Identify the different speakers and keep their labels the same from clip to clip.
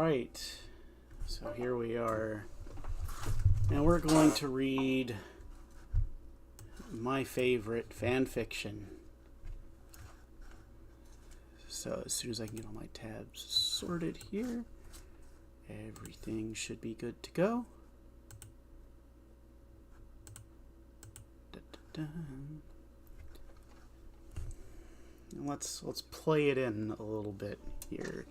Speaker 1: right, so here we are. Now we're going to read my favorite fan fiction. So as soon as I can get all my tabs sorted here, everything should be good to go. Let's play it in a little bit here.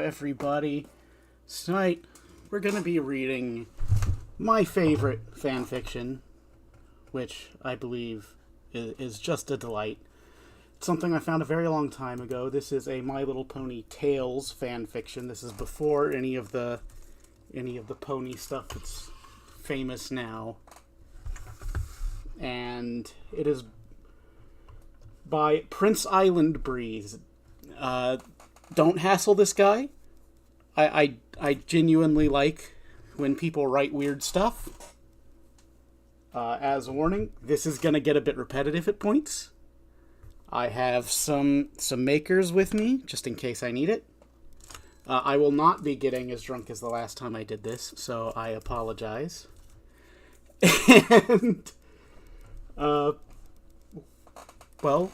Speaker 1: Everybody. Tonight we're going to be reading my favorite fan fiction, which I believe is just a delight. It's something I found a very long time ago. This is a My Little Pony Tales fan fiction. This is before any of the pony stuff that's famous now. And it is by Prince Island Breeze. Don't hassle this guy. I genuinely like when people write weird stuff. As a warning, this is going to get a bit repetitive at points. I have some makers with me, just in case I need it. I will not be getting as drunk as the last time I did this, so I apologize. And, well,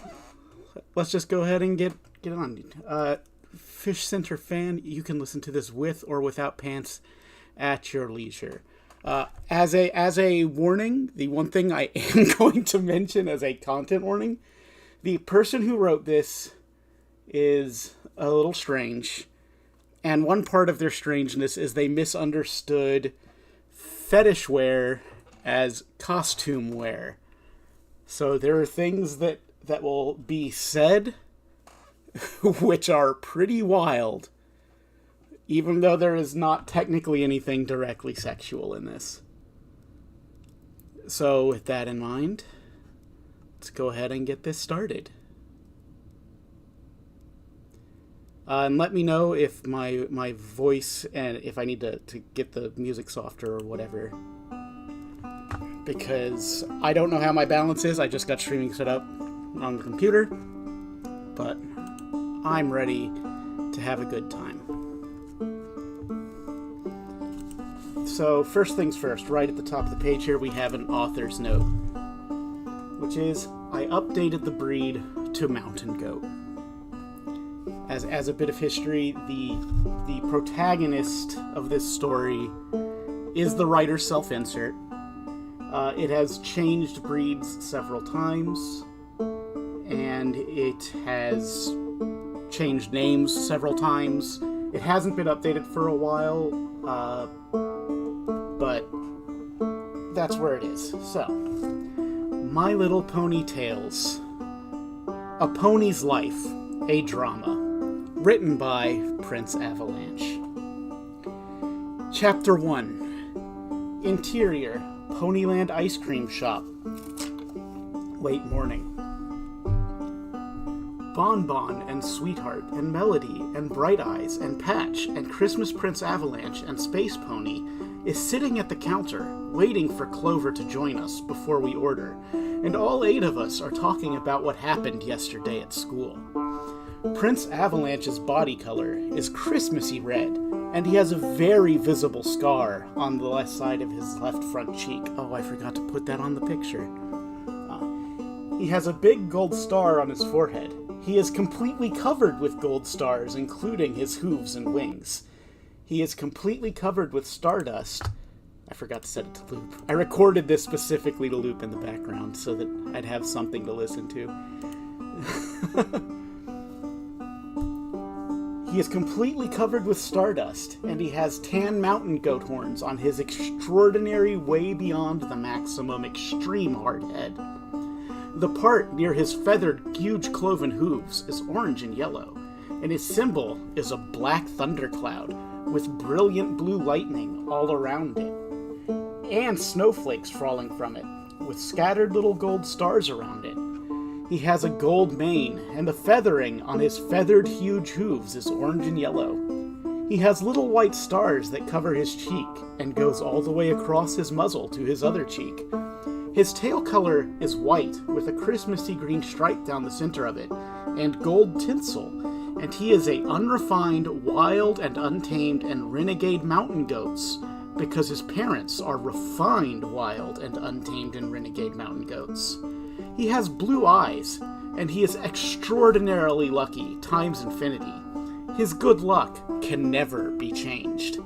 Speaker 1: let's just go ahead and get on. Fish Center fan, you can listen to this with or without pants at your leisure. As a warning, the one thing I am going to mention as a content warning, the person who wrote this is a little strange, and one part of their strangeness is they misunderstood fetish wear as costume wear. So there are things that will be said which are pretty wild, even though there is not technically anything directly sexual in this. So with that in mind, let's go ahead and get this started. And let me know if my voice, and if I need to get the music softer or whatever, because I don't know how my balance is. I just got streaming set up on the computer, but I'm ready to have a good time. So first things first, right at the top of the page here we have an author's note, which is, I updated the breed to mountain goat. As a bit of history, the protagonist of this story is the writer's self-insert. It has changed breeds several times, and it has changed names several times. It hasn't been updated for a while, but that's where it is. So, My Little Pony Tales. A Pony's Life, a Drama. Written by Prince Avalanche. Chapter 1. Interior, Ponyland Ice Cream Shop. Late morning. Bonbon and Sweetheart and Melody and Bright Eyes and Patch and Christmas Prince Avalanche and Space Pony is sitting at the counter, waiting for Clover to join us before we order, and all 8 of us are talking about what happened yesterday at school. Prince Avalanche's body color is Christmassy red, and he has a very visible scar on the left side of his left front cheek. Oh, I forgot to put that on the picture. He has a big gold star on his forehead. He is completely covered with gold stars, including his hooves and wings. He is completely covered with stardust. I forgot to set it to loop. I recorded this specifically to loop in the background so that I'd have something to listen to. He is completely covered with stardust, and he has tan mountain goat horns on his extraordinary, way beyond the maximum, extreme hard head. The part near his feathered, huge cloven hooves is orange and yellow, and his symbol is a black thundercloud with brilliant blue lightning all around it, and snowflakes falling from it, with scattered little gold stars around it. He has a gold mane, and the feathering on his feathered, huge hooves is orange and yellow. He has little white stars that cover his cheek, and goes all the way across his muzzle to his other cheek. His tail color is white, with a Christmassy green stripe down the center of it, and gold tinsel, and he is a unrefined, wild, and untamed, and renegade mountain goats, because his parents are refined, wild, and untamed, and renegade mountain goats. He has blue eyes, and he is extraordinarily lucky, times infinity. His good luck can never be changed.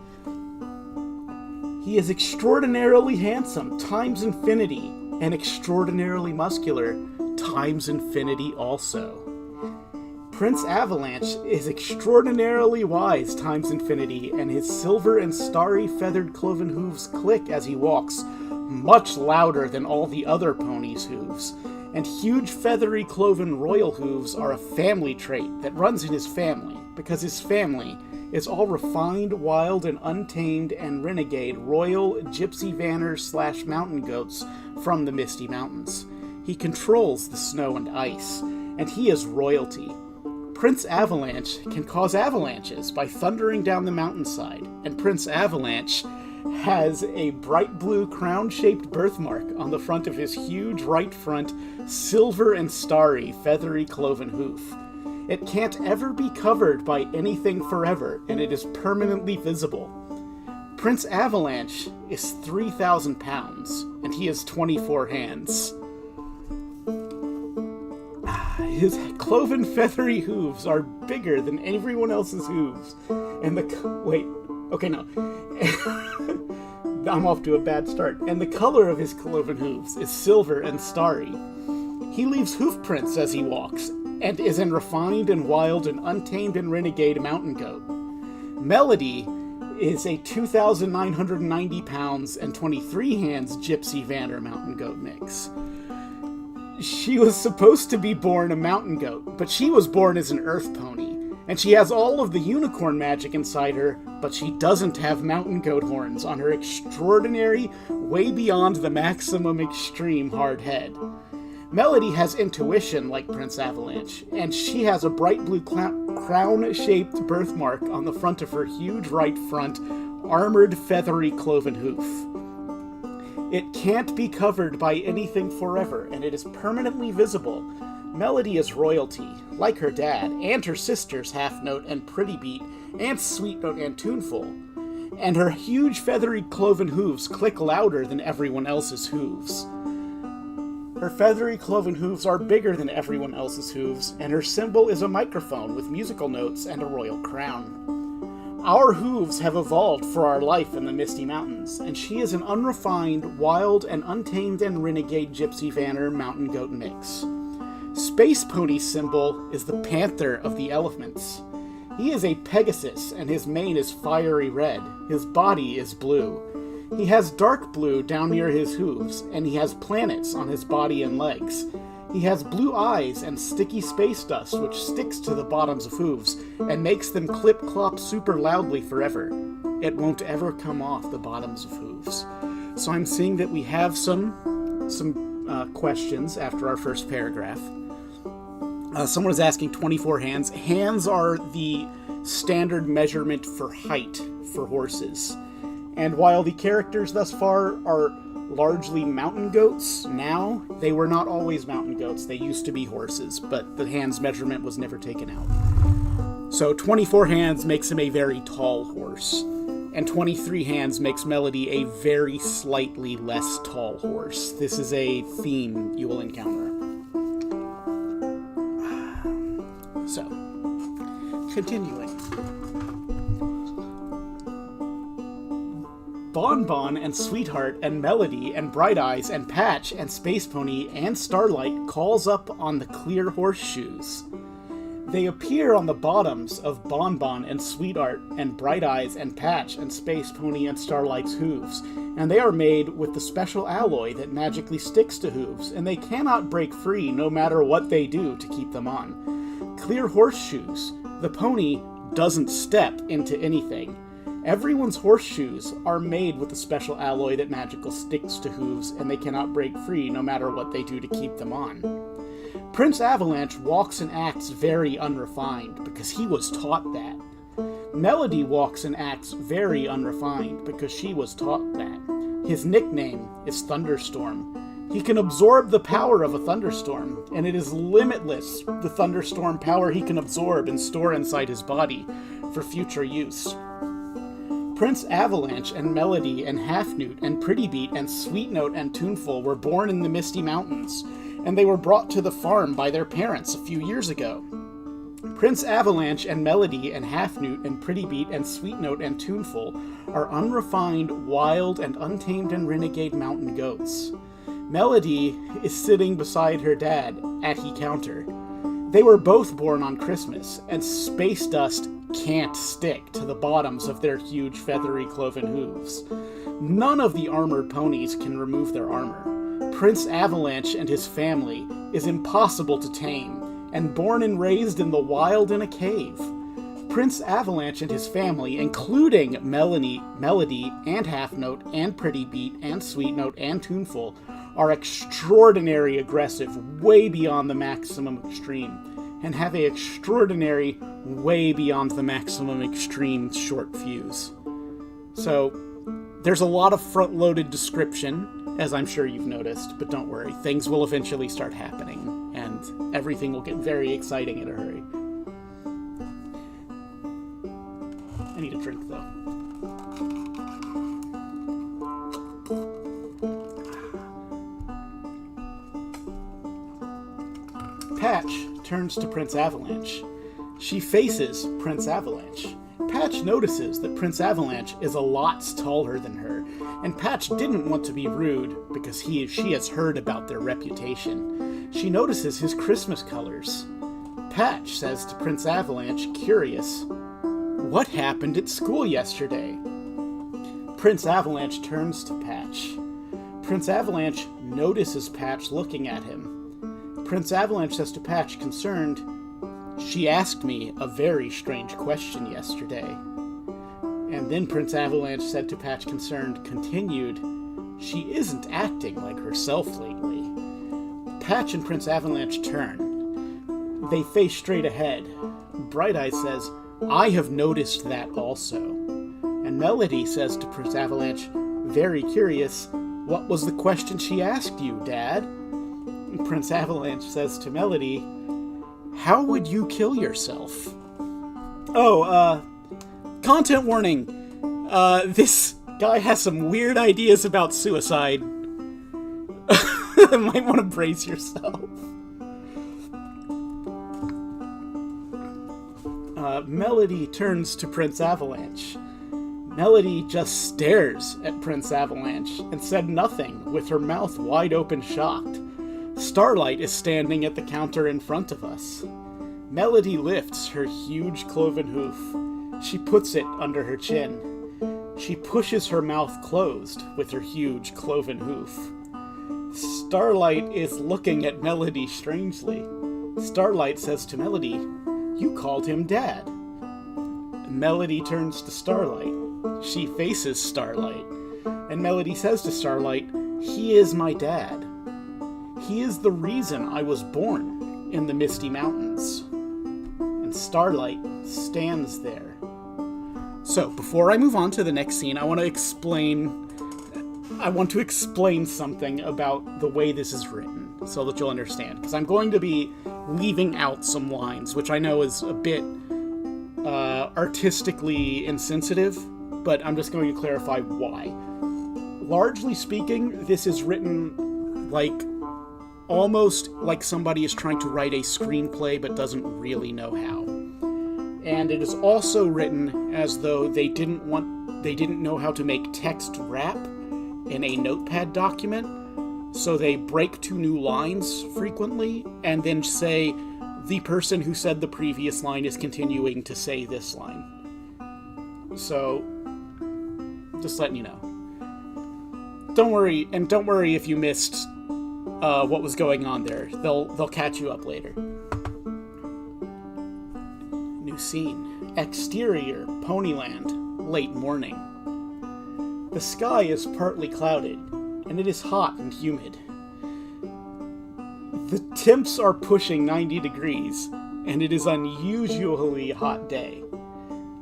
Speaker 1: He is extraordinarily handsome, times infinity, and extraordinarily muscular, times infinity also. Prince Avalanche is extraordinarily wise, times infinity, and his silver and starry feathered cloven hooves click as he walks, much louder than all the other ponies' hooves. And huge feathery cloven royal hooves are a family trait that runs in his family, because his family is all refined, wild, and untamed, and renegade royal gypsy vanners / mountain goats from the Misty Mountains. He controls the snow and ice, and he is royalty. Prince Avalanche can cause avalanches by thundering down the mountainside, and Prince Avalanche has a bright blue crown-shaped birthmark on the front of his huge right front, silver and starry, feathery cloven hoof. It can't ever be covered by anything forever, and it is permanently visible. Prince Avalanche is 3,000 pounds, and he has 24 hands. His cloven feathery hooves are bigger than everyone else's hooves, and I'm off to a bad start. And the color of his cloven hooves is silver and starry. He leaves hoof prints as he walks, and is an refined and wild and untamed and renegade mountain goat. Melody is a 2,990 pounds and 23 hands gypsy vanner mountain goat mix. She was supposed to be born a mountain goat, but she was born as an earth pony, and she has all of the unicorn magic inside her, but she doesn't have mountain goat horns on her extraordinary, way beyond the maximum extreme hard head. Melody has intuition like Prince Avalanche, and she has a bright blue crown-shaped birthmark on the front of her huge right front, armored feathery cloven hoof. It can't be covered by anything forever, and it is permanently visible. Melody is royalty, like her dad, and her sisters Half Note and Pretty Beat, and Sweet Note and Tuneful. And her huge feathery cloven hooves click louder than everyone else's hooves. Her feathery cloven hooves are bigger than everyone else's hooves, and her symbol is a microphone with musical notes and a royal crown. Our hooves have evolved for our life in the Misty Mountains, and she is an unrefined, wild, and untamed and renegade gypsy vanner mountain goat mix. Space Pony's symbol is the panther of the elements. He is a Pegasus, and his mane is fiery red. His body is blue. He has dark blue down near his hooves, and he has planets on his body and legs. He has blue eyes and sticky space dust which sticks to the bottoms of hooves and makes them clip-clop super loudly forever. It won't ever come off the bottoms of hooves. So I'm seeing that we have some questions after our first paragraph. Someone is asking 24 hands. Hands are the standard measurement for height for horses. And while the characters thus far are largely mountain goats now. They were not always mountain goats. They used to be horses, but the hands measurement was never taken out. So 24 hands makes him a very tall horse, and 23 hands makes Melody a very slightly less tall horse. This is a theme you will encounter. So, continuing. Bonbon and Sweetheart and Melody and Bright Eyes and Patch and Space Pony and Starlight calls up on the clear horseshoes. They appear on the bottoms of Bonbon and Sweetheart and Bright Eyes and Patch and Space Pony and Starlight's hooves, and they are made with the special alloy that magically sticks to hooves, and they cannot break free no matter what they do to keep them on. Clear horseshoes. The pony doesn't step into anything. Everyone's horseshoes are made with a special alloy that magically sticks to hooves, and they cannot break free no matter what they do to keep them on. Prince Avalanche walks and acts very unrefined because he was taught that. Melody walks and acts very unrefined because she was taught that. His nickname is Thunderstorm. He can absorb the power of a thunderstorm, and it is limitless, the thunderstorm power he can absorb and store inside his body for future use. Prince Avalanche and Melody and Half-Newt and Pretty Beat and Sweet Note and Tuneful were born in the Misty Mountains, and they were brought to the farm by their parents a few years ago. Prince Avalanche and Melody and Half-Newt and Pretty Beat and Sweet Note and Tuneful are unrefined, wild, and untamed and renegade mountain goats. Melody is sitting beside her dad at the counter. They were both born on Christmas, and space dust can't stick to the bottoms of their huge feathery cloven hooves. None of the armored ponies can remove their armor. Prince Avalanche and his family is impossible to tame, and born and raised in the wild in a cave. Prince Avalanche and his family, including Melody and Half-Note and Pretty Beat and Sweet Note and Tuneful, are extraordinary aggressive, way beyond the maximum extreme, and have a extraordinary, way beyond the maximum extreme short fuse. So, there's a lot of front-loaded description, as I'm sure you've noticed, but don't worry, things will eventually start happening, and everything will get very exciting in a hurry. I need a drink, though. Patch turns to Prince Avalanche. She faces Prince Avalanche. Patch notices that Prince Avalanche is a lot taller than her, and Patch didn't want to be rude because she has heard about their reputation. She notices his Christmas colors. Patch says to Prince Avalanche, curious, "What happened at school yesterday?" Prince Avalanche turns to Patch. Prince Avalanche notices Patch looking at him. Prince Avalanche says to Patch, concerned, "She asked me a very strange question yesterday." And then Prince Avalanche said to Patch, concerned, continued, "She isn't acting like herself lately." Patch and Prince Avalanche turn. They face straight ahead. Bright Eyes says, "I have noticed that also." And Melody says to Prince Avalanche, very curious, "What was the question she asked you, Dad?" And Prince Avalanche says to Melody, "How would you kill yourself?" Content warning. This guy has some weird ideas about suicide. Might want to brace yourself. Melody turns to Prince Avalanche. Melody just stares at Prince Avalanche and said nothing, with her mouth wide open, shocked. Starlight is standing at the counter in front of us. Melody lifts her huge cloven hoof. She puts it under her chin. She pushes her mouth closed with her huge cloven hoof. Starlight is looking at Melody strangely. Starlight says to Melody, "You called him Dad." Melody turns to Starlight. She faces Starlight. And Melody says to Starlight, "He is my dad. He is the reason I was born in the Misty Mountains." And Starlight stands there. So, before I move on to the next scene, I want to explain I want to explain something about the way this is written so that you'll understand. Because I'm going to be leaving out some lines, which I know is a bit artistically insensitive, but I'm just going to clarify why. Largely speaking, this is written like almost like somebody is trying to write a screenplay but doesn't really know how. And it is also written as though they didn't know how to make text wrap in a notepad document, so they break 2 new lines frequently and then say the person who said the previous line is continuing to say this line. So, just letting you know. Don't worry if you missed what was going on there. They'll catch you up later. New scene. Exterior, Ponyland, late morning. The sky is partly clouded, and it is hot and humid. The temps are pushing 90 degrees, and it is an unusually hot day.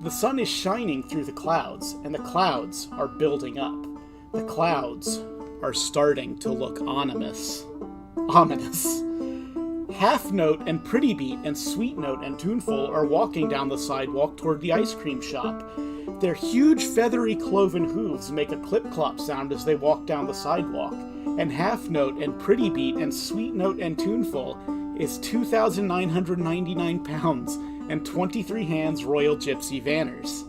Speaker 1: The sun is shining through the clouds, and the clouds are building up. The clouds are starting to look ominous. Half Note and Pretty Beat and Sweet Note and Tuneful are walking down the sidewalk toward the ice cream shop. Their huge feathery cloven hooves make a clip-clop sound as they walk down the sidewalk, and Half Note and Pretty Beat and Sweet Note and Tuneful is 2,999 pounds and 23 hands Royal Gypsy Vanners.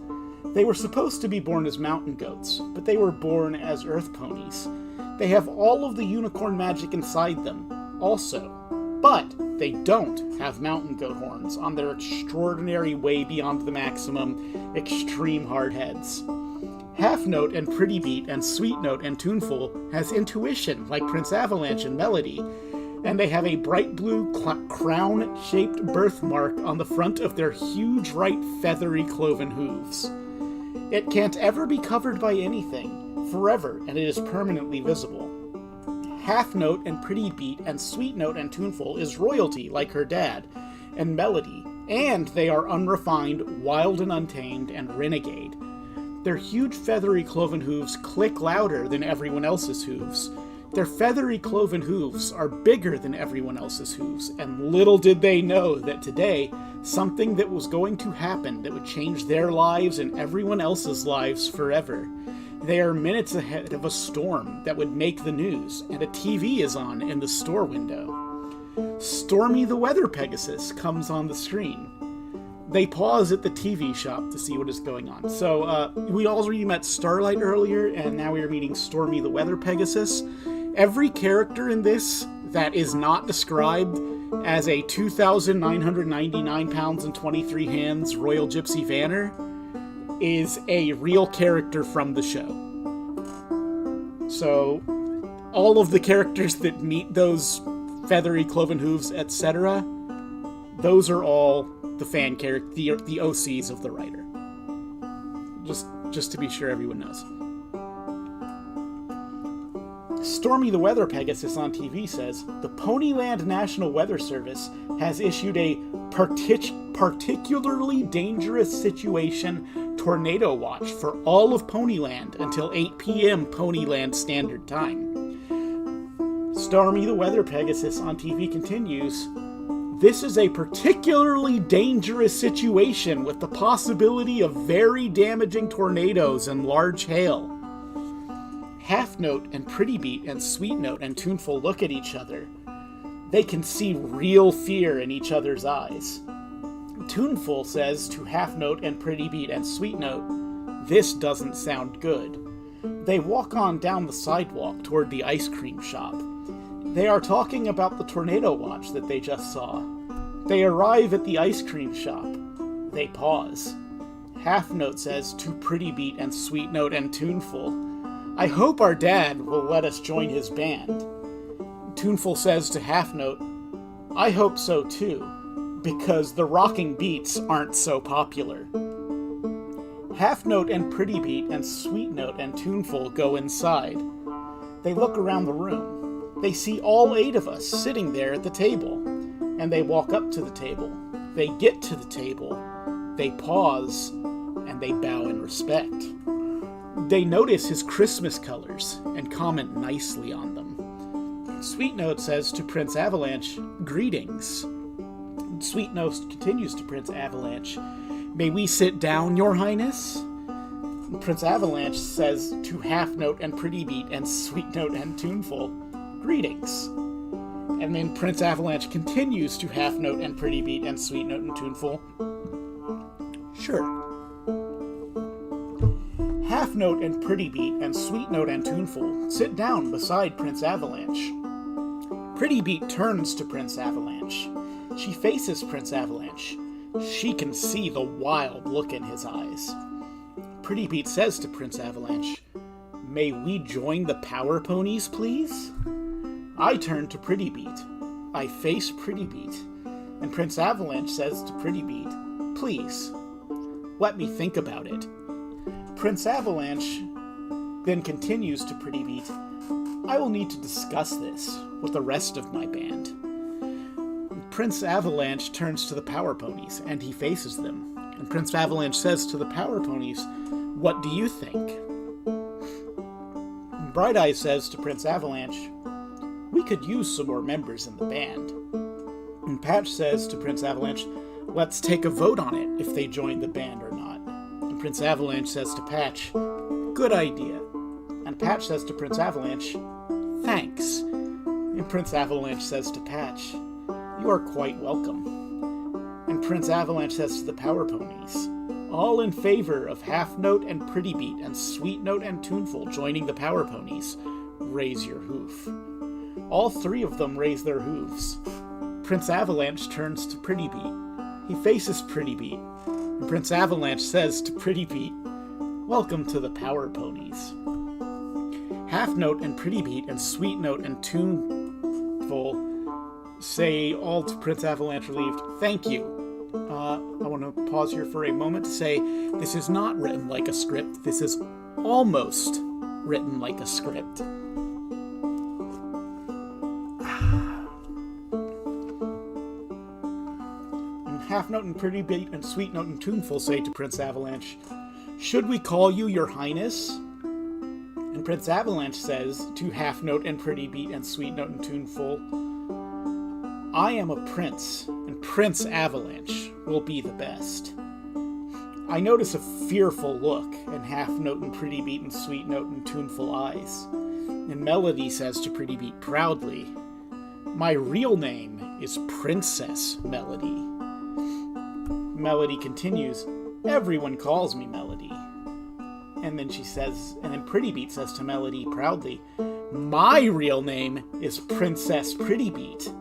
Speaker 1: They were supposed to be born as mountain goats, but they were born as earth ponies. They have all of the unicorn magic inside them, also, but they don't have mountain goat horns on their extraordinary way beyond the maximum extreme hard heads. Half Note and Pretty Beat and Sweet Note and Tuneful has intuition like Prince Avalanche and Melody, and they have a bright blue crown-shaped birthmark on the front of their huge right feathery cloven hooves. It can't ever be covered by anything, forever, and it is permanently visible. Half Note and Pretty Beat and Sweet Note and Tuneful is royalty like her dad, and Melody, and they are unrefined, wild and untamed, and renegade. Their huge feathery cloven hooves click louder than everyone else's hooves. Their feathery cloven hooves are bigger than everyone else's hooves, and little did they know that today, something that was going to happen that would change their lives and everyone else's lives forever. They are minutes ahead of a storm that would make the news, and a TV is on in the store window. Stormy the Weather Pegasus comes on the screen. They pause at the TV shop to see what is going on. So, we already met Starlight earlier, and now we are meeting Stormy the Weather Pegasus. Every character in this that is not described as a 2,999 pounds and 23 hands Royal Gypsy Vanner is a real character from the show. So, all of the characters that meet those feathery cloven hooves, etc., those are all the fan character, the OCs of the writer. Just to be sure everyone knows. Stormy the Weather Pegasus on TV says, the Ponyland National Weather Service has issued a particularly dangerous situation tornado watch for all of Ponyland until 8 p.m. Ponyland Standard Time. Stormy the Weather Pegasus on TV continues, this is a particularly dangerous situation with the possibility of very damaging tornadoes and large hail. Half Note and Pretty Beat and Sweet Note and Tuneful look at each other. They can see real fear in each other's eyes. Tuneful says to Half Note and Pretty Beat and Sweet Note, this doesn't sound good. They walk on down the sidewalk toward the ice cream shop. They are talking about the tornado watch that they just saw. They arrive at the ice cream shop. They pause. Half Note says to Pretty Beat and Sweet Note and Tuneful, I hope our dad will let us join his band. Tuneful says to Half Note, I hope so too, because the rocking beats aren't so popular. Half Note and Pretty Beat and Sweet Note and Tuneful go inside. They look around the room. They see all 8 of us sitting there at the table, and they walk up to the table. They get to the table. They pause, and they bow in respect. They notice his Christmas colors and comment nicely on them. Sweet Note says to Prince Avalanche, "Greetings." Sweet Note continues to Prince Avalanche, "May we sit down, Your Highness?" Prince Avalanche says to Half Note and Pretty Beat and Sweet Note and Tuneful, "Greetings." And then Prince Avalanche continues to Half Note and Pretty Beat and Sweet Note and Tuneful, "Sure." Half Note and Pretty Beat and Sweet Note and Tuneful sit down beside Prince Avalanche. Pretty Beat turns to Prince Avalanche. She faces Prince Avalanche. She can see the wild look in his eyes. Pretty Beat says to Prince Avalanche, "May we join the Power Ponies, please?" I turn to Pretty Beat. I face Pretty Beat. And Prince Avalanche says to Pretty Beat, "Please, let me think about it." Prince Avalanche then continues to Pretty Beat, "I will need to discuss this with the rest of my band." Prince Avalanche turns to the Power Ponies, and he faces them. And Prince Avalanche says to the Power Ponies, "What do you think?" And Bright Eyes says to Prince Avalanche, "We could use some more members in the band." And Patch says to Prince Avalanche, "Let's take a vote on it if they join the band or not." And Prince Avalanche says to Patch, "Good idea." And Patch says to Prince Avalanche, "Thanks." And Prince Avalanche says to Patch, "You are quite welcome." And Prince Avalanche says to the Power Ponies, "All in favor of Half Note and Pretty Beat and Sweet Note and Tuneful joining the Power Ponies, raise your hoof." All three of them raise their hooves. Prince Avalanche turns to Pretty Beat. He faces Pretty Beat. And Prince Avalanche says to Pretty Beat, "Welcome to the Power Ponies." Half Note and Pretty Beat and Sweet Note and Tuneful say all to Prince Avalanche relieved, "Thank you." I want to pause here for a moment to say this is not written like a script. This is almost written like a script. And Half Note and Pretty Beat and Sweet Note and Tuneful say to Prince Avalanche, "Should we call you Your Highness?" And Prince Avalanche says to Half Note and Pretty Beat and Sweet Note and Tuneful, "I am a prince, and Prince Avalanche will be the best." I notice a fearful look in Half Note and Pretty Beat and Sweet Note and Tuneful eyes. And Melody says to Pretty Beat proudly, "My real name is Princess Melody." Melody continues, "Everyone calls me Melody." And then Pretty Beat says to Melody proudly, "My real name is Princess Pretty Beat."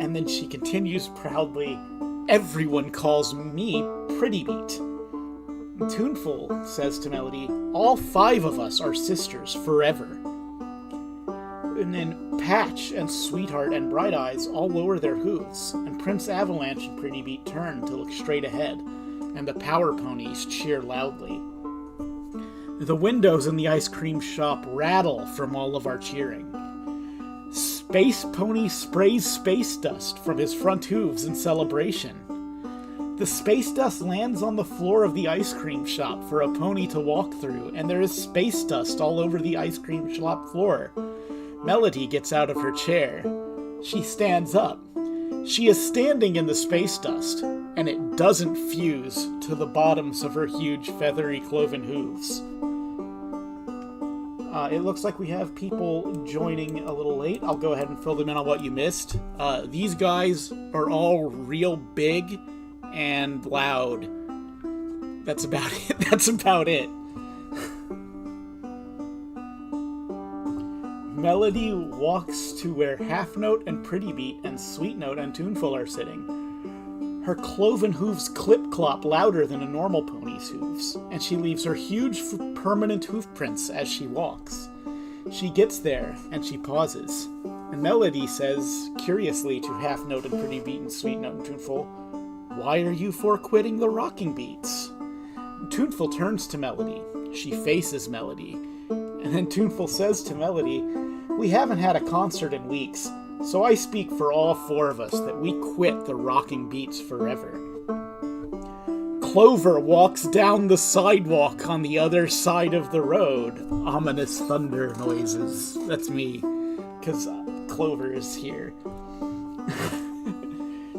Speaker 1: And then she continues proudly, "Everyone calls me Pretty Beat." And Tuneful says to Melody, "All 5 of us are sisters forever." And then Patch and Sweetheart and Bright Eyes all lower their hooves, and Prince Avalanche and Pretty Beat turn to look straight ahead, and the Power Ponies cheer loudly. The windows in the ice cream shop rattle from all of our cheering. Space Pony sprays space dust from his front hooves in celebration. The space dust lands on the floor of the ice cream shop for a pony to walk through, and there is space dust all over the ice cream shop floor. Melody gets out of her chair. She stands up. She is standing in the space dust, and it doesn't fuse to the bottoms of her huge feathery cloven hooves. It looks like we have people joining a little late. I'll go ahead and fill them in on what you missed. These guys are all real big and loud. That's about it. Melody walks to where Half Note and Pretty Beat and Sweet Note and Tuneful are sitting. Her cloven hooves clip-clop louder than a normal pony's hooves, and she leaves her huge permanent hoof prints as she walks. She gets there, and she pauses, and Melody says, curiously to Half Note and Pretty Beat and Sweet Note and Tuneful, "Why are you for quitting the rocking beats?" Tuneful turns to Melody. She faces Melody, and then Tuneful says to Melody, "We haven't had a concert in weeks, so I speak for all 4 of us that we quit the rocking beats forever." Clover walks down the sidewalk on the other side of the road. Ominous thunder noises. That's me, because Clover is here.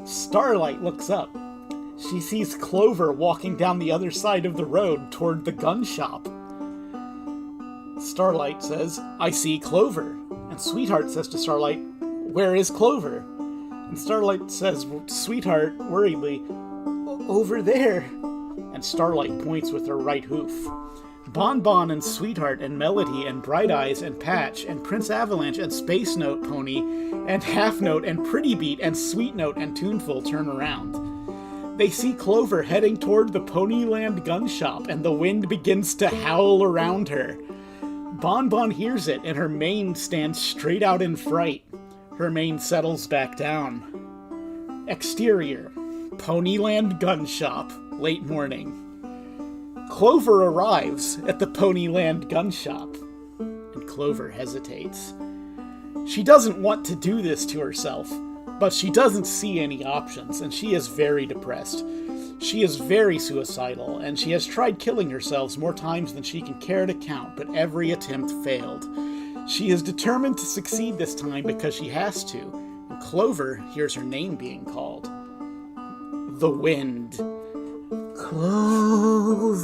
Speaker 1: Starlight looks up. She sees Clover walking down the other side of the road toward the gun shop. Starlight says, "I see Clover." And Sweetheart says to Starlight, "Where is Clover?" And Starlight says, Sweetheart, worriedly, "Over there." And Starlight points with her right hoof. Bonbon and Sweetheart and Melody and Bright Eyes and Patch and Prince Avalanche and Space Note Pony and Half Note and Pretty Beat and Sweet Note and Tuneful turn around. They see Clover heading toward the Ponyland gun shop, and the wind begins to howl around her. Bonbon hears it, and her mane stands straight out in fright. Her mane settles back down. Exterior, Ponyland gun shop, late morning. Clover arrives at the Ponyland gun shop, and Clover hesitates. She doesn't want to do this to herself, but she doesn't see any options, and she is very depressed. She is very suicidal, and she has tried killing herself more times than she can care to count, but every attempt failed. She is determined to succeed this time because she has to, and Clover hears her name being called. The wind. Clover!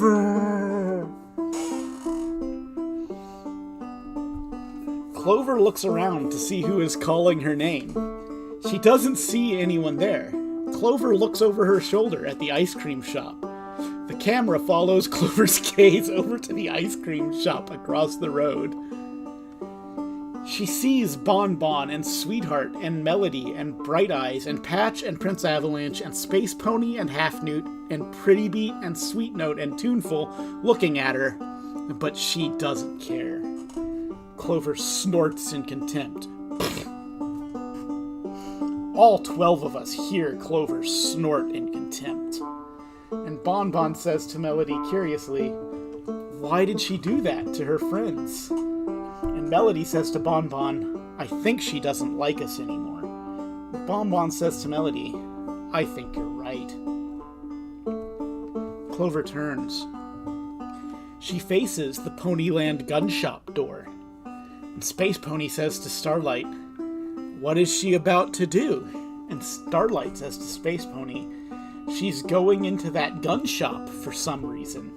Speaker 1: Clover looks around to see who is calling her name. She doesn't see anyone there. Clover looks over her shoulder at the ice cream shop. The camera follows Clover's gaze over to the ice cream shop across the road. She sees Bonbon and Sweetheart and Melody and Bright Eyes and Patch and Prince Avalanche and Space Pony and Half Newt and Pretty Beat and Sweet Note and Tuneful looking at her, but she doesn't care. Clover snorts in contempt. All 12 of us hear Clover snort in contempt. And Bonbon says to Melody curiously, "Why did she do that to her friends?" And Melody says to Bonbon, "I think she doesn't like us anymore." Bonbon says to Melody, "I think you're right." Clover turns. She faces the Ponyland gun shop door. And Space Pony says to Starlight, "What is she about to do?" And Starlight says to Space Pony, "She's going into that gun shop for some reason."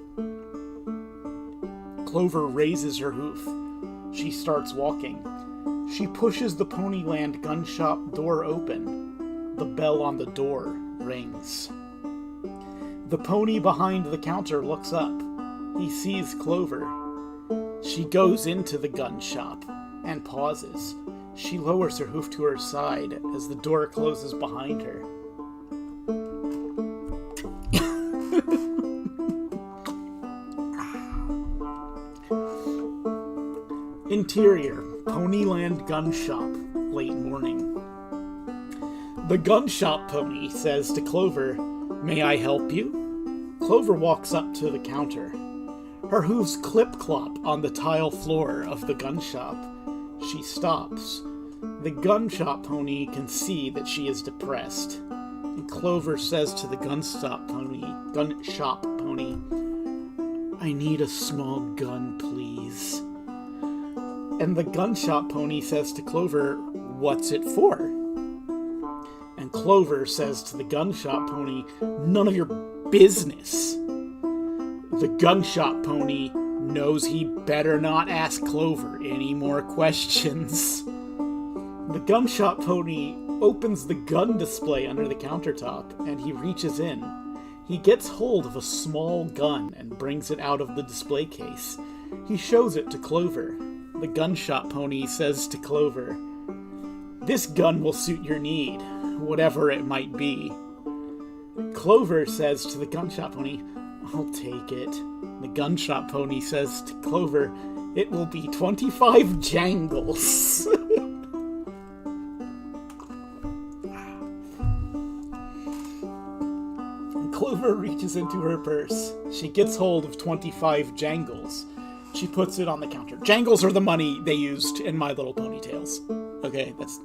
Speaker 1: Clover raises her hoof. She starts walking. She pushes the Ponyland gun shop door open. The bell on the door rings. The pony behind the counter looks up. He sees Clover. She goes into the gun shop and pauses. She lowers her hoof to her side as the door closes behind her. Interior, Ponyland gun shop, late morning. The gun shop pony says to Clover, "May I help you?" Clover walks up to the counter. Her hooves clip-clop on the tile floor of the gun shop. She stops. The gun shop pony can see that she is depressed. And Clover says to the gun shop pony, "I need a small gun, please." And the gun shop pony says to Clover, "What's it for?" And Clover says to the gun shop pony, "None of your business." The gun shop pony knows he better not ask Clover any more questions. The gun shop pony opens the gun display under the countertop, and he reaches in. He gets hold of a small gun and brings it out of the display case. He shows it to Clover. The gun shop pony says to Clover, "This gun will suit your need, whatever it might be." Clover says to the gun shop pony, "I'll take it." The gun shop pony says to Clover, "It will be 25 jangles." Clover reaches into her purse. She gets hold of 25 jangles. She puts it on the counter. Jangles are the money they used in My Little Pony Tales. Okay, that's...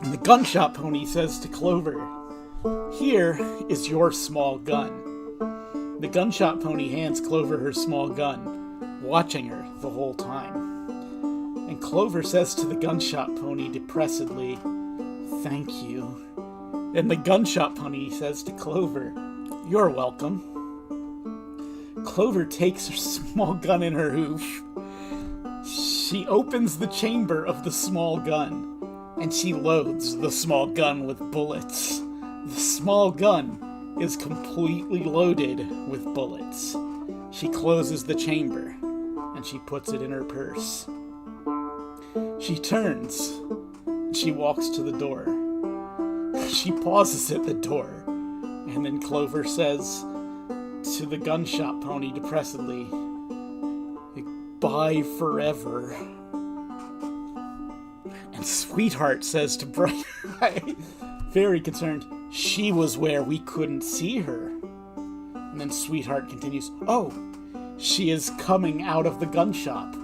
Speaker 1: And the gun shop pony says to Clover, here is your small gun. The gunshot pony hands Clover her small gun, watching her the whole time. And Clover says to the gunshot pony depressedly, "Thank you." And the gunshot pony says to Clover, "You're welcome." Clover takes her small gun in her hoof. She opens the chamber of the small gun, and she loads the small gun with bullets. The small gun is completely loaded with bullets. She closes the chamber, and she puts it in her purse. She turns. She walks to the door. She pauses at the door, and then Clover says to the gunshot pony depressedly, "Bye forever." And Sweetheart says to Bright Eye, very concerned, "She was where we couldn't see her." And then Sweetheart continues, "Oh, she is coming out of the gun shop."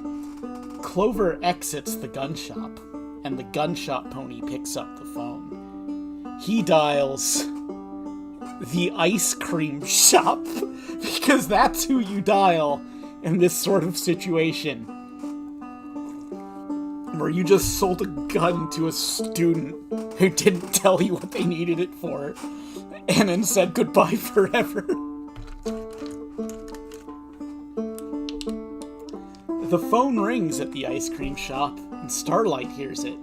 Speaker 1: Clover exits the gun shop, and the gunshot pony picks up the phone. He dials the ice cream shop, because that's who you dial in this sort of situation, where you just sold a gun to a student who didn't tell you what they needed it for, and then said goodbye forever. The phone rings at the ice cream shop, and Starlight hears it.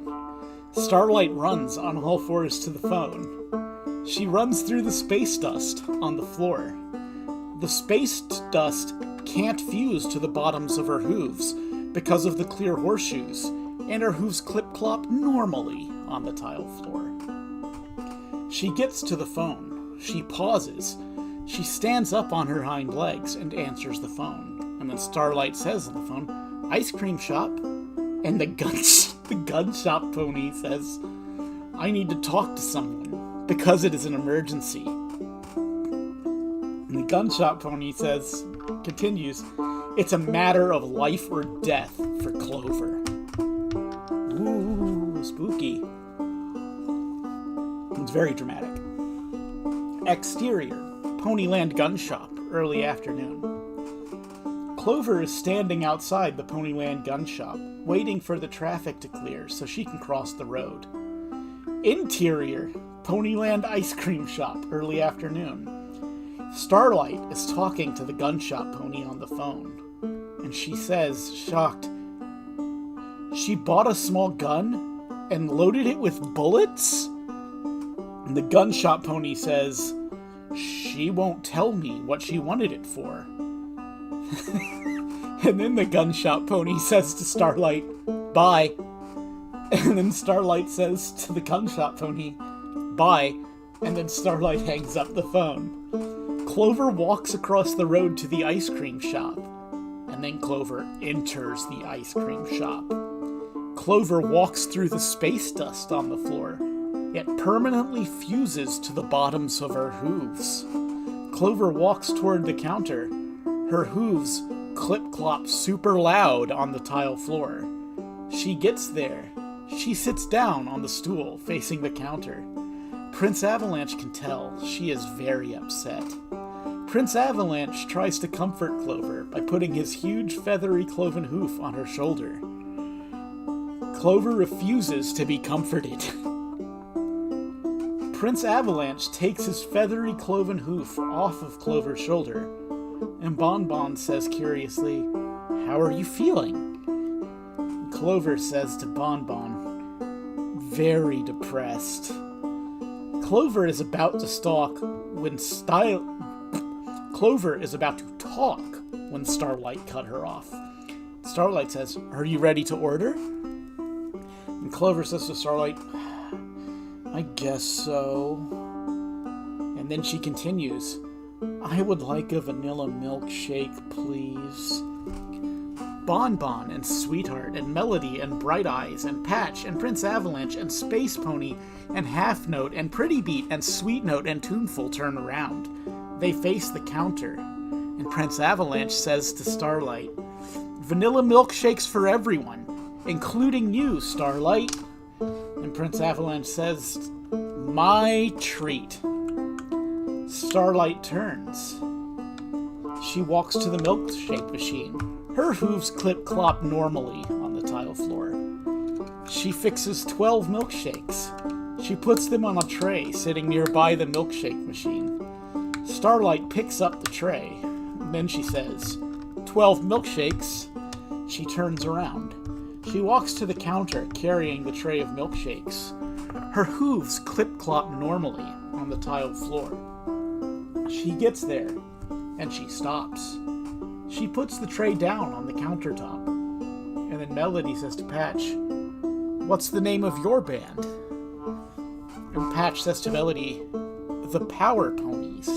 Speaker 1: Starlight runs on all fours to the phone. She runs through the space dust on the floor. The space dust can't fuse to the bottoms of her hooves because of the clear horseshoes, and her hooves clip-clop normally on the tile floor. She gets to the phone. She pauses. She stands up on her hind legs and answers the phone. And then Starlight says on the phone, "Ice cream shop." And the gunshot pony says, "I need to talk to someone because it is an emergency." And the gunshot pony continues, "It's a matter of life or death for Clover." Ooh, spooky. It's very dramatic. Exterior, Ponyland Gun Shop, early afternoon. Clover is standing outside the Ponyland Gun Shop, waiting for the traffic to clear so she can cross the road. Interior, Ponyland Ice Cream Shop, early afternoon. Starlight is talking to the gunshot pony on the phone, and she says, shocked, "She bought a small gun and loaded it with bullets?" And the gunshot pony says, "She won't tell me what she wanted it for." And then the gunshot pony says to Starlight, "Bye." And then Starlight says to the gunshot pony, "Bye." And then Starlight hangs up the phone. Clover walks across the road to the ice cream shop. And then Clover enters the ice cream shop. Clover walks through the space dust on the floor. It permanently fuses to the bottoms of her hooves. Clover walks toward the counter. Her hooves clip-clop super loud on the tile floor. She gets there. She sits down on the stool facing the counter. Prince Avalanche can tell she is very upset. Prince Avalanche tries to comfort Clover by putting his huge feathery cloven hoof on her shoulder. Clover refuses to be comforted. Prince Avalanche takes his feathery cloven hoof off of Clover's shoulder, and Bon Bon says curiously, "How are you feeling?" Clover says to Bon Bon, "Very depressed." Clover is about to talk when Starlight cut her off. Starlight says, "Are you ready to order?" And Clover says to Starlight, "I guess so." And then she continues, "I would like a vanilla milkshake, please." Bon Bon and Sweetheart and Melody and Bright Eyes and Patch and Prince Avalanche and Space Pony and Half Note and Pretty Beat and Sweet Note and Tuneful turn around. They face the counter, and Prince Avalanche says to Starlight, "Vanilla milkshakes for everyone, including you, Starlight." And Prince Avalanche says, "My treat." Starlight turns. She walks to the milkshake machine. Her hooves clip-clop normally on the tile floor. She fixes 12 milkshakes. She puts them on a tray sitting nearby the milkshake machine. Starlight picks up the tray. Then she says, 12 milkshakes. She turns around. She walks to the counter carrying the tray of milkshakes. Her hooves clip-clop normally on the tiled floor. She gets there, and she stops. She puts the tray down on the countertop. And then Melody says to Patch, "What's the name of your band?" And Patch says to Melody, "The Power Ponies."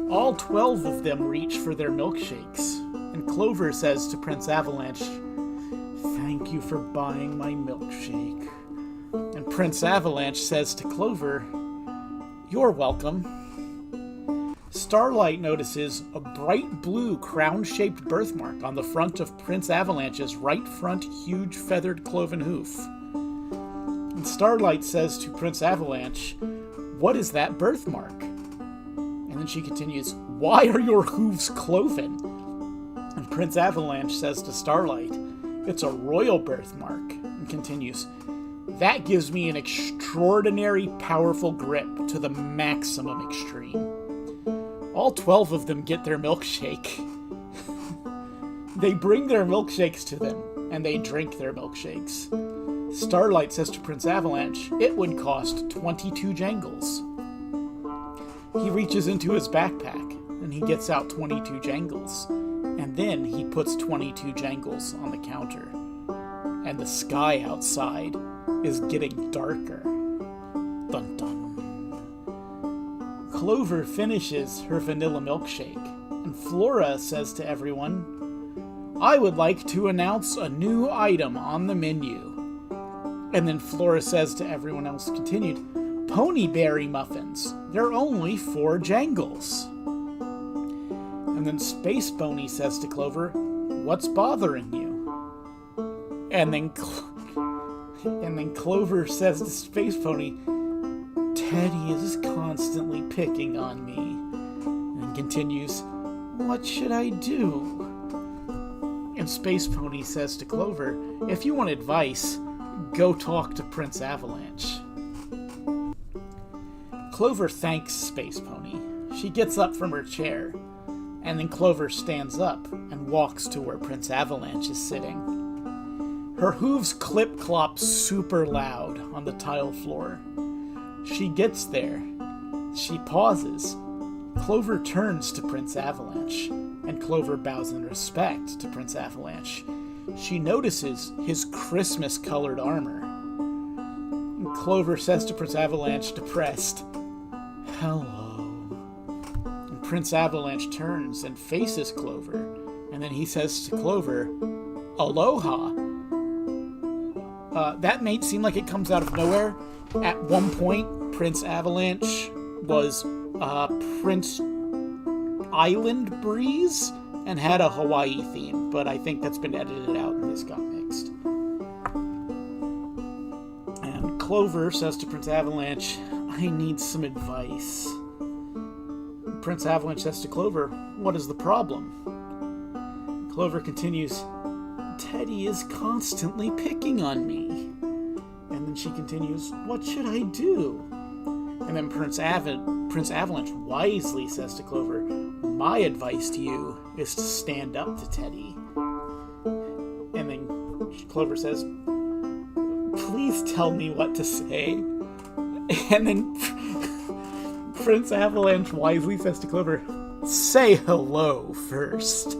Speaker 1: All 12 of them reach for their milkshakes. And Clover says to Prince Avalanche, "Thank you for buying my milkshake." And Prince Avalanche says to Clover, "You're welcome." Starlight notices a bright blue crown-shaped birthmark on the front of Prince Avalanche's right front huge feathered cloven hoof. And Starlight says to Prince Avalanche, "What is that birthmark?" And then she continues, "Why are your hooves cloven?" And Prince Avalanche says to Starlight, "It's a royal birthmark," and continues, "That gives me an extraordinary powerful grip to the maximum extreme." All 12 of them get their milkshake. They bring their milkshakes to them, and they drink their milkshakes. Starlight says to Prince Avalanche, "It would cost 22 jangles." He reaches into his backpack, and he gets out 22 jangles. And then he puts 22 jangles on the counter. And the sky outside is getting darker. Dun dun. Clover finishes her vanilla milkshake, and Flora says to everyone, "I would like to announce a new item on the menu." And then Flora says to everyone else, continued, "Ponyberry muffins. They're only 4 jangles." And then Space Pony says to Clover, "What's bothering you?" And then Clover says to Space Pony, "Teddy is constantly picking on me." And continues, "What should I do?" And Space Pony says to Clover, "If you want advice, go talk to Prince Avalanche." Clover thanks Space Pony. She gets up from her chair, and then Clover stands up and walks to where Prince Avalanche is sitting. Her hooves clip-clop super loud on the tile floor. She gets there. She pauses. Clover turns to Prince Avalanche, and Clover bows in respect to Prince Avalanche. She notices his Christmas-colored armor. And Clover says to Prince Avalanche, depressed, "Hello." And Prince Avalanche turns and faces Clover, and then he says to Clover, "Aloha." That may seem like it comes out of nowhere. At one point, Prince Avalanche was Prince Island Breeze and had a Hawaii theme, but I think that's been edited out and this got mixed. And Clover says to Prince Avalanche, "I need some advice." Prince Avalanche says to Clover, "What is the problem?" Clover continues, "Teddy is constantly picking on me." And then she continues, "What should I do?" And then Prince Avalanche wisely says to Clover, "My advice to you is to stand up to Teddy." And then Clover says, "Please tell me what to say." And then Prince Avalanche wisely says to Clover, "Say hello first."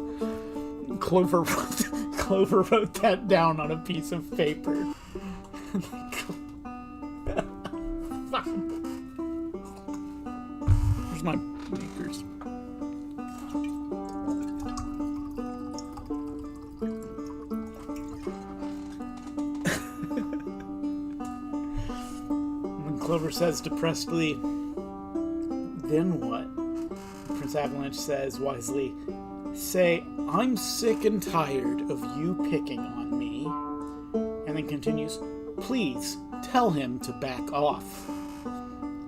Speaker 1: Clover wrote that down on a piece of paper. Here's my makers. When Clover says depressedly, "Then what?" Prince Avalanche says wisely, "Say, I'm sick and tired of you picking on me." And then continues, "Please tell him to back off."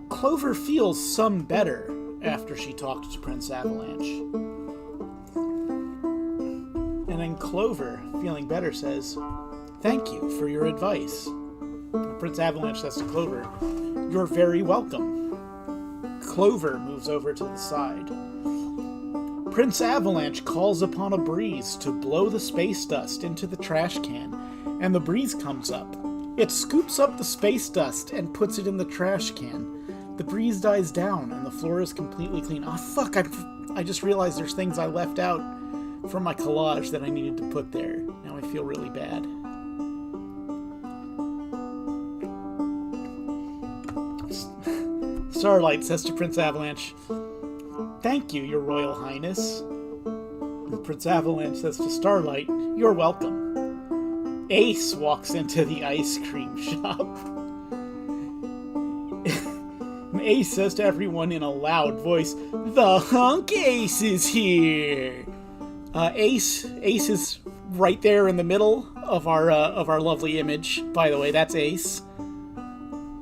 Speaker 1: Clover feels some better after she talked to Prince Avalanche. And then Clover, feeling better, says, "Thank you for your advice." And Prince Avalanche says to Clover, "You're very welcome." Clover moves over to the side. Prince Avalanche calls upon a breeze to blow the space dust into the trash can, and the breeze comes up. It scoops up the space dust and puts it in the trash can. The breeze dies down, and the floor is completely clean. Oh, fuck, I just realized there's things I left out from my collage that I needed to put there. Now I feel really bad. Starlight says to Prince Avalanche, "Thank you, Your Royal Highness." And Prince Avalanche says to Starlight, "You're welcome." Ace walks into the ice cream shop. And Ace says to everyone in a loud voice, "The Hunk Ace is here!" Ace is right there in the middle of our lovely image. By the way, that's Ace.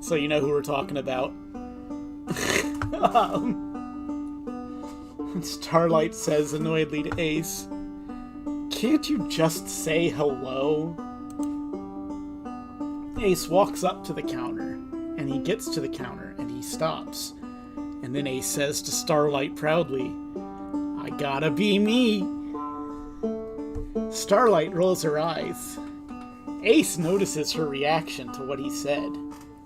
Speaker 1: So you know who we're talking about. Starlight says annoyedly to Ace, "Can't you just say hello?" Ace walks up to the counter, and he gets to the counter, and he stops. And then Ace says to Starlight proudly, "I gotta be me." Starlight rolls her eyes. Ace notices her reaction to what he said.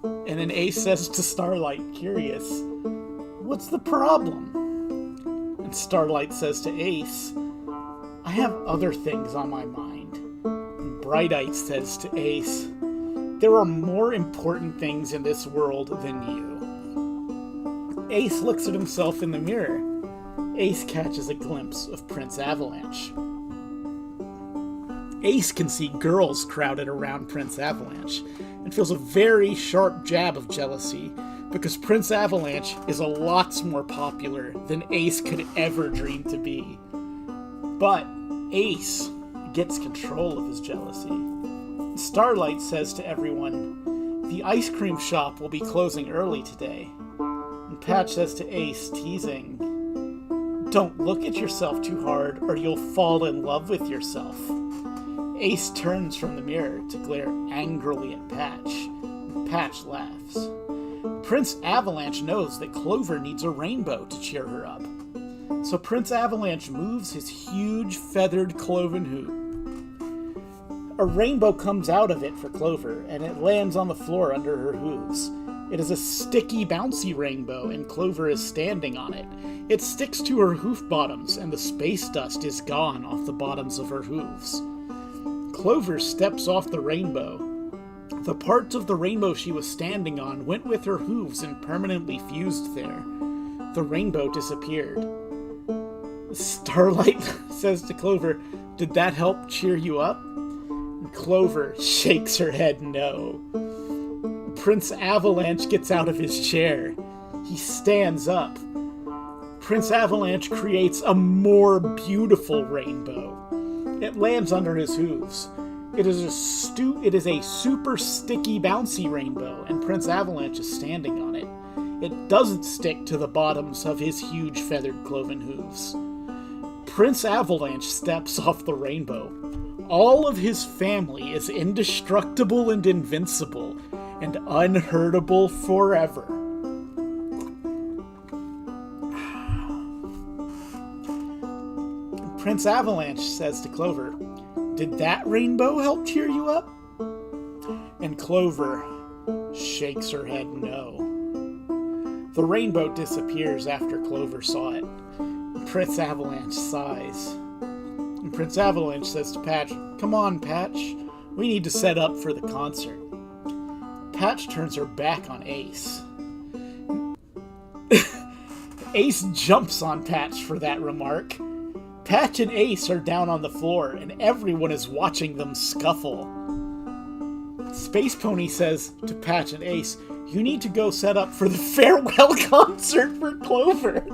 Speaker 1: And then Ace says to Starlight, curious, "What's the problem?" And Starlight says to Ace, "I have other things on my mind." And Bright-Eyed says to Ace, "There are more important things in this world than you." Ace looks at himself in the mirror. Ace catches a glimpse of Prince Avalanche. Ace can see girls crowded around Prince Avalanche and feels a very sharp jab of jealousy because Prince Avalanche is a lot more popular than Ace could ever dream to be. But Ace gets control of his jealousy. Starlight says to everyone, "The ice cream shop will be closing early today." And Patch says to Ace, teasing, "Don't look at yourself too hard or you'll fall in love with yourself." Ace turns from the mirror to glare angrily at Patch. Patch laughs. Prince Avalanche knows that Clover needs a rainbow to cheer her up. So Prince Avalanche moves his huge feathered cloven hoop. A rainbow comes out of it for Clover, and it lands on the floor under her hooves. It is a sticky, bouncy rainbow, and Clover is standing on it. It sticks to her hoof bottoms, and the space dust is gone off the bottoms of her hooves. Clover steps off the rainbow. The parts of the rainbow she was standing on went with her hooves and permanently fused there. The rainbow disappeared. Starlight says to Clover, "Did that help cheer you up?" And Clover shakes her head no. Prince Avalanche gets out of his chair. He stands up. Prince Avalanche creates a more beautiful rainbow. It lands under his hooves. It is a super sticky, bouncy rainbow, and Prince Avalanche is standing on it. It doesn't stick to the bottoms of his huge feathered cloven hooves. Prince Avalanche steps off the rainbow. All of his family is indestructible and invincible, and unhurtable forever. Prince Avalanche says to Clover, "Did that rainbow help cheer you up?" And Clover shakes her head no. The rainbow disappears after Clover saw it. Prince Avalanche sighs. And Prince Avalanche says to Patch, "Come on, Patch. We need to set up for the concert." Patch turns her back on Ace. Ace jumps on Patch for that remark. Patch and Ace are down on the floor, and everyone is watching them scuffle. Space Pony says to Patch and Ace, "You need to go set up for the farewell concert for Clover."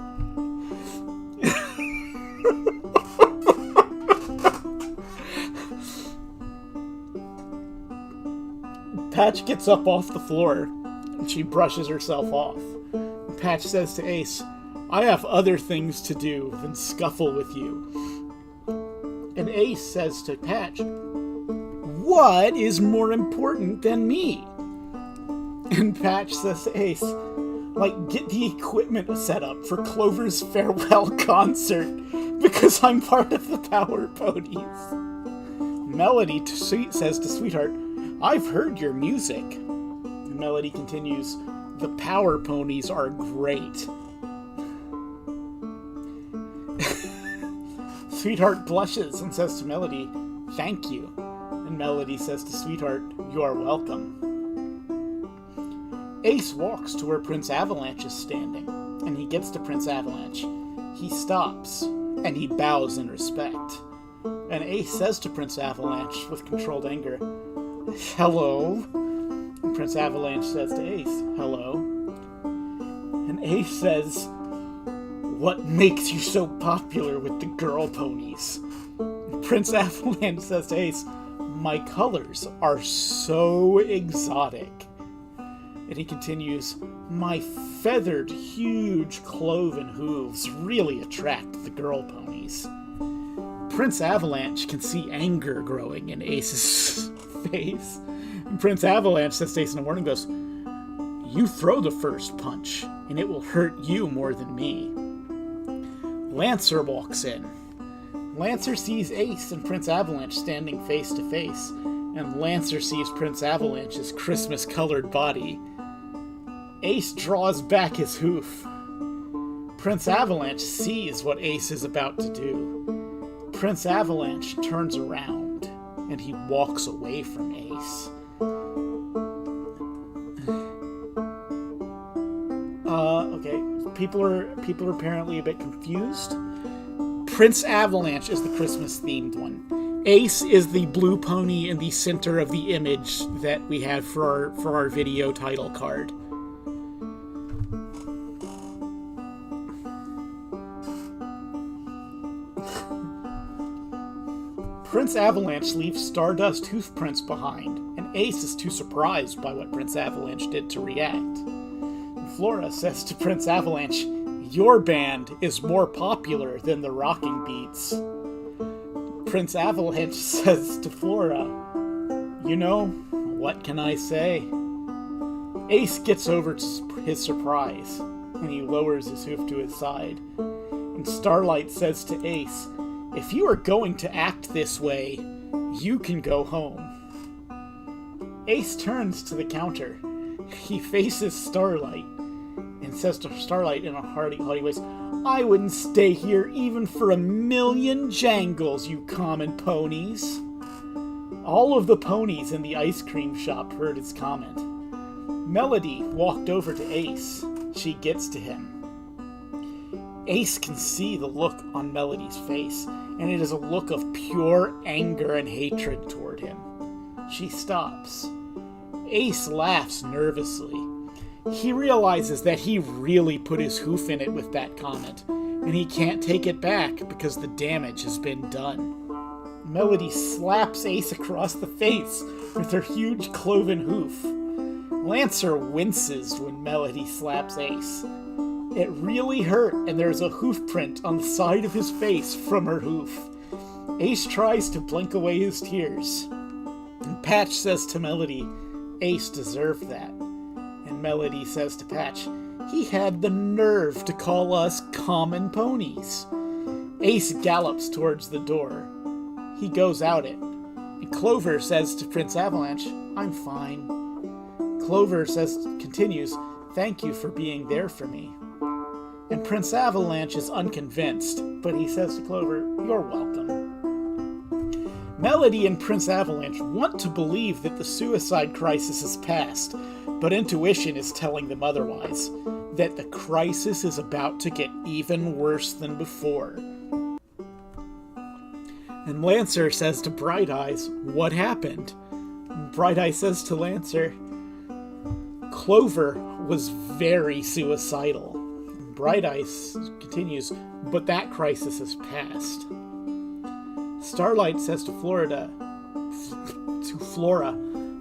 Speaker 1: Patch gets up off the floor, and she brushes herself off. Patch says to Ace, I have other things to do than scuffle with you. And Ace says to Patch, what is more important than me? And Patch says to Ace, like, get the equipment set up for Clover's farewell concert, because I'm part of the Power Ponies. Melody says to Sweetheart, I've heard your music. And Melody continues, the Power Ponies are great. Sweetheart blushes and says to Melody, thank you. And Melody says to Sweetheart, you are welcome. Ace walks to where Prince Avalanche is standing, and he gets to Prince Avalanche. He stops, and he bows in respect. And Ace says to Prince Avalanche with controlled anger, hello. And Prince Avalanche says to Ace, hello. And Ace says, what makes you so popular with the girl ponies? And Prince Avalanche says to Ace, my colors are so exotic. And he continues, my feathered, huge, cloven hooves really attract the girl ponies. Prince Avalanche can see anger growing in Ace's face. And Prince Avalanche says to Ace in the morning, goes, you throw the first punch, and it will hurt you more than me. Lancer walks in. Lancer sees Ace and Prince Avalanche standing face to face, and Lancer sees Prince Avalanche's Christmas-colored body. Ace draws back his hoof. Prince Avalanche sees what Ace is about to do. Prince Avalanche turns around, and he walks away from Ace. Okay. People are apparently a bit confused. Prince Avalanche is the Christmas-themed one. Ace is the blue pony in the center of the image that we have for our video title card. Prince Avalanche leaves Stardust Hoofprints behind, and Ace is too surprised by what Prince Avalanche did to react. Flora says to Prince Avalanche, your band is more popular than the Rocking Beats. Prince Avalanche says to Flora, you know, what can I say? Ace gets over his surprise, and he lowers his hoof to his side. And Starlight says to Ace, if you are going to act this way, you can go home. Ace turns to the counter. He faces Starlight and says to Starlight in a hearty voice, I wouldn't stay here even for a million jangles, you common ponies. All of the ponies in the ice cream shop heard his comment. Melody walked over to Ace. She gets to him. Ace can see the look on Melody's face, and it is a look of pure anger and hatred toward him. She stops. Ace laughs nervously. He realizes that he really put his hoof in it with that comment, and he can't take it back because the damage has been done. Melody slaps Ace across the face with her huge cloven hoof. Lancer winces when Melody slaps Ace. It really hurt, and there's a hoof print on the side of his face from her hoof. Ace tries to blink away his tears. And Patch says to Melody, Ace deserved that. And Melody says to Patch, he had the nerve to call us common ponies. Ace gallops towards the door. He goes out it. And Clover says to Prince Avalanche, I'm fine. Clover continues, thank you for being there for me. And Prince Avalanche is unconvinced, but he says to Clover, you're welcome. Melody and Prince Avalanche want to believe that the suicide crisis is past, but intuition is telling them otherwise, that the crisis is about to get even worse than before. And Lancer says to Bright Eyes, what happened? And Bright Eye says to Lancer, Clover was very suicidal. Bright Eyes continues, but that crisis has passed. Starlight says to Flora,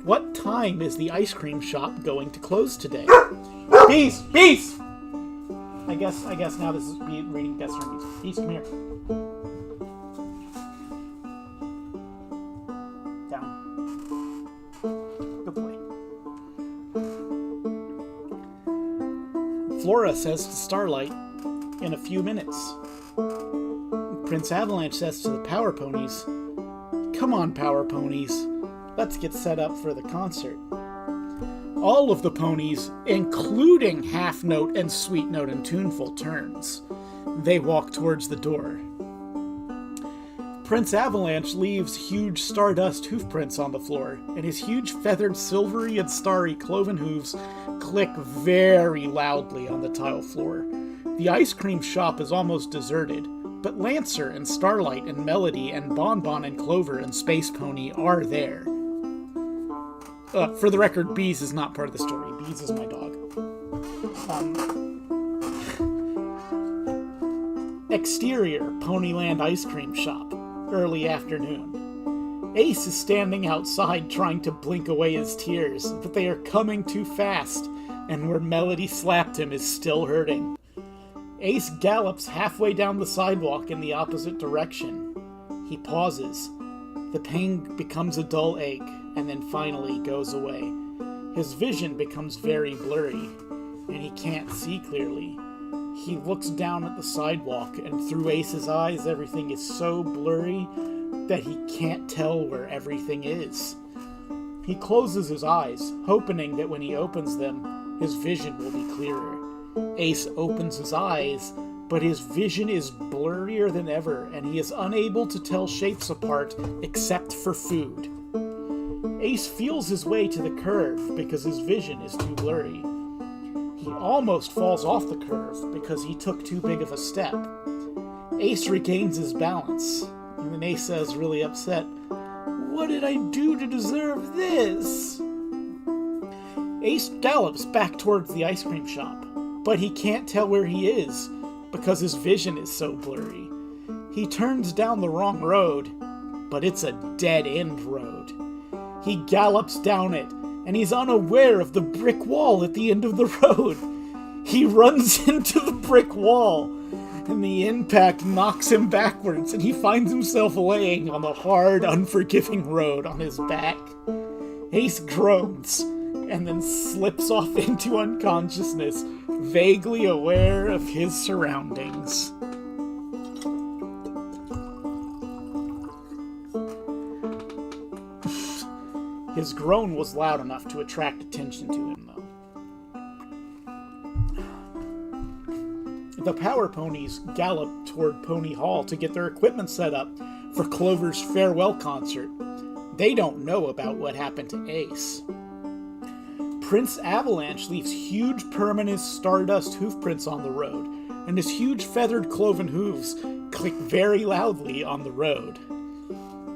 Speaker 1: what time is the ice cream shop going to close today? Beast! I I guess now this is reading guest turn. Peace, come here. Down. Good boy. Flora says to Starlight, in a few minutes. Prince Avalanche says to the Power Ponies, come on, Power Ponies, let's get set up for the concert. All of the ponies, including Half Note and Sweet Note and Tuneful, turns. They walk towards the door. Prince Avalanche leaves huge stardust hoofprints on the floor, and his huge feathered silvery and starry cloven hooves click very loudly on the tile floor. The ice cream shop is almost deserted, but Lancer and Starlight and Melody and Bonbon and Clover and Space Pony are there. For the record, Bees is not part of the story. Bees is my dog. Exterior, Ponyland ice cream shop. Early afternoon. Ace is standing outside trying to blink away his tears, but they are coming too fast, and where Melody slapped him is still hurting. Ace gallops halfway down the sidewalk in the opposite direction. He pauses. The pain becomes a dull ache, and then finally goes away. His vision becomes very blurry, and he can't see clearly. He looks down at the sidewalk, and through Ace's eyes, everything is so blurry that he can't tell where everything is. He closes his eyes, hoping that when he opens them, his vision will be clearer. Ace opens his eyes, but his vision is blurrier than ever, and he is unable to tell shapes apart except for food. Ace feels his way to the curve because his vision is too blurry. He almost falls off the curve because he took too big of a step. Ace regains his balance, and then Ace says, really upset, "What did I do to deserve this?" Ace gallops back towards the ice cream shop, but he can't tell where he is because his vision is so blurry. He turns down the wrong road, but it's a dead-end road. He gallops down it, and he's unaware of the brick wall at the end of the road. He runs into the brick wall, and the impact knocks him backwards, and he finds himself laying on the hard, unforgiving road on his back. Ace groans, and then slips off into unconsciousness, vaguely aware of his surroundings. His groan was loud enough to attract attention to him, though. The Power Ponies gallop toward Pony Hall to get their equipment set up for Clover's farewell concert. They don't know about what happened to Ace. Prince Avalanche leaves huge permanent stardust hoofprints on the road, and his huge feathered cloven hooves click very loudly on the road.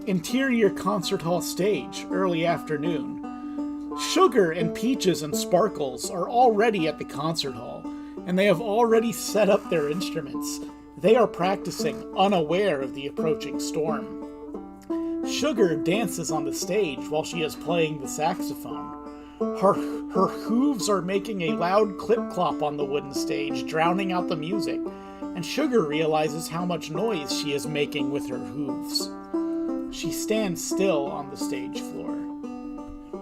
Speaker 1: Interior concert hall stage, early afternoon. Sugar and Peaches and Sparkles are already at the concert hall, and they have already set up their instruments. They are practicing, unaware of the approaching storm. Sugar dances on the stage while she is playing the saxophone. Her hooves are making a loud clip-clop on the wooden stage, drowning out the music, and Sugar realizes how much noise she is making with her hooves. She stands still on the stage floor.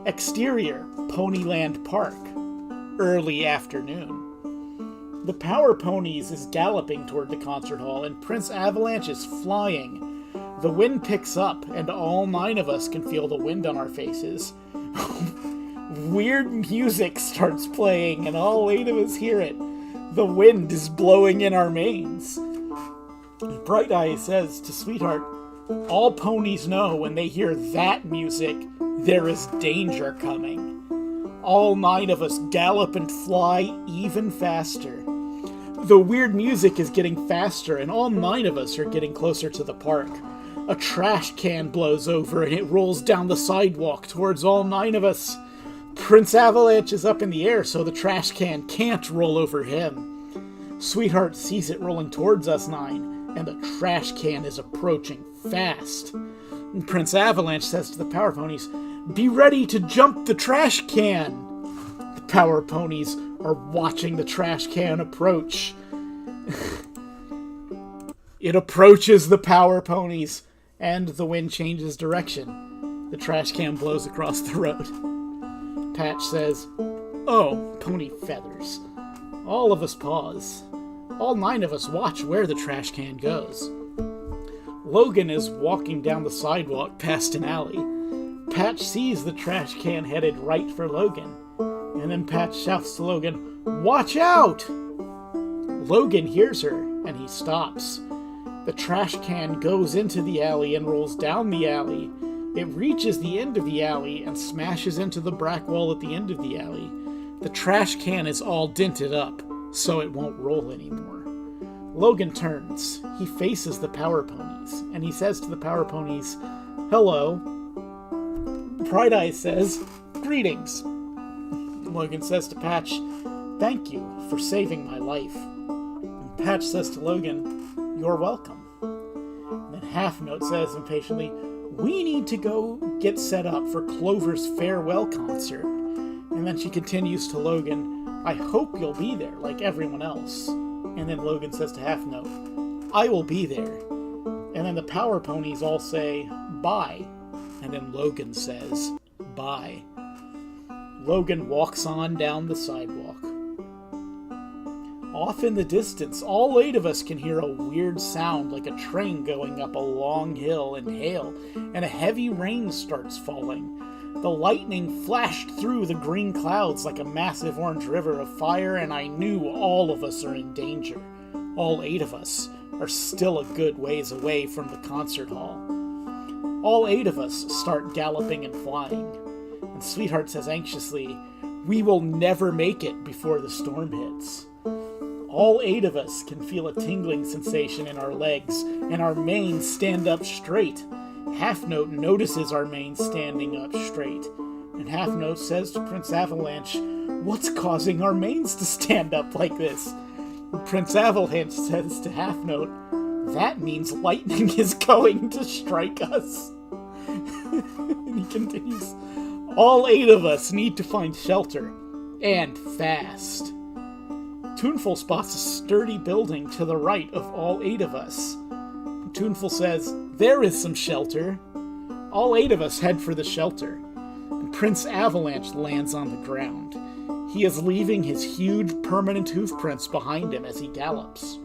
Speaker 1: Exterior, Ponyland Park. Early afternoon. The Power Ponies is galloping toward the concert hall, and Prince Avalanche is flying. The wind picks up, and all 9 of us can feel the wind on our faces. Weird music starts playing, and all 8 of us hear it. The wind is blowing in our manes. Bright Eye says to Sweetheart, "All ponies know when they hear that music, there is danger coming." All 9 of us gallop and fly even faster. The weird music is getting faster, and all 9 of us are getting closer to the park. A trash can blows over, and it rolls down the sidewalk towards all 9 of us. Prince Avalanche is up in the air, so the trash can can't roll over him. Sweetheart sees it rolling towards us 9, and the trash can is approaching fast. And Prince Avalanche says to the Power Ponies, "Be ready to jump the trash can." The Power Ponies are watching the trash can approach. It approaches the power ponies, and the wind changes direction. The trash can blows across the road. Patch says, "Oh, pony feathers." All of us pause. All 9 of us watch where the trash can goes. Logan is walking down the sidewalk past an alley. Patch sees the trash can headed right for Logan. And then Patch shouts to Logan, "Watch out!" Logan hears her, and he stops. The trash can goes into the alley and rolls down the alley. It reaches the end of the alley and smashes into the brack wall at the end of the alley. The trash can is all dented up, so it won't roll anymore. Logan turns. He faces the power ponies, and he says to the power ponies, "Hello." Bright Eyes says, "Greetings." Logan says to Patch, "Thank you for saving my life." And Patch says to Logan, "You're welcome." And then Half Note says impatiently, "We need to go get set up for Clover's farewell concert." And then she continues to Logan, "I hope you'll be there like everyone else." And then Logan says to Half Note, "I will be there." And then the power ponies all say, "Bye." And then Logan says, "Bye." Logan walks on down the sidewalk. Off in the distance, all 8 of us can hear a weird sound like a train going up a long hill in hail, and a heavy rain starts falling. The lightning flashed through the green clouds like a massive orange river of fire, and I knew all of us are in danger. All 8 of us are still a good ways away from the concert hall. All 8 of us start galloping and flying. And Sweetheart says anxiously, "We will never make it before the storm hits." All 8 of us can feel a tingling sensation in our legs, and our manes stand up straight. Half Note notices our manes standing up straight, and Half Note says to Prince Avalanche, "What's causing our manes to stand up like this?" And Prince Avalanche says to Half Note, "That means lightning is going to strike us." And he continues, "All 8 of us need to find shelter, and fast." Tuneful spots a sturdy building to the right of all 8 of us. Tuneful says, "There is some shelter." All 8 of us head for the shelter, and Prince Avalanche lands on the ground. He is leaving his huge permanent hoofprints behind him as he gallops.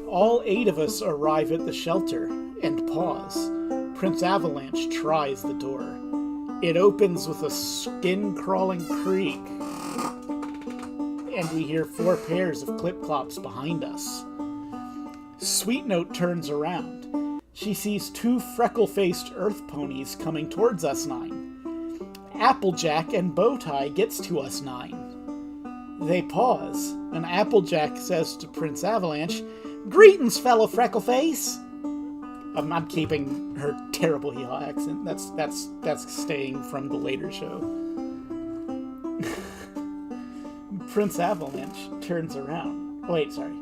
Speaker 1: All 8 of us arrive at the shelter and pause. Prince Avalanche tries the door. It opens with a skin-crawling creak, and we hear 4 pairs of clip-clops behind us. Sweet Note turns around. She sees 2 freckle-faced earth ponies coming towards us 9. Applejack and Bowtie gets to us 9. They pause, and Applejack says to Prince Avalanche, "Greetings, fellow Freckleface." I'm keeping her terrible heel accent. That's staying from the later show. Prince Avalanche turns around. Wait, sorry.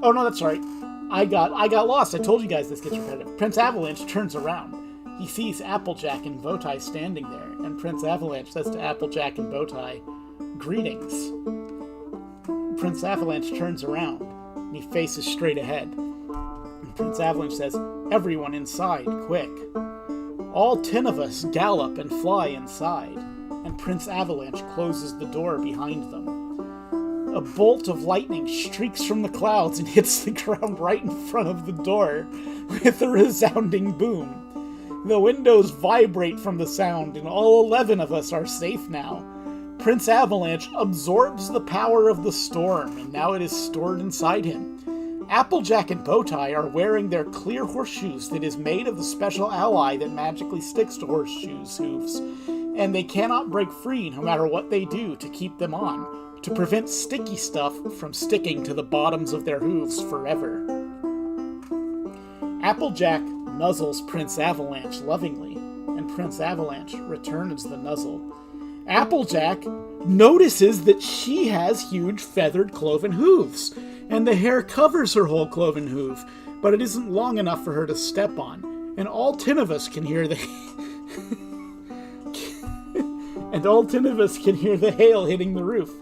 Speaker 1: Oh no, that's right. I got lost. I told you guys this gets repetitive. Prince Avalanche turns around. He sees Applejack and Bowtie standing there, and Prince Avalanche says to Applejack and Bowtie, "Greetings." Prince Avalanche turns around, and he faces straight ahead. And Prince Avalanche says, "Everyone inside, quick." All 10 of us gallop and fly inside, and Prince Avalanche closes the door behind them. A bolt of lightning streaks from the clouds and hits the ground right in front of the door with a resounding boom. The windows vibrate from the sound, and all 11 of us are safe now. Prince Avalanche absorbs the power of the storm, and now it is stored inside him. Applejack and Bowtie are wearing their clear horseshoes that is made of the special alloy that magically sticks to horseshoes' hooves, and they cannot break free no matter what they do to keep them on, to prevent sticky stuff from sticking to the bottoms of their hooves forever. Applejack nuzzles Prince Avalanche lovingly, and Prince Avalanche returns the nuzzle. Applejack notices that she has huge feathered cloven hooves, and the hair covers her whole cloven hoof, but it isn't long enough for her to step on, and all 10 of us can hear the and all 10 of us can hear the hail hitting the roof.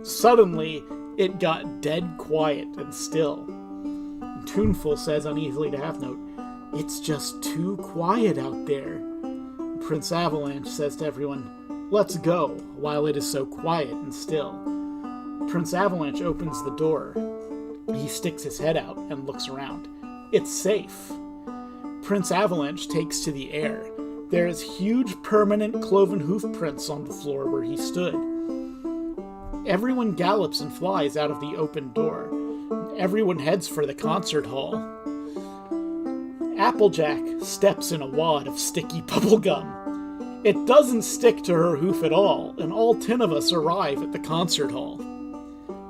Speaker 1: Suddenly, it got dead quiet and still. And Tuneful says uneasily to Half Note, "It's just too quiet out there." Prince Avalanche says to everyone, "Let's go, while it is so quiet and still." Prince Avalanche opens the door. He sticks his head out and looks around. It's safe. Prince Avalanche takes to the air. There is huge permanent cloven hoof prints on the floor where he stood. Everyone gallops and flies out of the open door. Everyone heads for the concert hall. Applejack steps in a wad of sticky bubble gum. It doesn't stick to her hoof at all, and all 10 of us arrive at the concert hall.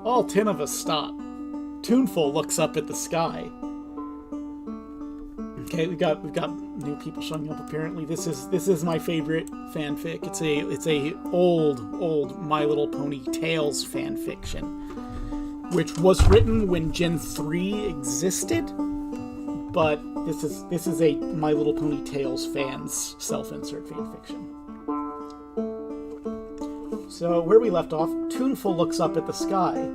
Speaker 1: All 10 of us stop. Tuneful looks up at the sky. Okay, we've got new people showing up. Apparently, this is my favorite fanfic. It's a old My Little Pony Tales fanfiction, which was written when Gen 3 existed. But this is a My Little Pony Tales fans self-insert fanfiction. So where we left off, Tuneful looks up at the sky.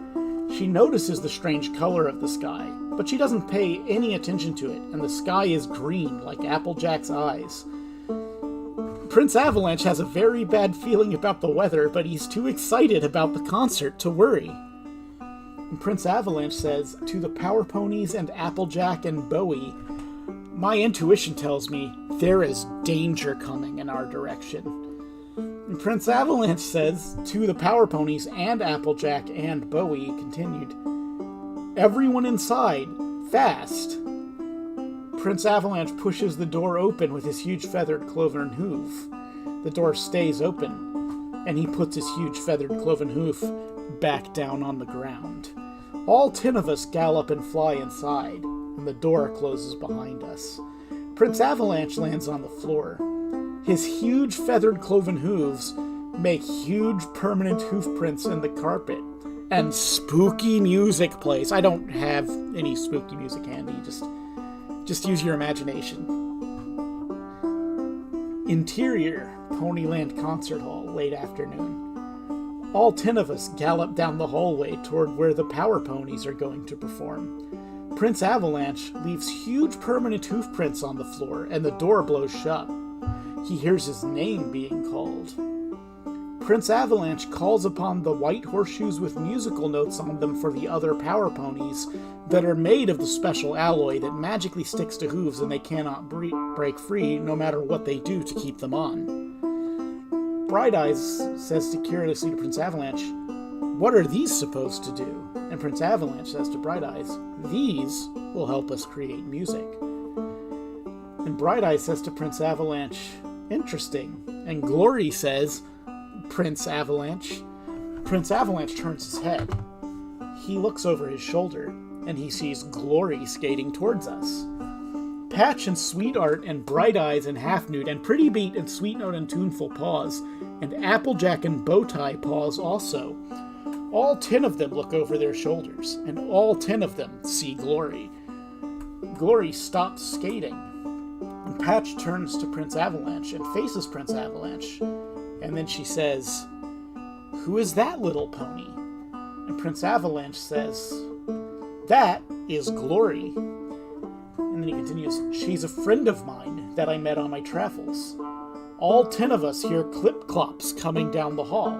Speaker 1: She notices the strange color of the sky, but she doesn't pay any attention to it, and the sky is green like Applejack's eyes. Prince Avalanche has a very bad feeling about the weather, but he's too excited about the concert to worry. And Prince Avalanche says, "To the Power Ponies and Applejack and Bowie, my intuition tells me there is danger coming in our direction." And Prince Avalanche says, "To the Power Ponies and Applejack and Bowie," continued, "Everyone inside, fast." Prince Avalanche pushes the door open with his huge feathered cloven hoof. The door stays open, and he puts his huge feathered cloven hoof back down on the ground. All 10 of us gallop and fly inside, and the door closes behind us. Prince Avalanche lands on the floor. His huge feathered cloven hooves make huge permanent hoof prints in the carpet, and spooky music plays. I don't have any spooky music handy, just use your imagination. Interior, Ponyland Concert Hall, late afternoon. All 10 of us gallop down the hallway toward where the Power Ponies are going to perform. Prince Avalanche leaves huge permanent hoof prints on the floor, and the door blows shut. He hears his name being called. Prince Avalanche calls upon the white horseshoes with musical notes on them for the other Power Ponies that are made of the special alloy that magically sticks to hooves and they cannot break free no matter what they do to keep them on. Bright Eyes says curiously to Prince Avalanche, "What are these supposed to do?" And Prince Avalanche says to Bright Eyes, "These will help us create music." And Bright Eyes says to Prince Avalanche, "Interesting." And Glory says, "Prince Avalanche." Prince Avalanche turns his head. He looks over his shoulder, and he sees Glory skating towards us. Patch and Sweetheart and Bright Eyes and Half Newt and Pretty Beat and Sweet Note and Tuneful pause, and Applejack and Bowtie pause also. All 10 of them look over their shoulders, and all 10 of them see Glory. Glory stops skating, and Patch turns to Prince Avalanche and faces Prince Avalanche, and then she says, "Who is that little pony?" And Prince Avalanche says, "That is Glory." And then he continues, "She's a friend of mine that I met on my travels." All 10 of us hear clip-clops coming down the hall.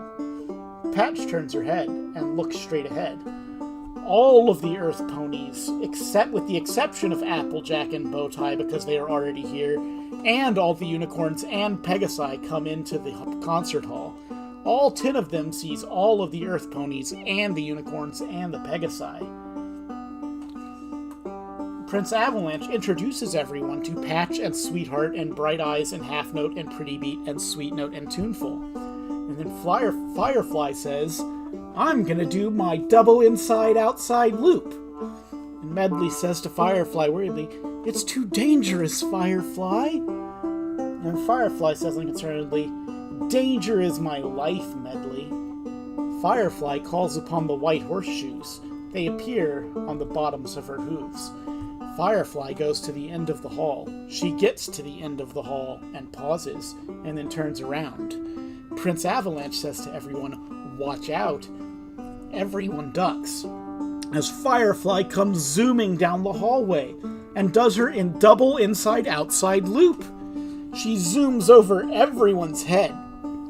Speaker 1: Patch turns her head and looks straight ahead. All of the Earth Ponies, except with the exception of Applejack and Bowtie because they are already here, and all the unicorns and Pegasi come into the concert hall. All 10 of them sees all of the Earth Ponies and the unicorns and the Pegasi. Prince Avalanche introduces everyone to Patch and Sweetheart and Bright Eyes and Half Note and Pretty Beat and Sweet Note and Tuneful. And then Firefly says, "I'm gonna do my double inside-outside loop." And Medley says to Firefly worriedly, "It's too dangerous, Firefly." And Firefly says unconcernedly, "Danger is my life, Medley." Firefly calls upon the white horseshoes. They appear on the bottoms of her hooves. Firefly goes to the end of the hall. She gets to the end of the hall and pauses, and then turns around. Prince Avalanche says to everyone, "Watch out." Everyone ducks as Firefly comes zooming down the hallway and does her in double inside-outside loop. She zooms over everyone's head,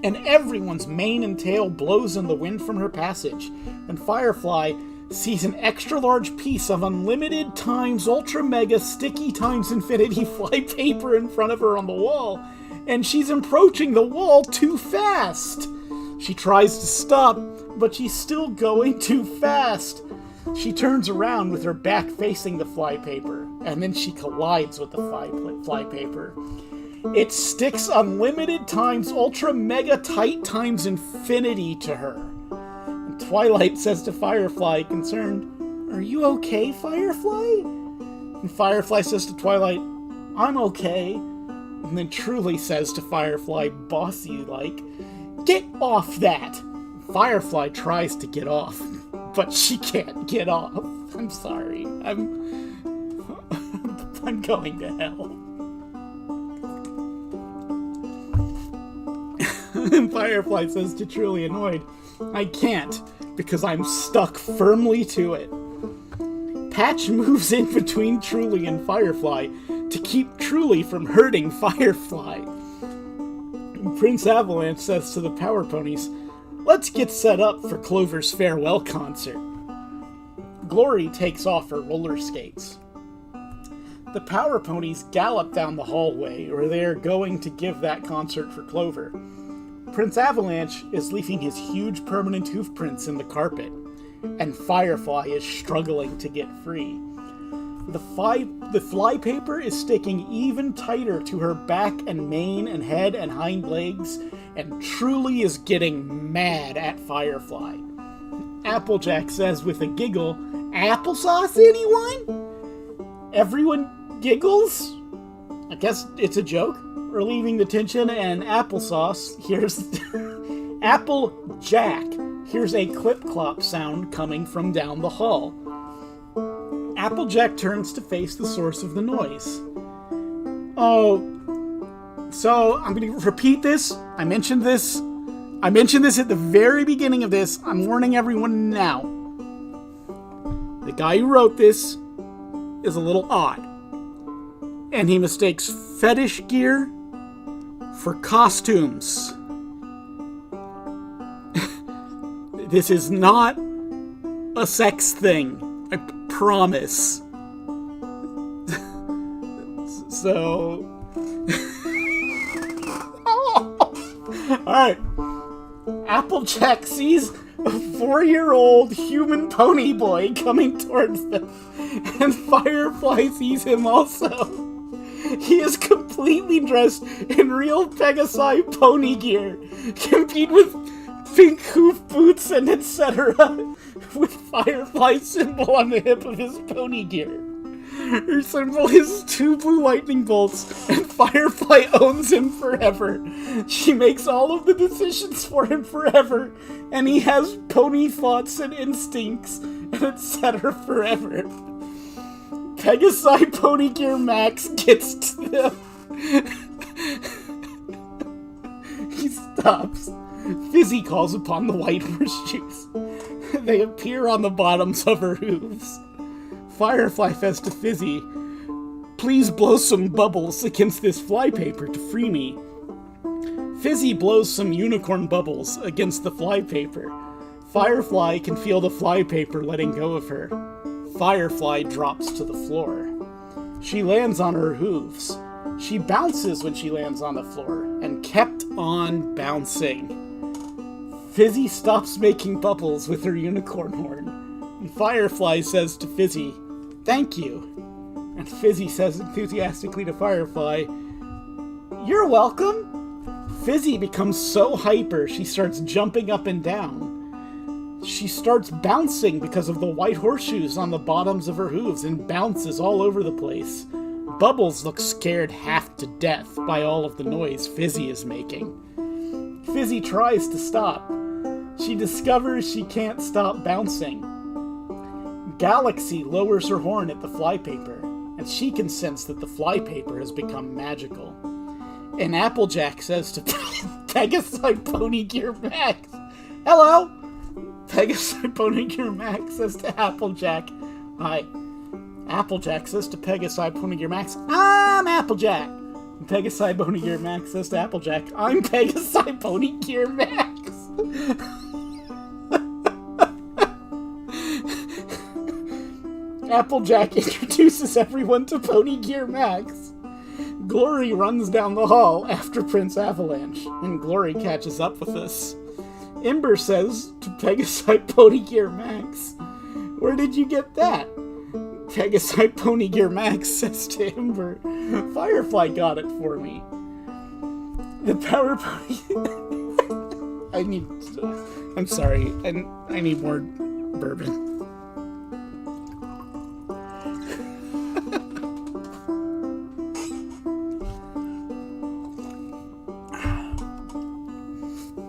Speaker 1: and everyone's mane and tail blows in the wind from her passage, and Firefly sees an extra-large piece of unlimited times ultra mega sticky times infinity flypaper in front of her on the wall, and she's approaching the wall too fast. She tries to stop, but she's still going too fast. She turns around with her back facing the flypaper, and then she collides with the flypaper. It sticks unlimited times ultra mega tight times infinity to her. And Twilight says to Firefly, concerned, "Are you okay, Firefly?" And Firefly says to Twilight, "I'm okay." And then Truly says to Firefly, bossy-like, "Get off that!" Firefly tries to get off, but she can't get off. I'm sorry. I'm going to hell. And Firefly says to Truly, annoyed, "I can't, because I'm stuck firmly to it." Patch moves in between Truly and Firefly to keep Truly from hurting Firefly. Prince Avalanche says to the Power Ponies, "Let's get set up for Clover's farewell concert." Glory takes off her roller skates. The Power Ponies gallop down the hallway where they are going to give that concert for Clover. Prince Avalanche is leaving his huge permanent hoof prints in the carpet, and Firefly is struggling to get free. The flypaper is sticking even tighter to her back and mane and head and hind legs, and Truly is getting mad at Firefly. Applejack says with a giggle, "Applesauce, anyone?" Everyone giggles. I guess it's a joke. Relieving the tension, and Applesauce hears Applejack hears a clip-clop sound coming from down the hall. Applejack turns to face the source of the noise. Oh, so I'm going to repeat this. I mentioned this at the very beginning of this. I'm warning everyone now. The guy who wrote this is a little odd, and he mistakes fetish gear for costumes. This is not a sex thing. I promise. So... Alright. Applejack sees a 4-year-old human pony boy coming towards them, and Firefly sees him also. He is completely dressed in real Pegasi pony gear, complete with pink hoof boots and etc., with Firefly symbol on the hip of his pony gear. Her symbol is 2 blue lightning bolts, and Firefly owns him forever. She makes all of the decisions for him forever, and he has pony thoughts and instincts, and etc. forever. Pegasi Pony Gear Max gets to them. He stops. Fizzy calls upon the white horseshoes. They appear on the bottoms of her hooves. Firefly says to Fizzy, "Please blow some bubbles against this flypaper to free me." Fizzy blows some unicorn bubbles against the flypaper. Firefly can feel the flypaper letting go of her. Firefly drops to the floor. She lands on her hooves. She bounces when she lands on the floor, and kept on bouncing. Fizzy stops making bubbles with her unicorn horn, and Firefly says to Fizzy, "Thank you." And Fizzy says enthusiastically to Firefly, "You're welcome." Fizzy becomes so hyper she starts jumping up and down. She starts bouncing because of the white horseshoes on the bottoms of her hooves and bounces all over the place. Bubbles looks scared half to death by all of the noise Fizzy is making. Fizzy tries to stop. She discovers she can't stop bouncing. Galaxy lowers her horn at the flypaper, and she can sense that the flypaper has become magical. And Applejack says to Pegasi Pony Gear Max, "Hello." Pegasi Pony Gear Max says to Applejack, "Hi." Applejack says to Pegasi Pony Gear Max, "I'm Applejack." And Pegasi Pony Gear Max says to Applejack, "I'm Pegasi Pony Gear Max." Applejack introduces everyone to Pony Gear Max. Glory runs down the hall after Prince Avalanche, and Glory catches up with us. Ember says to Pegasi Pony Gear Max, "Where did you get that?" Pegasi Pony Gear Max says to Ember, "Firefly got it for me." The Power Pony... I'm sorry, I need more bourbon.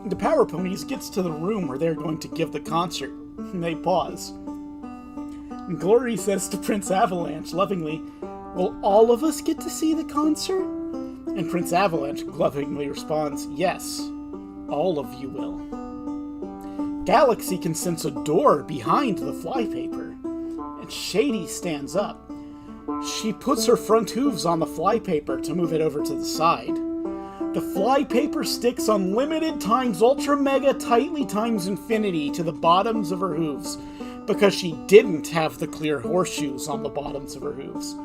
Speaker 1: The Power Ponies gets to the room where they're going to give the concert, and they pause. And Glory says to Prince Avalanche lovingly, "Will all of us get to see the concert?" And Prince Avalanche lovingly responds, "Yes, all of you will." Galaxy can sense a door behind the flypaper, and Shady stands up. She puts her front hooves on the flypaper to move it over to the side. The flypaper sticks unlimited times ultra mega tightly times infinity to the bottoms of her hooves because she didn't have the clear horseshoes on the bottoms of her hooves.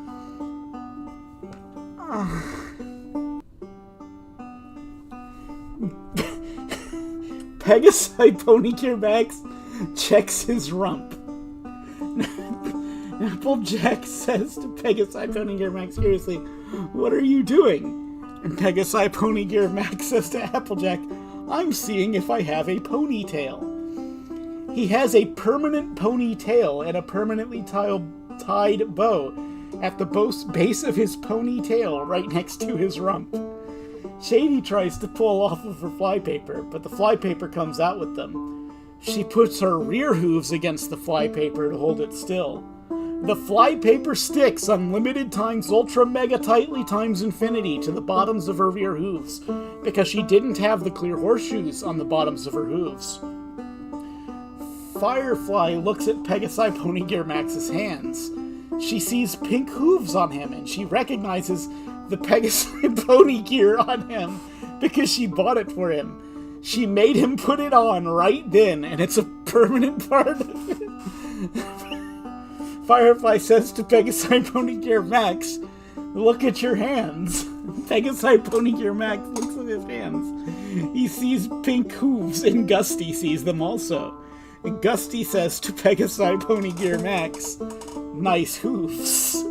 Speaker 1: Pegasi Pony Gear Max checks his rump. Applejack says to Pegasi Pony Gear Max curiously, "What are you doing?" And Pegasi Pony Gear Max says to Applejack, "I'm seeing if I have a ponytail." He has a permanent ponytail and a permanently tied bow at the base of his ponytail right next to his rump. Shady tries to pull off of her flypaper, but the flypaper comes out with them. She puts her rear hooves against the flypaper to hold it still. The flypaper sticks unlimited times ultra mega tightly times infinity to the bottoms of her rear hooves because she didn't have the clear horseshoes on the bottoms of her hooves. Firefly looks at Pegasi Pony Gear Max's hands. She sees pink hooves on him and she recognizes the Pegasi Pony Gear on him because she bought it for him. She made him put it on right then and it's a permanent part of it. Firefly says to Pegasi Pony Gear Max, "Look at your hands." Pegasi Pony Gear Max looks at his hands. He sees pink hooves, and Gusty sees them also. And Gusty says to Pegasi Pony Gear Max, "Nice hooves."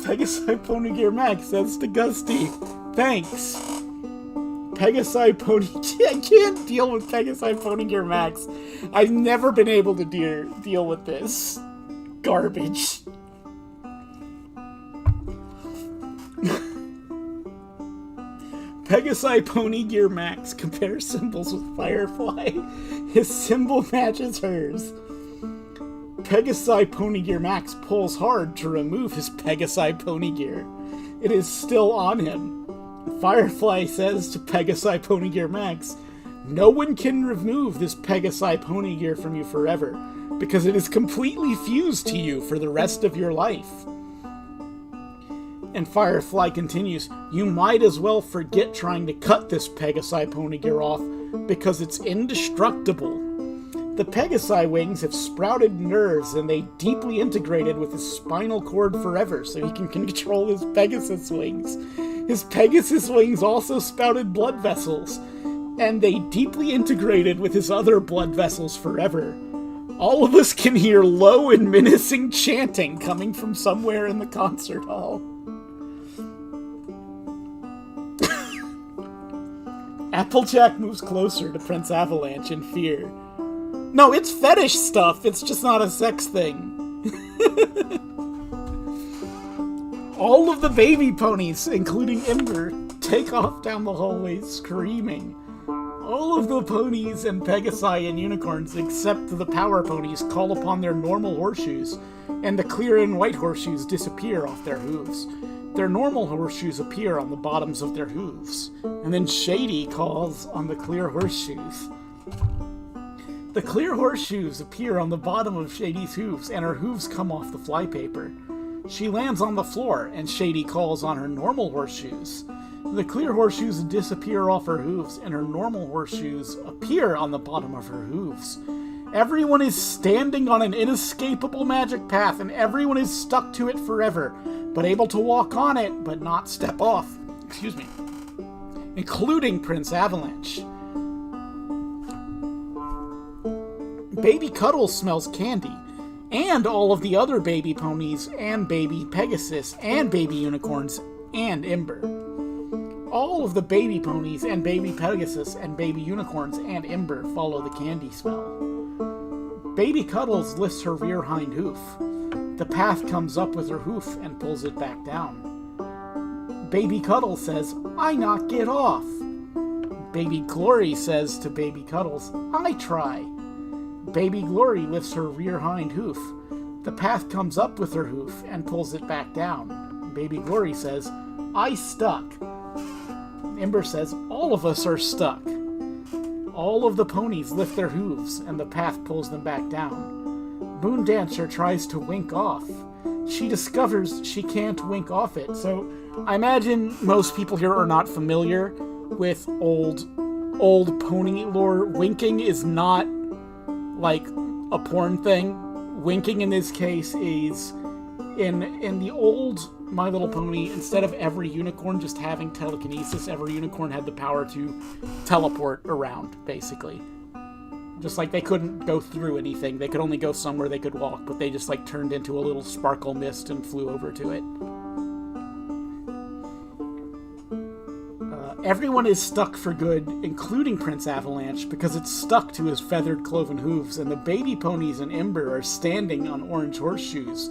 Speaker 1: Pegasi Pony Gear Max says to Gusty, "Thanks." Pegasi Pony... I can't deal with Pegasi Pony Gear Max. I've never been able to deal with this garbage. Pegasi Pony Gear Max compares symbols with Firefly. His symbol matches hers. Pegasi Pony Gear Max pulls hard to remove his Pegasi Pony Gear. It is still on him. Firefly says to Pegasi Pony Gear Max, "No one can remove this Pegasi Pony Gear from you forever, because it is completely fused to you for the rest of your life." And Firefly continues, "You might as well forget trying to cut this Pegasi Pony Gear off, because it's indestructible. The Pegasi wings have sprouted nerves and they deeply integrated with his spinal cord forever so he can control his Pegasus wings. His Pegasus wings also spouted blood vessels, and they deeply integrated with his other blood vessels forever. All of us can hear low and menacing chanting coming from somewhere in the concert hall." Applejack moves closer to Prince Avalanche in fear. "No, it's fetish stuff. It's just not a sex thing." All of the baby ponies, including Ember, take off down the hallway screaming. All of the ponies and Pegasi and unicorns, except the power ponies, call upon their normal horseshoes, and the clear and white horseshoes disappear off their hooves. their normal horseshoes appear on the bottoms of their hooves, and then Shady calls on the clear horseshoes. The clear horseshoes appear on the bottom of Shady's hooves, and her hooves come off the flypaper. She lands on the floor, and Shady calls on her normal horseshoes. The clear horseshoes disappear off her hooves, and her normal horseshoes appear on the bottom of her hooves. Everyone is standing on an inescapable magic path, and everyone is stuck to it forever, but able to walk on it, but not step off. Excuse me. Including Prince Avalanche. Baby Cuddles smells candy, and all of the other baby ponies, and baby Pegasus, and baby unicorns, and Ember. All of the baby ponies, and baby Pegasus, and baby unicorns, and Ember follow the candy smell. Baby Cuddles lifts her rear hind hoof. The path comes up with her hoof and pulls it back down. Baby Cuddles says, "I not get off." Baby Glory says to Baby Cuddles, "I try." Baby Glory lifts her rear hind hoof. The path comes up with her hoof and pulls it back down. Baby Glory says, "I stuck." Ember says, "All of us are stuck." All of the ponies lift their hooves, and the path pulls them back down. Moon Dancer tries to wink off. She discovers she can't wink off it. So I imagine most people here are not familiar with old pony lore. Winking is not like a porn thing. Winking in this case is in the old My Little Pony, instead of every unicorn just having telekinesis, every unicorn had the power to teleport around, basically. Just like they couldn't go through anything, they could only go somewhere they could walk, but they just like turned into a little sparkle mist and flew over to it. Everyone is stuck for good, including Prince Avalanche, because it's stuck to his feathered cloven hooves, and the baby ponies and Ember are standing on orange horseshoes.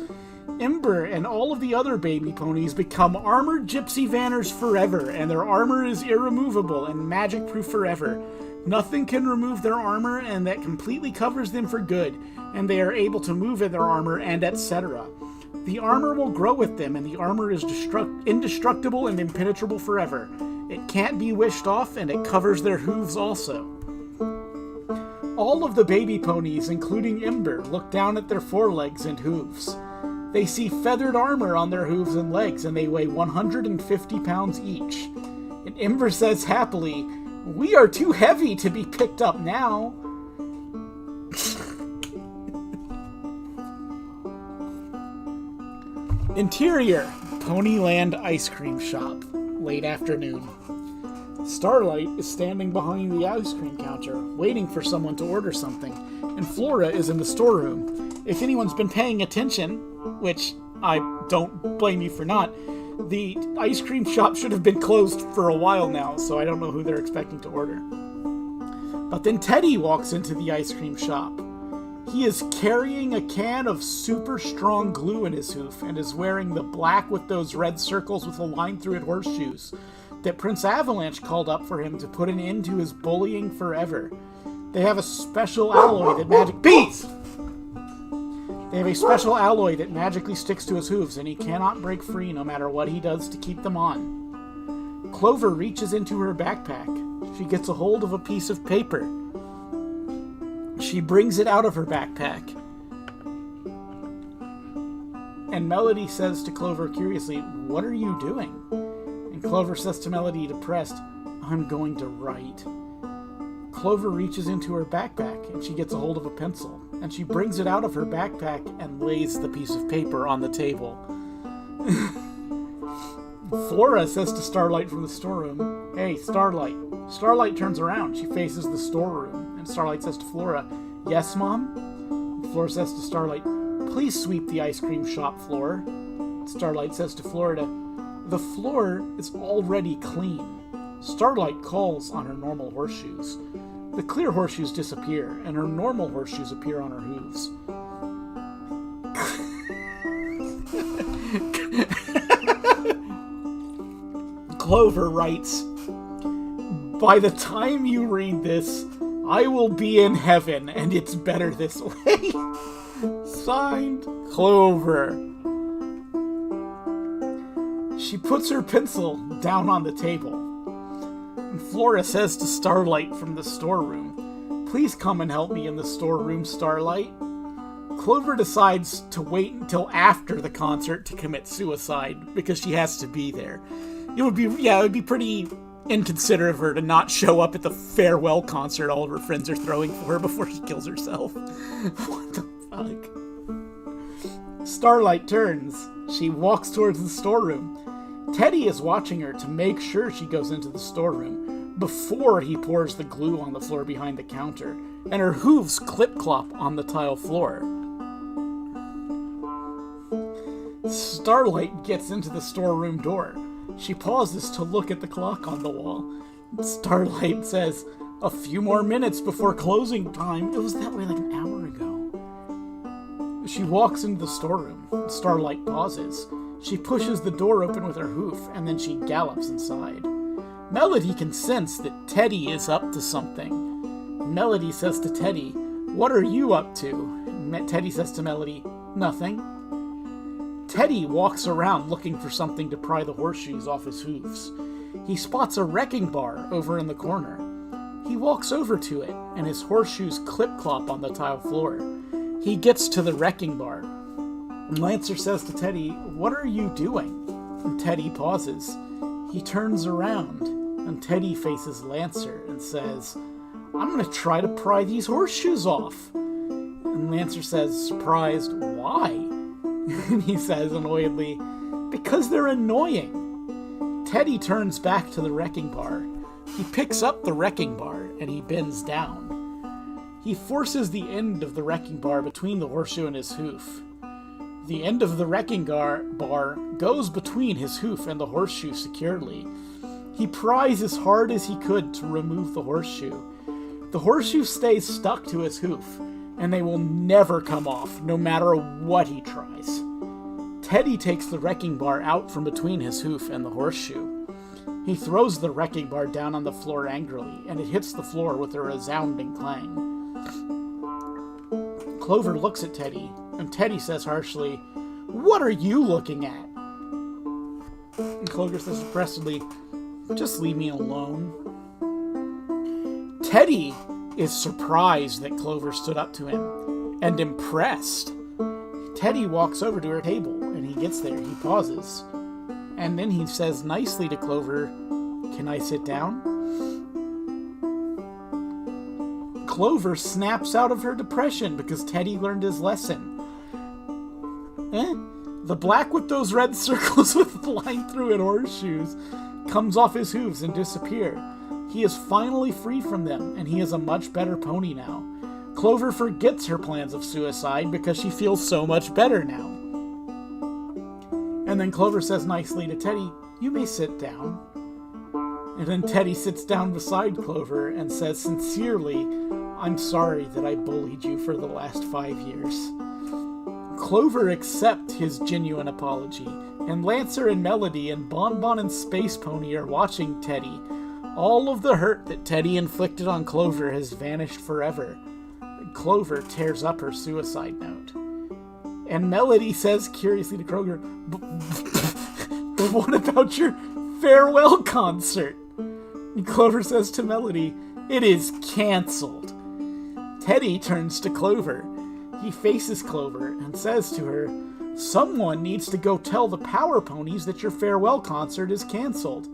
Speaker 1: Ember and all of the other baby ponies become armored gypsy vanners forever, and their armor is irremovable and magic-proof forever. Nothing can remove their armor, and that completely covers them for good, and they are able to move in their armor and etc. The armor will grow with them, and the armor is indestructible and impenetrable forever. It can't be wished off, and it covers their hooves also. All of the baby ponies, including Ember, look down at their forelegs and hooves. They see feathered armor on their hooves and legs, and they weigh 150 pounds each. And Ember says happily, "We are too heavy to be picked up now." Interior, Ponyland Ice Cream Shop. Late afternoon. Starlight is standing behind the ice cream counter, waiting for someone to order something, and Flora is in the storeroom. If anyone's been paying attention, which I don't blame you for not, the ice cream shop should have been closed for a while now, so I don't know who they're expecting to order. But then Teddy walks into the ice cream shop. He is carrying a can of super strong glue in his hoof and is wearing the black with those red circles with a line through it horseshoes that Prince Avalanche called up for him to put an end to his bullying forever. They have a special alloy that They have a special alloy that magically sticks to his hooves, and he cannot break free no matter what he does to keep them on. Clover reaches into her backpack. She gets a hold of a piece of paper. She brings it out of her backpack. And Melody says to Clover curiously, "What are you doing?" And Clover says to Melody, depressed, "I'm going to write." Clover reaches into her backpack, and she gets a hold of a pencil. And she brings it out of her backpack and lays the piece of paper on the table. Flora says to Starlight from the storeroom, "Hey, Starlight." Starlight turns around. She faces the storeroom. And Starlight says to Flora, "Yes, Mom?" And Flora says to Starlight, "Please sweep the ice cream shop floor." Starlight says to Flora, "The floor is already clean." Starlight calls on her normal horseshoes. The clear horseshoes disappear, and her normal horseshoes appear on her hooves. Clover writes, "By the time you read this, I will be in heaven, and it's better this way." Signed, Clover. She puts her pencil down on the table. And Flora says to Starlight from the storeroom, "Please come and help me in the storeroom, Starlight." Clover decides to wait until after the concert to commit suicide because she has to be there. It would be pretty inconsiderate of her to not show up at the farewell concert all of her friends are throwing for her before she kills herself. What the fuck? Starlight turns. She walks towards the storeroom. Teddy is watching her to make sure she goes into the storeroom before he pours the glue on the floor behind the counter, and her hooves clip-clop on the tile floor. Starlight gets into the storeroom door. She pauses to look at the clock on the wall. Starlight says, "A few more minutes before closing time." It was that way like an hour ago. She walks into the storeroom. Starlight pauses. She pushes the door open with her hoof, and then she gallops inside. Melody can sense that Teddy is up to something. Melody says to Teddy, "What are you up to?" Teddy says to Melody, "Nothing." Teddy walks around looking for something to pry the horseshoes off his hooves. He spots a wrecking bar over in the corner. He walks over to it, and his horseshoes clip-clop on the tile floor. He gets to the wrecking bar. Lancer says to Teddy, "What are you doing?" And Teddy pauses. He turns around, and Teddy faces Lancer and says, "I'm going to try to pry these horseshoes off." And Lancer says, surprised, "Why?" And he says annoyedly, "Because they're annoying." Teddy turns back to the wrecking bar. He picks up the wrecking bar, and he bends down. He forces the end of the wrecking bar between the horseshoe and his hoof. The end of the wrecking bar goes between his hoof and the horseshoe securely. He pries as hard as he could to remove the horseshoe. The horseshoe stays stuck to his hoof, and they will never come off, no matter what he tries. Teddy takes the wrecking bar out from between his hoof and the horseshoe. He throws the wrecking bar down on the floor angrily, and it hits the floor with a resounding clang. Clover looks at Teddy, and Teddy says harshly, "What are you looking at?" And Clover says suppressedly, "Just leave me alone." Teddy is surprised that Clover stood up to him, and impressed. Teddy walks over to her table, and he gets there. He pauses, and then he says nicely to Clover, "Can I sit down?" Clover snaps out of her depression because Teddy learned his lesson. The black with those red circles with the line through it horseshoes comes off his hooves and disappear. He is finally free from them, and he is a much better pony now. Clover forgets her plans of suicide because she feels so much better now. And then Clover says nicely to Teddy, "You may sit down." And then Teddy sits down beside Clover and says sincerely, "I'm sorry that I bullied you for the last 5 years." Clover accepts his genuine apology, and Lancer and Melody and Bonbon and Space Pony are watching Teddy. All of the hurt that Teddy inflicted on Clover has vanished forever. Clover tears up her suicide note. And Melody says curiously to Clover, "But what about your farewell concert?" And Clover says to Melody, "It is canceled." Teddy turns to Clover. He faces Clover and says to her, "Someone needs to go tell the Power Ponies that your farewell concert is canceled."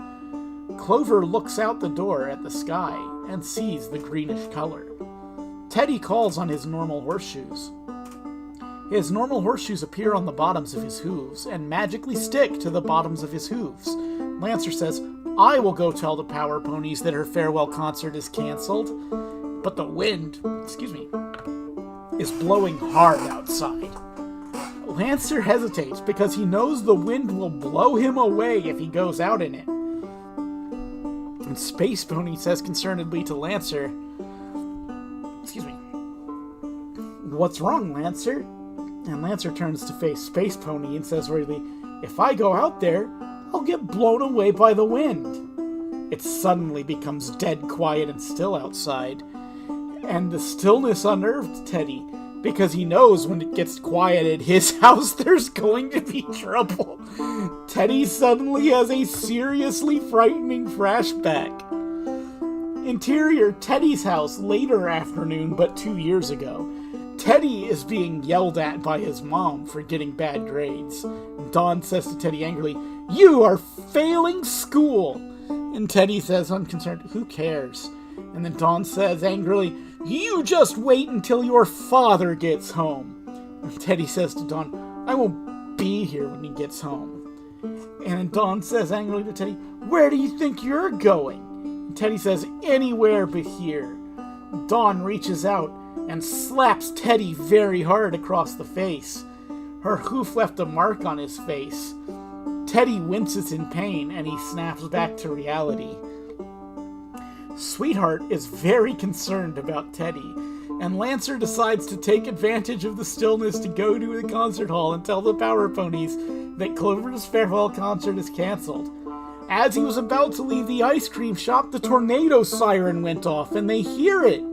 Speaker 1: Clover looks out the door at the sky and sees the greenish color. Teddy calls on his normal horseshoes. His normal horseshoes appear on the bottoms of his hooves and magically stick to the bottoms of his hooves. Lancer says, "I will go tell the Power Ponies that her farewell concert is canceled." But the wind, is blowing hard outside. Lancer hesitates because he knows the wind will blow him away if he goes out in it. And Space Pony says concernedly to Lancer, "What's wrong, Lancer?" And Lancer turns to face Space Pony and says worriedly, "If I go out there, I'll get blown away by the wind." It suddenly becomes dead quiet and still outside, and the stillness unnerved Teddy because he knows when it gets quiet at his house, there's going to be trouble. Teddy suddenly has a seriously frightening flashback. Interior, Teddy's house, later afternoon, but 2 years ago. Teddy is being yelled at by his mom for getting bad grades. Dawn says to Teddy angrily, "You are failing school!" And Teddy says unconcerned, "Who cares?" And then Dawn says angrily, "You just wait until your father gets home." And Teddy says to Dawn, "I won't be here when he gets home." And then Dawn says angrily to Teddy, "Where do you think you're going?" And Teddy says, "Anywhere but here." Dawn reaches out and slaps Teddy very hard across the face. Her hoof left a mark on his face. Teddy winces in pain and he snaps back to reality. Sweetheart is very concerned about Teddy, and Lancer decides to take advantage of the stillness to go to the concert hall and tell the Power Ponies that Clover's farewell concert is canceled. As he was about to leave the ice cream shop, the tornado siren went off, and they hear it.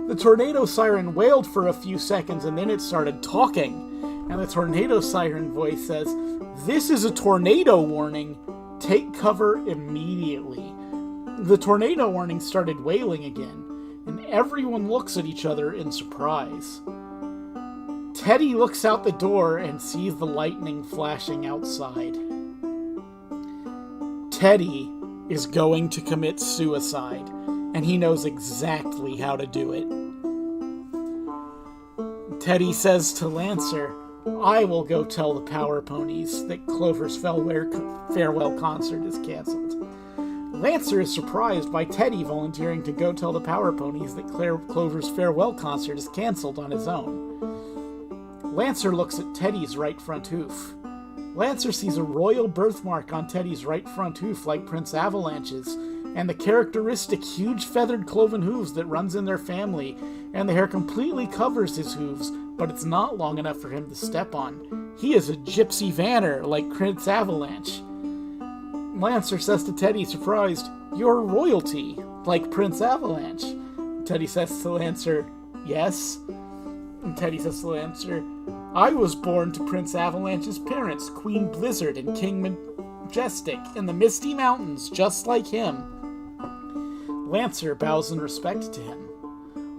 Speaker 1: The tornado siren wailed for a few seconds, and then it started talking. And the tornado siren voice says, "This is a tornado warning. Take cover immediately." The tornado warning started wailing again, and everyone looks at each other in surprise. Teddy looks out the door and sees the lightning flashing outside. Teddy is going to commit suicide, and he knows exactly how to do it. Teddy says to Lancer, "I will go tell the Power Ponies that Clover's farewell concert is canceled." Lancer is surprised by Teddy volunteering to go tell the Power Ponies that Clover's farewell concert is canceled on his own. Lancer looks at Teddy's right front hoof. Lancer sees a royal birthmark on Teddy's right front hoof like Prince Avalanche's, and the characteristic huge feathered cloven hooves that runs in their family, and the hair completely covers his hooves, but it's not long enough for him to step on. He is a gypsy vanner like Prince Avalanche. Lancer says to Teddy, surprised, "You're royalty, like Prince Avalanche." Teddy says to Lancer, "Yes." And Teddy says to Lancer, "I was born to Prince Avalanche's parents, Queen Blizzard and King Majestic, in the Misty Mountains, just like him." Lancer bows in respect to him.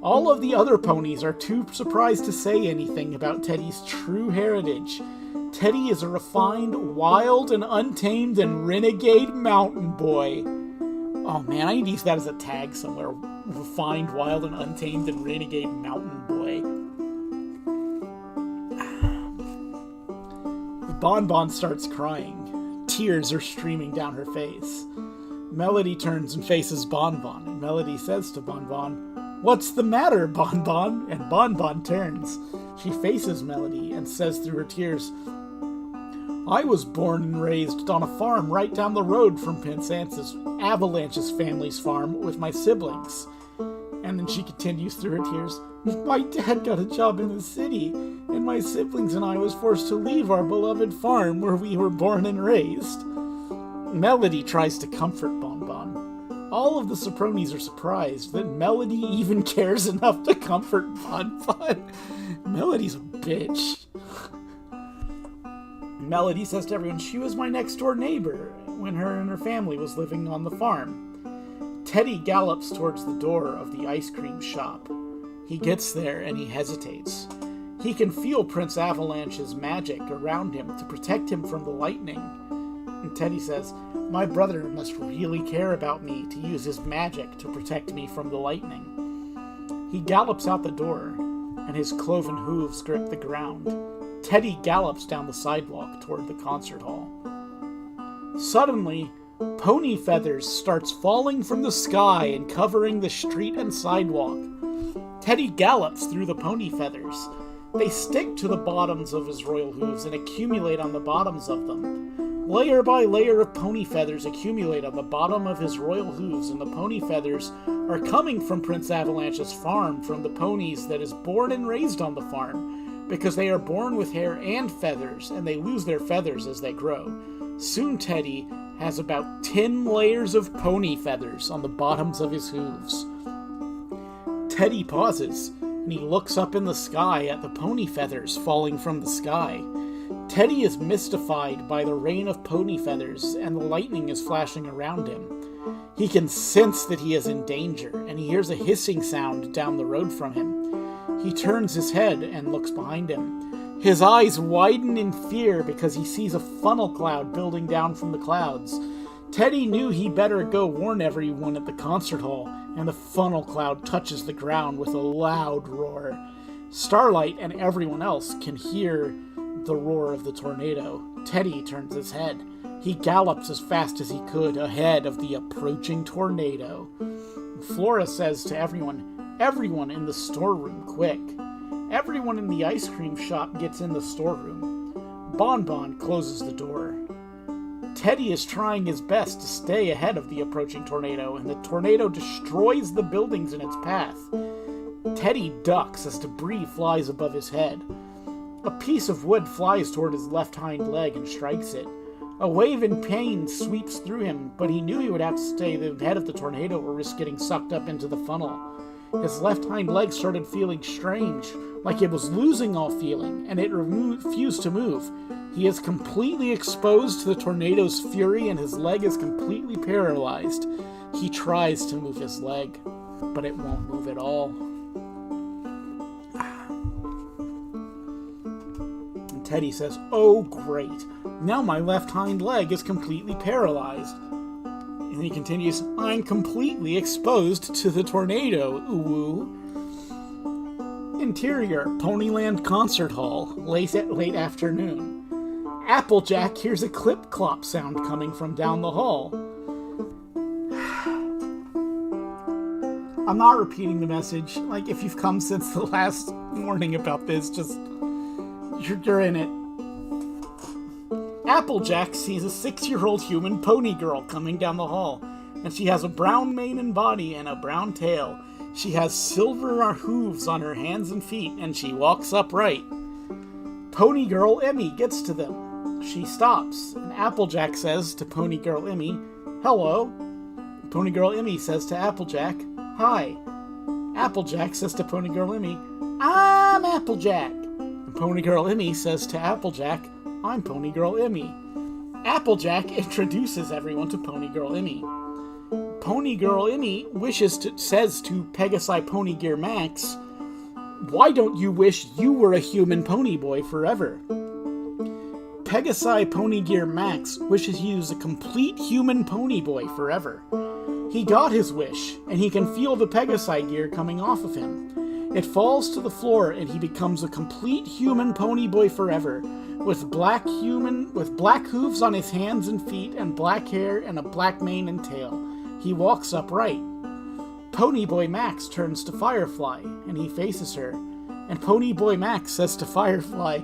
Speaker 1: All of the other ponies are too surprised to say anything about Teddy's true heritage. Teddy is a refined, wild, and untamed, and renegade mountain boy. Oh man, I need to use that as a tag somewhere. Refined, wild, and untamed, and renegade mountain boy. Bon Bon starts crying. Tears are streaming down her face. Melody turns and faces Bon Bon, and Melody says to Bon Bon, "What's the matter, Bon Bon?" And Bon Bon turns. She faces Melody and says through her tears, "I was born and raised on a farm right down the road from Prince Avalanche's family's farm with my siblings." And then she continues through her tears, "My dad got a job in the city, and my siblings and I was forced to leave our beloved farm where we were born and raised." Melody tries to comfort Bon Bon. All of the Sopronies are surprised that Melody even cares enough to comfort Bon Bon. Melody's a bitch. Melody says to everyone she was my next door neighbor when her and her family was living on the farm. Teddy gallops towards the door of the ice cream shop. He gets there and he hesitates. He can feel Prince Avalanche's magic around him to protect him from the lightning. And Teddy says, "My brother must really care about me to use his magic to protect me from the lightning." He gallops out the door, and his cloven hooves grip the ground. Teddy gallops down the sidewalk toward the concert hall. Suddenly, pony feathers starts falling from the sky and covering the street and sidewalk. Teddy gallops through the pony feathers. They stick to the bottoms of his royal hooves and accumulate on the bottoms of them. Layer by layer of pony feathers accumulate on the bottom of his royal hooves, and the pony feathers are coming from Prince Avalanche's farm, from the ponies that is born and raised on the farm, because they are born with hair and feathers, and they lose their feathers as they grow. Soon Teddy has about 10 layers of pony feathers on the bottoms of his hooves. Teddy pauses and he looks up in the sky at the pony feathers falling from the sky. Teddy is mystified by the rain of pony feathers, and the lightning is flashing around him. He can sense that he is in danger, and he hears a hissing sound down the road from him. He turns his head and looks behind him. His eyes widen in fear because he sees a funnel cloud building down from the clouds. Teddy knew he better go warn everyone at the concert hall, and the funnel cloud touches the ground with a loud roar. Starlight and everyone else can hear the roar of the tornado. Teddy turns his head. He gallops as fast as he could ahead of the approaching tornado. Flora says to everyone in the storeroom, quick. Everyone in the ice cream shop gets in the storeroom. Bon Bon closes the door. Teddy is trying his best to stay ahead of the approaching tornado, and the tornado destroys the buildings in its path. Teddy ducks as debris flies above his head. A piece of wood flies toward his left hind leg and strikes it. A wave in pain sweeps through him, but he knew he would have to stay ahead of the tornado or risk getting sucked up into the funnel. His left hind leg started feeling strange, like it was losing all feeling, and it refused to move. He is completely exposed to the tornado's fury, and his leg is completely paralyzed. He tries to move his leg, but it won't move at all. And Teddy says, "Oh, great. Now my left hind leg is completely paralyzed." And he continues, "I'm completely exposed to the tornado, ooh." Interior, Ponyland Concert Hall, late afternoon. Applejack hears a clip-clop sound coming from down the hall. I'm not repeating the message. Like, if you've come since the last warning about this, just, you're in it. Applejack sees a 6-year-old human pony girl coming down the hall, and she has a brown mane and body and a brown tail. She has silver hooves on her hands and feet, and she walks upright. Pony Girl Emmy gets to them. She stops, and Applejack says to Pony Girl Emmy, "Hello." Pony Girl Emmy says to Applejack, "Hi." Applejack says to Pony Girl Emmy, "I'm Applejack." And Pony Girl Emmy says to Applejack, "I'm Pony Girl Emmy." Applejack introduces everyone to Pony Girl Emmy. Pony Girl Emmy says to Pegasi Pony Gear Max, "Why don't you wish you were a human pony boy forever?" Pegasi Pony Gear Max wishes he was a complete human pony boy forever. He got his wish, and he can feel the Pegasi gear coming off of him. It falls to the floor, and he becomes a complete human pony boy forever, with black hooves on his hands and feet, and black hair, and a black mane and tail. He walks upright. Pony Boy Max turns to Firefly, and he faces her. And Pony Boy Max says to Firefly,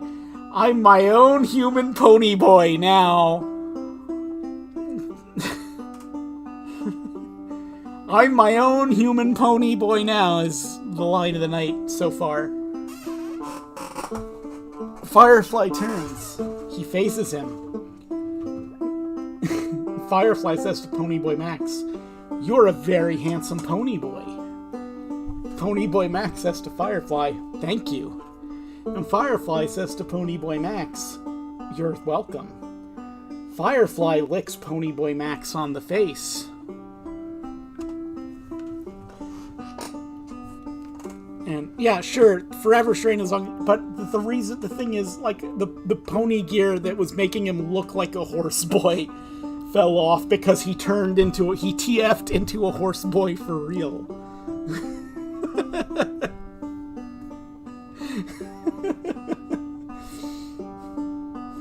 Speaker 1: "I'm my own human pony boy now." "I'm my own human pony boy now" is the line of the night so far. Firefly turns. He faces him. Firefly says to Pony Boy Max, "You're a very handsome pony boy." Pony Boy Max says to Firefly, "Thank you." And Firefly says to Pony Boy Max, "You're welcome." Firefly licks Pony Boy Max on the face. And yeah, sure, Forever Strain is on, but the thing is, like, the pony gear that was making him look like a horse boy fell off because he TF'd into a horse boy for real.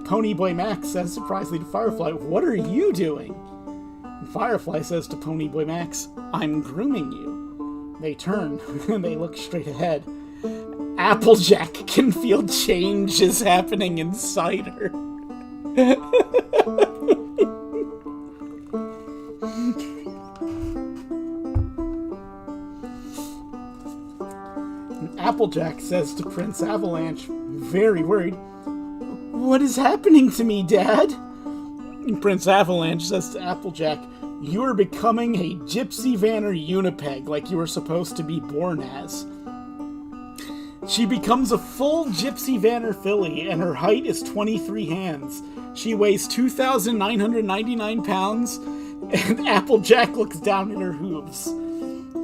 Speaker 1: Pony Boy Max says surprisingly to Firefly, "What are you doing?" And Firefly says to Pony Boy Max, "I'm grooming you." They turn and they look straight ahead. Applejack can feel changes happening inside her. Applejack says to Prince Avalanche, very worried, "What is happening to me, Dad?" And Prince Avalanche says to Applejack, "You are becoming a Gypsy Vanner Unipeg like you were supposed to be born as." She becomes a full Gypsy Vanner filly, and her height is 23 hands. She weighs 2,999 pounds, and Applejack looks down at her hooves.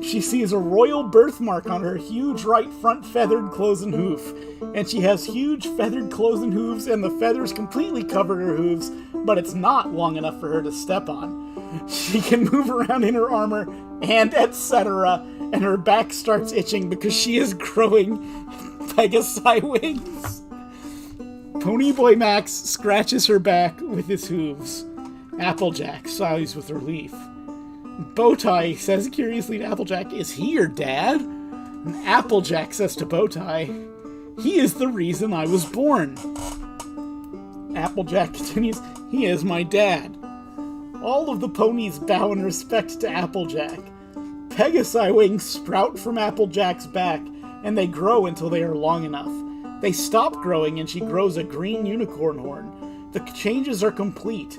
Speaker 1: She sees a royal birthmark on her huge right front feathered closen hoof, and she has huge feathered closen hooves, and the feathers completely cover her hooves, but it's not long enough for her to step on. She can move around in her armor, and etc., and her back starts itching because she is growing Pegasi wings. Ponyboy Max scratches her back with his hooves. Applejack sighs with relief. Bowtie says curiously to Applejack, "Is he your dad?" And Applejack says to Bowtie, "He is the reason I was born." Applejack continues, "He is my dad." All of the ponies bow in respect to Applejack. Pegasi wings sprout from Applejack's back, and they grow until they are long enough. They stop growing, and she grows a green unicorn horn. The changes are complete.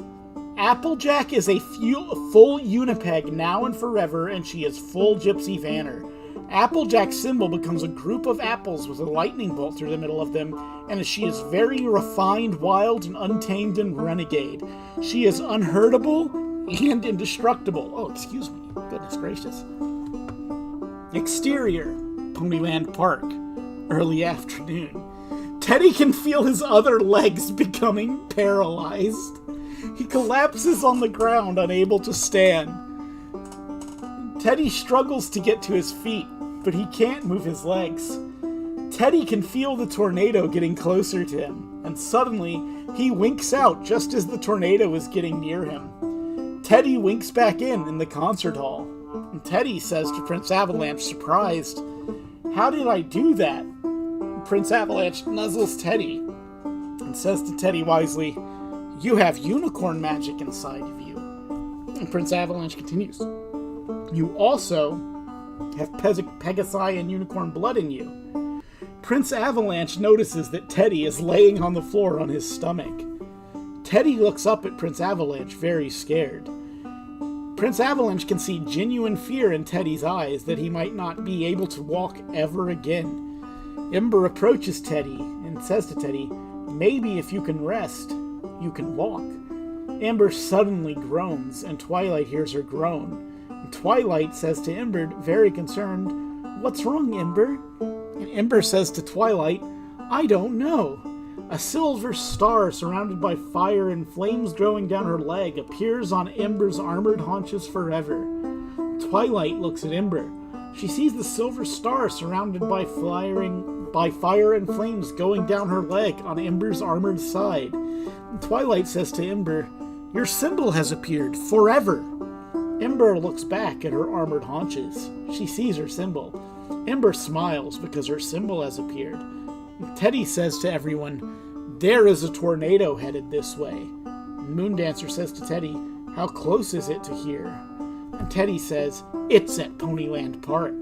Speaker 1: Applejack is a full Unipeg now and forever, and she is full Gypsy Vanner. Applejack's symbol becomes a group of apples with a lightning bolt through the middle of them, and she is very refined, wild, and untamed and renegade. She is unhurtable and indestructible. Oh, excuse me. Goodness gracious. Exterior, Ponyland Park, early afternoon. Teddy can feel his other legs becoming paralyzed. He collapses on the ground, unable to stand. Teddy struggles to get to his feet, but he can't move his legs. Teddy can feel the tornado getting closer to him, and suddenly he winks out just as the tornado is getting near him. Teddy winks back in the concert hall, and Teddy says to Prince Avalanche, surprised, "How did I do that?" Prince Avalanche nuzzles Teddy and says to Teddy wisely, "You have unicorn magic inside of you." And Prince Avalanche continues, "You also have Pegasi and unicorn blood in you." Prince Avalanche notices that Teddy is laying on the floor on his stomach. Teddy looks up at Prince Avalanche, very scared. Prince Avalanche can see genuine fear in Teddy's eyes that he might not be able to walk ever again. Ember approaches Teddy and says to Teddy, "Maybe if you can rest, you can walk." Ember suddenly groans, and Twilight hears her groan. And Twilight says to Ember, very concerned, "What's wrong, Ember?" And Ember says to Twilight, "I don't know." A silver star surrounded by fire and flames growing down her leg appears on Ember's armored haunches forever. Twilight looks at Ember. She sees the silver star surrounded by fire and flames going down her leg on Ember's armored side. And Twilight says to Ember, "Your symbol has appeared forever." Ember looks back at her armored haunches. She sees her symbol. Ember smiles because her symbol has appeared. Teddy says to everyone, "There is a tornado headed this way." Moondancer says to Teddy, "How close is it to here?" And Teddy says, "It's at Ponyland Park."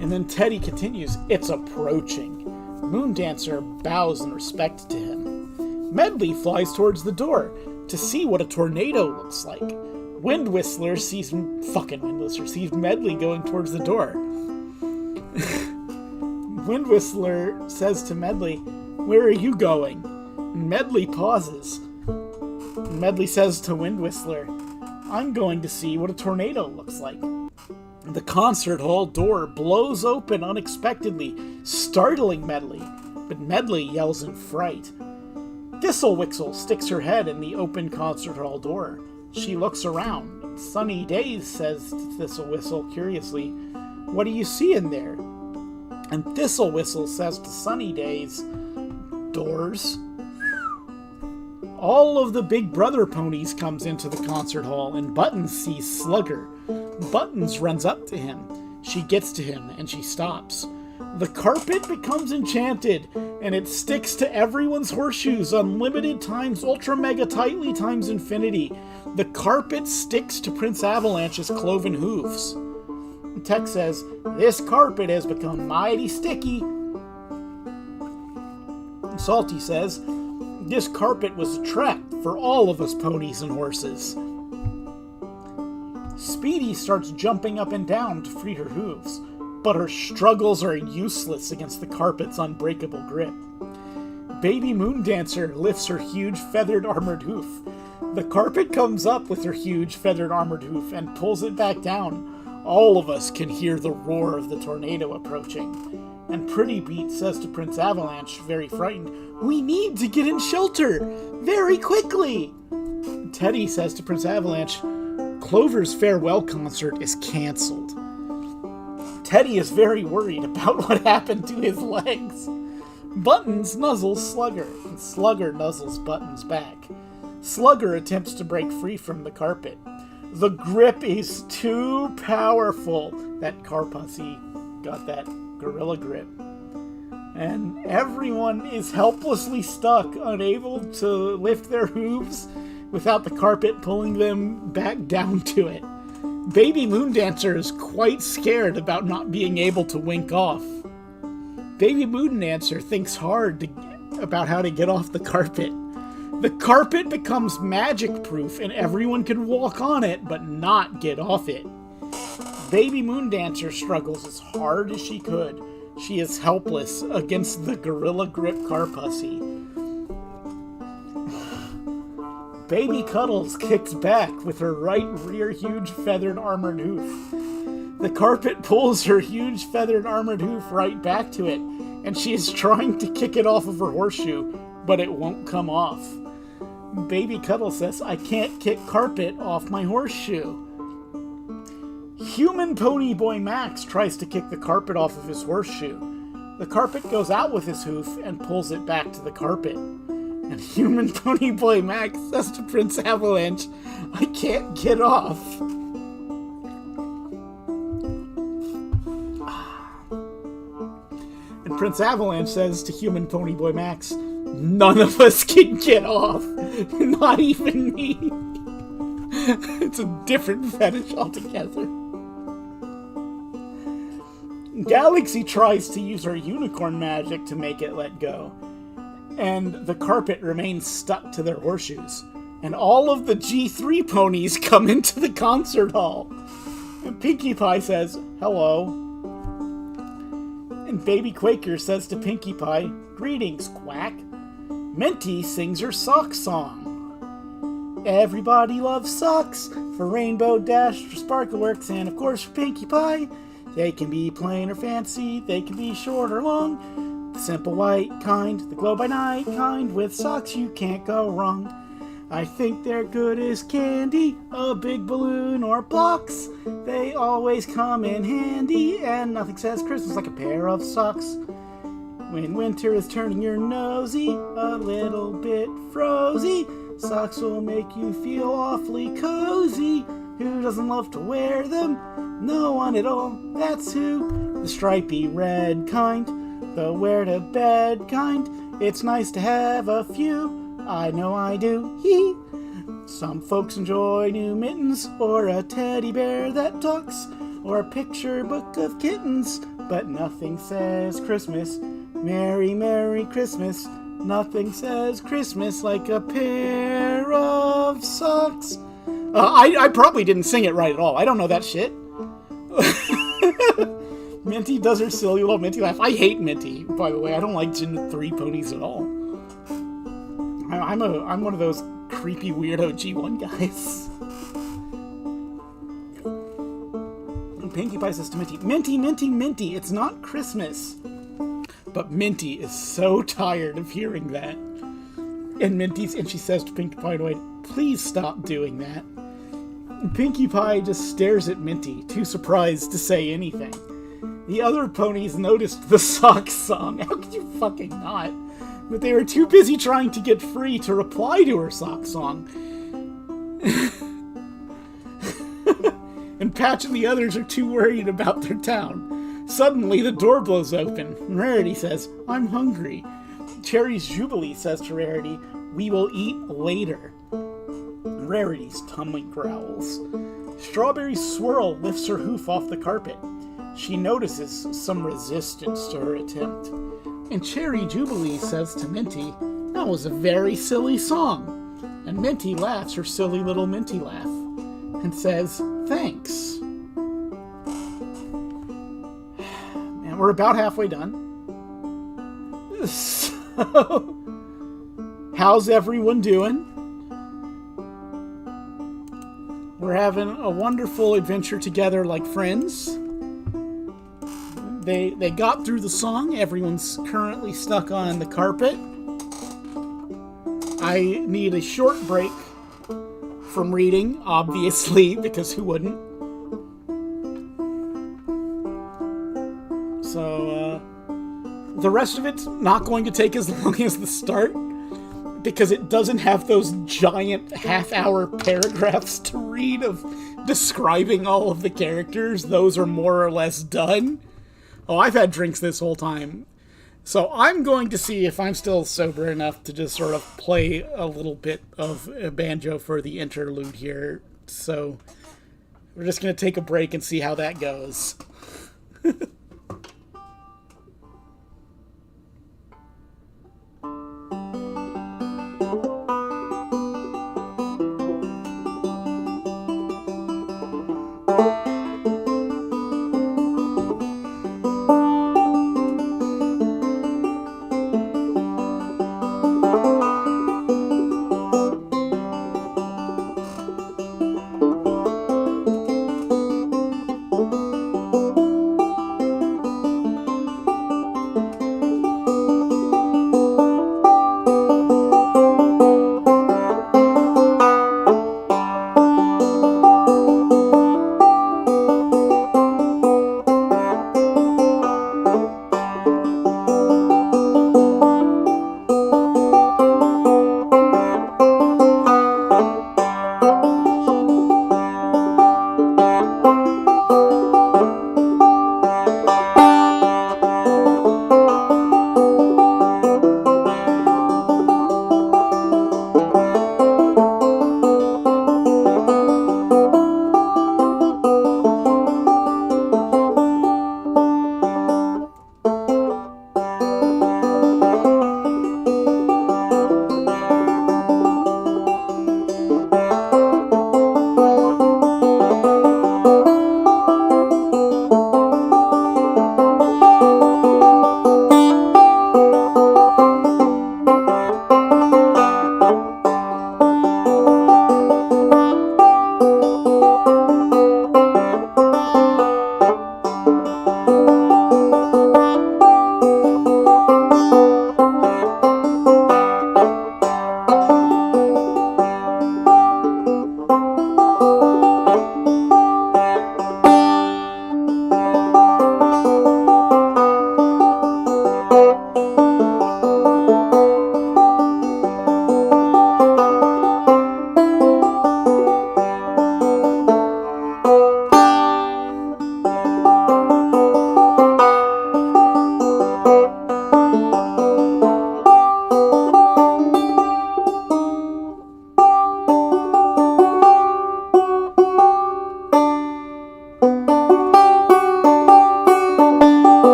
Speaker 1: And then Teddy continues, "It's approaching." Moondancer bows in respect to him. Medley flies towards the door to see what a tornado looks like. Wind Whistler sees Medley going towards the door. Wind Whistler says to Medley, "Where are you going?" Medley pauses. Medley says to Wind Whistler, "I'm going to see what a tornado looks like." The concert hall door blows open unexpectedly, startling Medley, but Medley yells in fright. Thistlewixel sticks her head in the open concert hall door. She looks around. Sunny Days says to Thistlewhistle curiously, "What do you see in there?" And Thistlewhistle says to Sunny Days, "Doors." All of the Big Brother ponies comes into the concert hall, and Buttons sees Slugger. Buttons runs up to him. She gets to him, and she stops. The carpet becomes enchanted, and it sticks to everyone's horseshoes unlimited times ultra mega tightly times infinity. The carpet sticks to Prince Avalanche's cloven hoofs. Tex says, "This carpet has become mighty sticky." Salty says, "This carpet was a trap for all of us ponies and horses." Speedy starts jumping up and down to free her hooves. but her struggles are useless against the carpet's unbreakable grip. Baby Moondancer lifts her huge feathered armored hoof. The carpet comes up with her huge feathered armored hoof and pulls it back down. All of us can hear the roar of the tornado approaching. And Pretty Beat says to Prince Avalanche, very frightened, "We need to get in shelter! Very quickly!" Teddy says to Prince Avalanche, "Clover's farewell concert is cancelled." Teddy is very worried about what happened to his legs. Buttons nuzzles Slugger, and Slugger nuzzles Buttons back. Slugger attempts to break free from the carpet. The grip is too powerful. That Carpussy got that gorilla grip. And everyone is helplessly stuck, unable to lift their hooves without the carpet pulling them back down to it. Baby Moondancer is quite scared about not being able to wink off. Baby Moondancer thinks hard about how to get off the carpet. The carpet becomes magic-proof and everyone can walk on it but not get off it. Baby Moondancer struggles as hard as she could. She is helpless against the gorilla grip Carpussy. Baby Cuddles kicks back with her right rear huge feathered armored hoof. The carpet pulls her huge feathered armored hoof right back to it, and she is trying to kick it off of her horseshoe, but it won't come off. Baby Cuddles says, "I can't kick carpet off my horseshoe." Human Pony Boy Max tries to kick the carpet off of his horseshoe. The carpet goes out with his hoof and pulls it back to the carpet. And Human Pony Boy Max says to Prince Avalanche, "I can't get off." And Prince Avalanche says to Human Pony Boy Max, "None of us can get off. Not even me." It's a different fetish altogether. Galaxy tries to use her unicorn magic to make it let go, and the carpet remains stuck to their horseshoes. And all of the G3 ponies come into the concert hall. And Pinkie Pie says, "Hello." And Baby Quaker says to Pinkie Pie, "Greetings, Quack." Minty sings her sock song. Everybody loves socks, for Rainbow Dash, for Sparkleworks, and of course for Pinkie Pie. They can be plain or fancy, they can be short or long. The simple white kind, the glow by night kind, with socks you can't go wrong. I think they're good as candy, a big balloon or blocks. They always come in handy, and nothing says Christmas like a pair of socks. When winter is turning your nosy, a little bit frozy, socks will make you feel awfully cozy. Who doesn't love to wear them? No one at all, that's who. The stripy red kind, the wear-to-bed kind. It's nice to have a few, I know I do, hee. Some folks enjoy new mittens, or a teddy bear that talks, or a picture book of kittens, but nothing says Christmas. Merry, Merry Christmas. Nothing says Christmas like a pair of socks. I probably didn't sing it right at all. I don't know that shit. Minty does her silly little Minty laugh. I hate Minty, by the way. I don't like G3 ponies at all. I'm one of those creepy weirdo G1 guys. And Pinkie Pie says to Minty, "Minty, Minty, Minty, it's not Christmas." But Minty is so tired of hearing that. And she says to Pinkie Pie, "Please stop doing that." And Pinkie Pie just stares at Minty, too surprised to say anything. The other ponies noticed the sock song. How could you fucking not? But they were too busy trying to get free to reply to her sock song. And Patch and the others are too worried about their town. Suddenly, the door blows open. Rarity says, "I'm hungry." Cherry's Jubilee says to Rarity, "We will eat later." Rarity's tummy growls. Strawberry Swirl lifts her hoof off the carpet. She notices some resistance to her attempt. And Cherry Jubilee says to Minty, "That was a very silly song." And Minty laughs her silly little Minty laugh and says, "Thanks." we're about halfway done. So, how's everyone doing? We're having a wonderful adventure together like friends. They got through the song. Everyone's currently stuck on the carpet. I need a short break from reading, obviously, because who wouldn't? So, the rest of it's not going to take as long as the start, because it doesn't have those giant half-hour paragraphs to read of describing all of the characters. Those are more or less done. Oh, I've had drinks this whole time. So I'm going to see if I'm still sober enough to just sort of play a little bit of a banjo for the interlude here. So we're just going to take a break and see how that goes.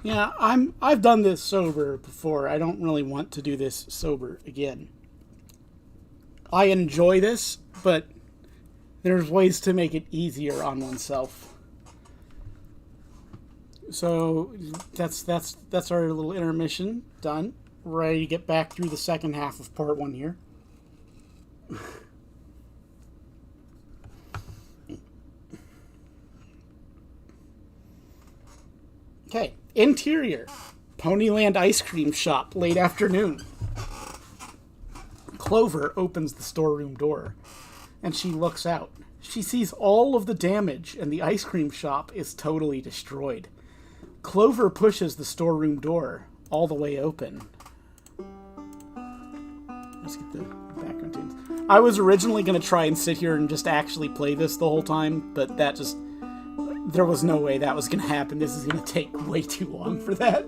Speaker 1: Yeah, I've done this sober before. I don't really want to do this sober again. I enjoy this, but there's ways to make it easier on oneself. So that's our little intermission done. Ready to get back through the second half of part 1 here. Okay, interior. Ponyland ice cream shop, late afternoon. Clover opens the storeroom door, and she looks out. She sees all of the damage, and the ice cream shop is totally destroyed. Clover pushes the storeroom door all the way open. Let's get the background tunes. I was originally going to try and sit here and just actually play this the whole time, but that just... There was no way that was going to happen. This is going to take way too long for that.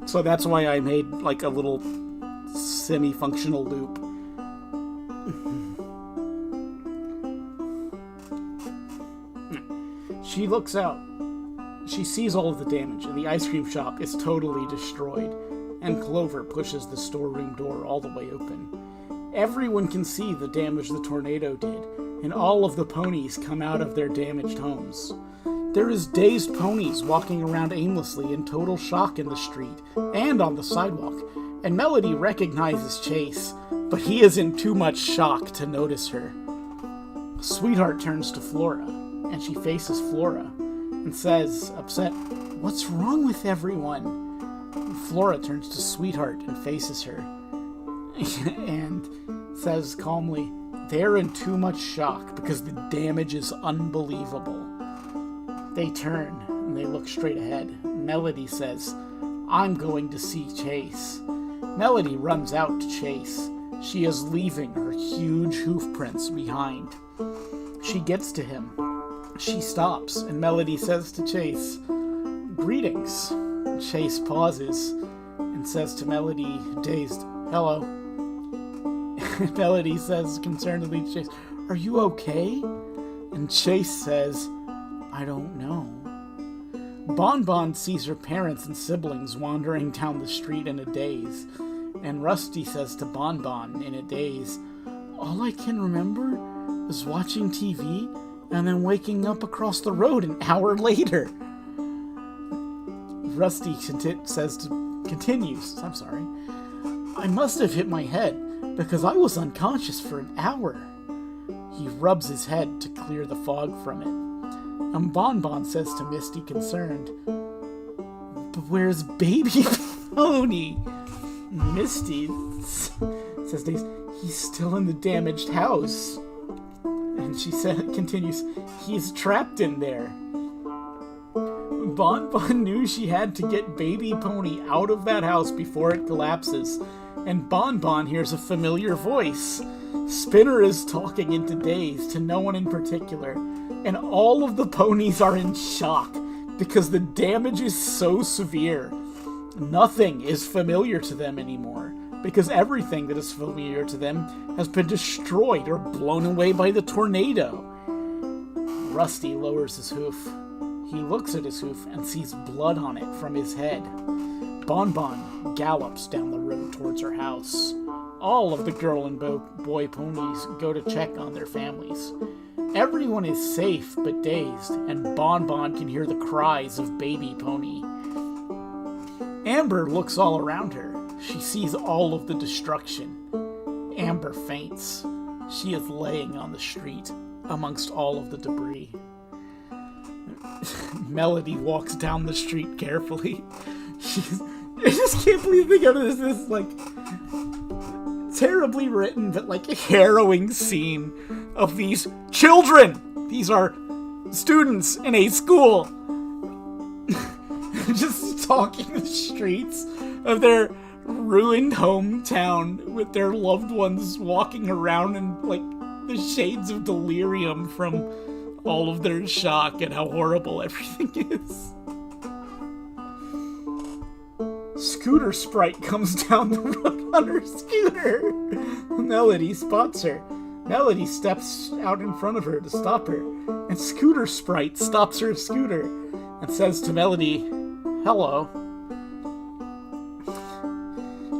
Speaker 1: So that's why I made, like, a little semi-functional loop. She looks out. She sees all of the damage, and the ice cream shop is totally destroyed, and Clover pushes the storeroom door all the way open. Everyone can see the damage the tornado did, and all of the ponies come out of their damaged homes. There is dazed ponies walking around aimlessly in total shock in the street and on the sidewalk, and Melody recognizes Chase, but he is in too much shock to notice her. Sweetheart turns to Flora, and she faces Flora and says, upset, "What's wrong with everyone?" Flora turns to Sweetheart and faces her and says calmly, "They're in too much shock because the damage is unbelievable." They turn and they look straight ahead. Melody says, "I'm going to see Chase." Melody runs out to Chase. She is leaving her huge hoof prints behind. She gets to him. She stops, and Melody says to Chase, "Greetings." Chase pauses and says to Melody, dazed, "Hello." Melody says concernedly to Chase, "Are you okay?" And Chase says, "I don't know." Bon Bon sees her parents and siblings wandering down the street in a daze, and Rusty says to Bon Bon in a daze, "All I can remember is watching TV and then waking up across the road an hour later." Rusty continues, "I must have hit my head because I was unconscious for an hour." He rubs his head to clear the fog from it. And Bon Bon says to Misty, concerned, "But where's Baby Pony?" Misty says, "He's still in the damaged house." And she continues, "He's trapped in there." Bon Bon knew she had to get Baby Pony out of that house before it collapses, and Bon Bon hears a familiar voice. Spinner is talking into daze to no one in particular, and all of the ponies are in shock because the damage is so severe. Nothing is familiar to them anymore, because everything that is familiar to them has been destroyed or blown away by the tornado. Rusty lowers his hoof. He looks at his hoof and sees blood on it from his head. Bon Bon gallops down the road towards her house. All of the girl and boy ponies go to check on their families. Everyone is safe but dazed, and Bon Bon can hear the cries of Baby Pony. Amber looks all around her. She sees all of the destruction. Amber faints. She is laying on the street amongst all of the debris. Melody walks down the street carefully. I just can't believe they go to this like terribly written but like harrowing scene of these children. These are students in a school just stalking the streets of their ruined hometown with their loved ones walking around in like the shades of delirium from all of their shock and how horrible everything is. Scooter Sprite comes down the road on her scooter. Melody spots her. Melody steps out in front of her to stop her, and Scooter Sprite stops her scooter and says to Melody, "Hello."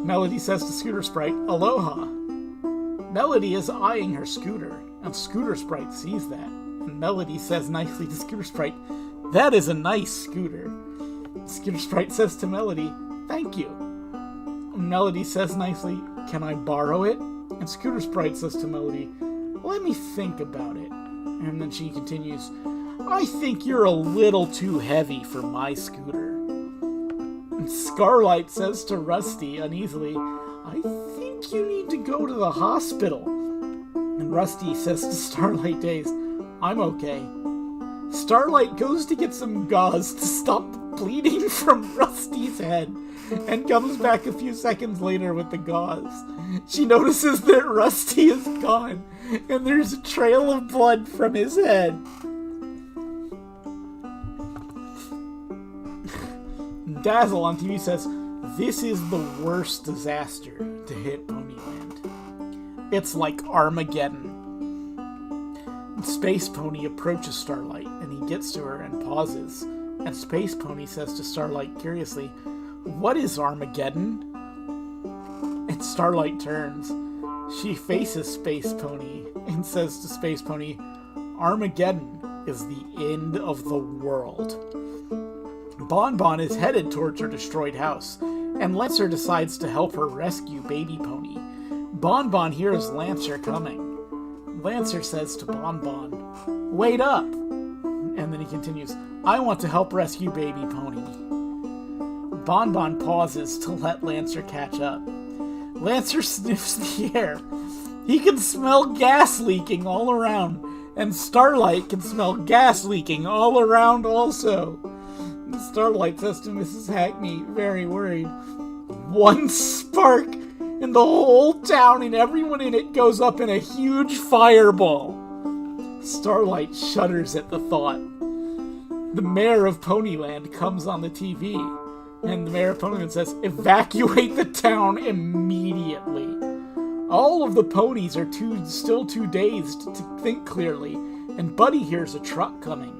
Speaker 1: Melody says to Scooter Sprite, "Aloha." Melody is eyeing her scooter, and Scooter Sprite sees that. And Melody says nicely to Scooter Sprite, "That is a nice scooter." Scooter Sprite says to Melody, "Thank you." And Melody says nicely, "Can I borrow it?" And Scooter Sprite says to Melody, "Let me think about it." And then she continues, "I think you're a little too heavy for my scooter." And Starlight says to Rusty uneasily, "I think you need to go to the hospital." And Rusty says to Starlight, dazed, "I'm okay." Starlight goes to get some gauze to stop the bleeding from Rusty's head and comes back a few seconds later with the gauze. She notices that Rusty is gone and there's a trail of blood from his head. Dazzle on TV says, "This is the worst disaster to hit Ponyland. It's like Armageddon." Space Pony approaches Starlight, and he gets to her and pauses. And Space Pony says to Starlight curiously, "What is Armageddon?" And Starlight turns. She faces Space Pony and says to Space Pony, "Armageddon is the end of the world." Bon Bon is headed towards her destroyed house, and Lancer decides to help her rescue Baby Pony. Bon Bon hears Lancer coming. Lancer says to Bon Bon, "Wait up!" And then he continues, "I want to help rescue Baby Pony." Bon Bon pauses to let Lancer catch up. Lancer sniffs the air. He can smell gas leaking all around, and Starlight can smell gas leaking all around also. Starlight says to Mrs. Hackney, very worried, "One spark and the whole town and everyone in it goes up in a huge fireball." Starlight shudders at the thought. The mayor of Ponyland comes on the TV, and the mayor of Ponyland says, "Evacuate the town immediately." All of the ponies are still too dazed to think clearly, and Buddy hears a truck coming.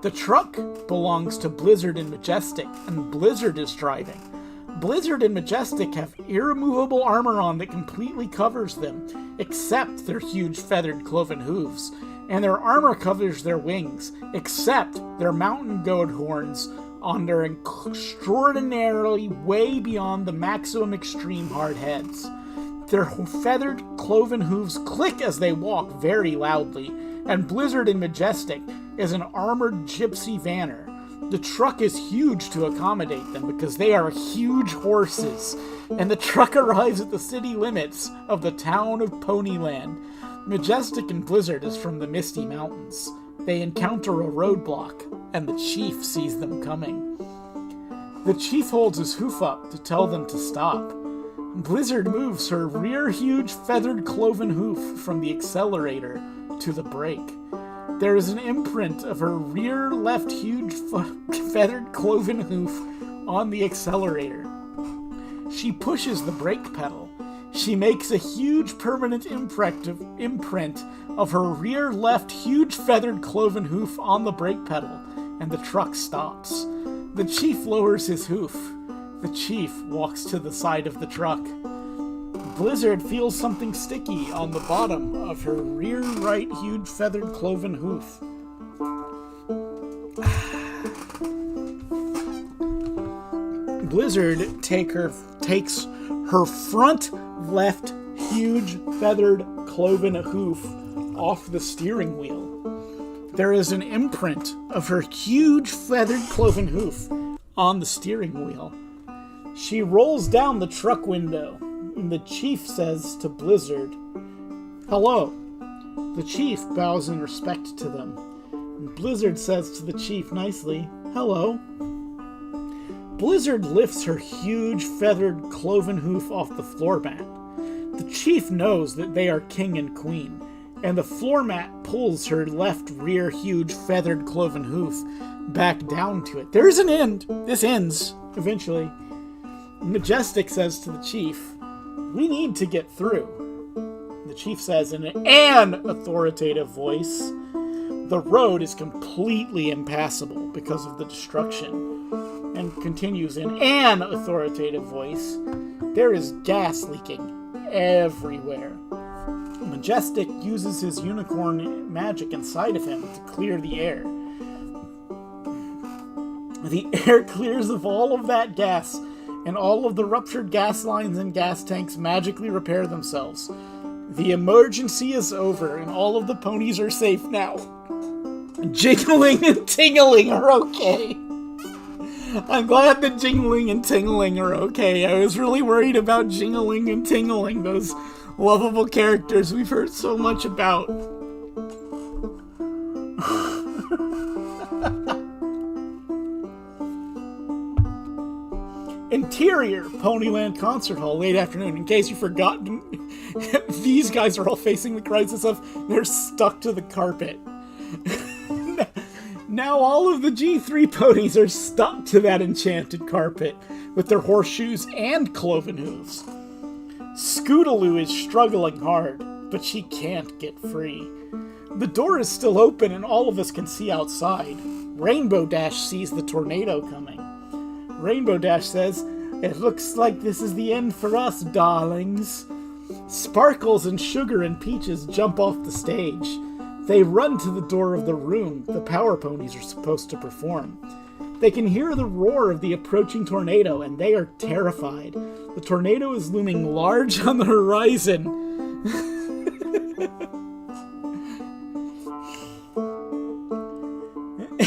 Speaker 1: The truck belongs to Blizzard and Majestic, and Blizzard is driving. Blizzard and Majestic have irremovable armor on that completely covers them, except their huge feathered cloven hooves, and their armor covers their wings, except their mountain goat horns on their extraordinarily way beyond the maximum extreme hard heads. Their feathered cloven hooves click as they walk very loudly, and Blizzard and Majestic is an armored gypsy vanner. The truck is huge to accommodate them because they are huge horses, and the truck arrives at the city limits of the town of Ponyland. Majestic and Blizzard is from the Misty Mountains. They encounter a roadblock, and the chief sees them coming. The chief holds his hoof up to tell them to stop. Blizzard moves her rear huge feathered cloven hoof from the accelerator to the brake. There is an imprint of her rear left huge feathered cloven hoof on the accelerator. She pushes the brake pedal. She makes a huge permanent imprint of her rear left huge feathered cloven hoof on the brake pedal, and the truck stops. The chief lowers his hoof. The chief walks to the side of the truck. Blizzard feels something sticky on the bottom of her rear right huge feathered cloven hoof. Blizzard takes her front left huge feathered cloven hoof off the steering wheel. There is an imprint of her huge feathered cloven hoof on the steering wheel. She rolls down the truck window. The chief says to Blizzard, "Hello." The chief bows in respect to them. Blizzard says to the chief nicely, "Hello." Blizzard lifts her huge feathered cloven hoof off the floor mat. The chief knows that they are king and queen, and the floor mat pulls her left rear huge feathered cloven hoof back down to it. There is an end. This ends, eventually. Majestic says to the chief, "We need to get through." The chief says in an authoritative voice, "The road is completely impassable because of the destruction." And continues in an authoritative voice, "There is gas leaking everywhere." Majestic uses his unicorn magic inside of him to clear the air. The air clears of all of that gas, and all of the ruptured gas lines and gas tanks magically repair themselves. The emergency is over, and all of the ponies are safe now. Jingling and tingling are okay. I'm glad that Jingling and Tingling are okay. I was really worried about Jingling and Tingling, those lovable characters we've heard so much about. Interior, Ponyland Concert Hall, late afternoon. In case you've forgotten, these guys are all facing the crisis of they're stuck to the carpet. Now all of the G3 ponies are stuck to that enchanted carpet with their horseshoes and cloven hooves. Scootaloo is struggling hard, but she can't get free. The door is still open and all of us can see outside. Rainbow Dash sees the tornado coming. Rainbow Dash says, "It looks like this is the end for us, darlings." Sparkles and Sugar and Peaches jump off the stage. They run to the door of the room the Power Ponies are supposed to perform. They can hear the roar of the approaching tornado, and they are terrified. The tornado is looming large on the horizon.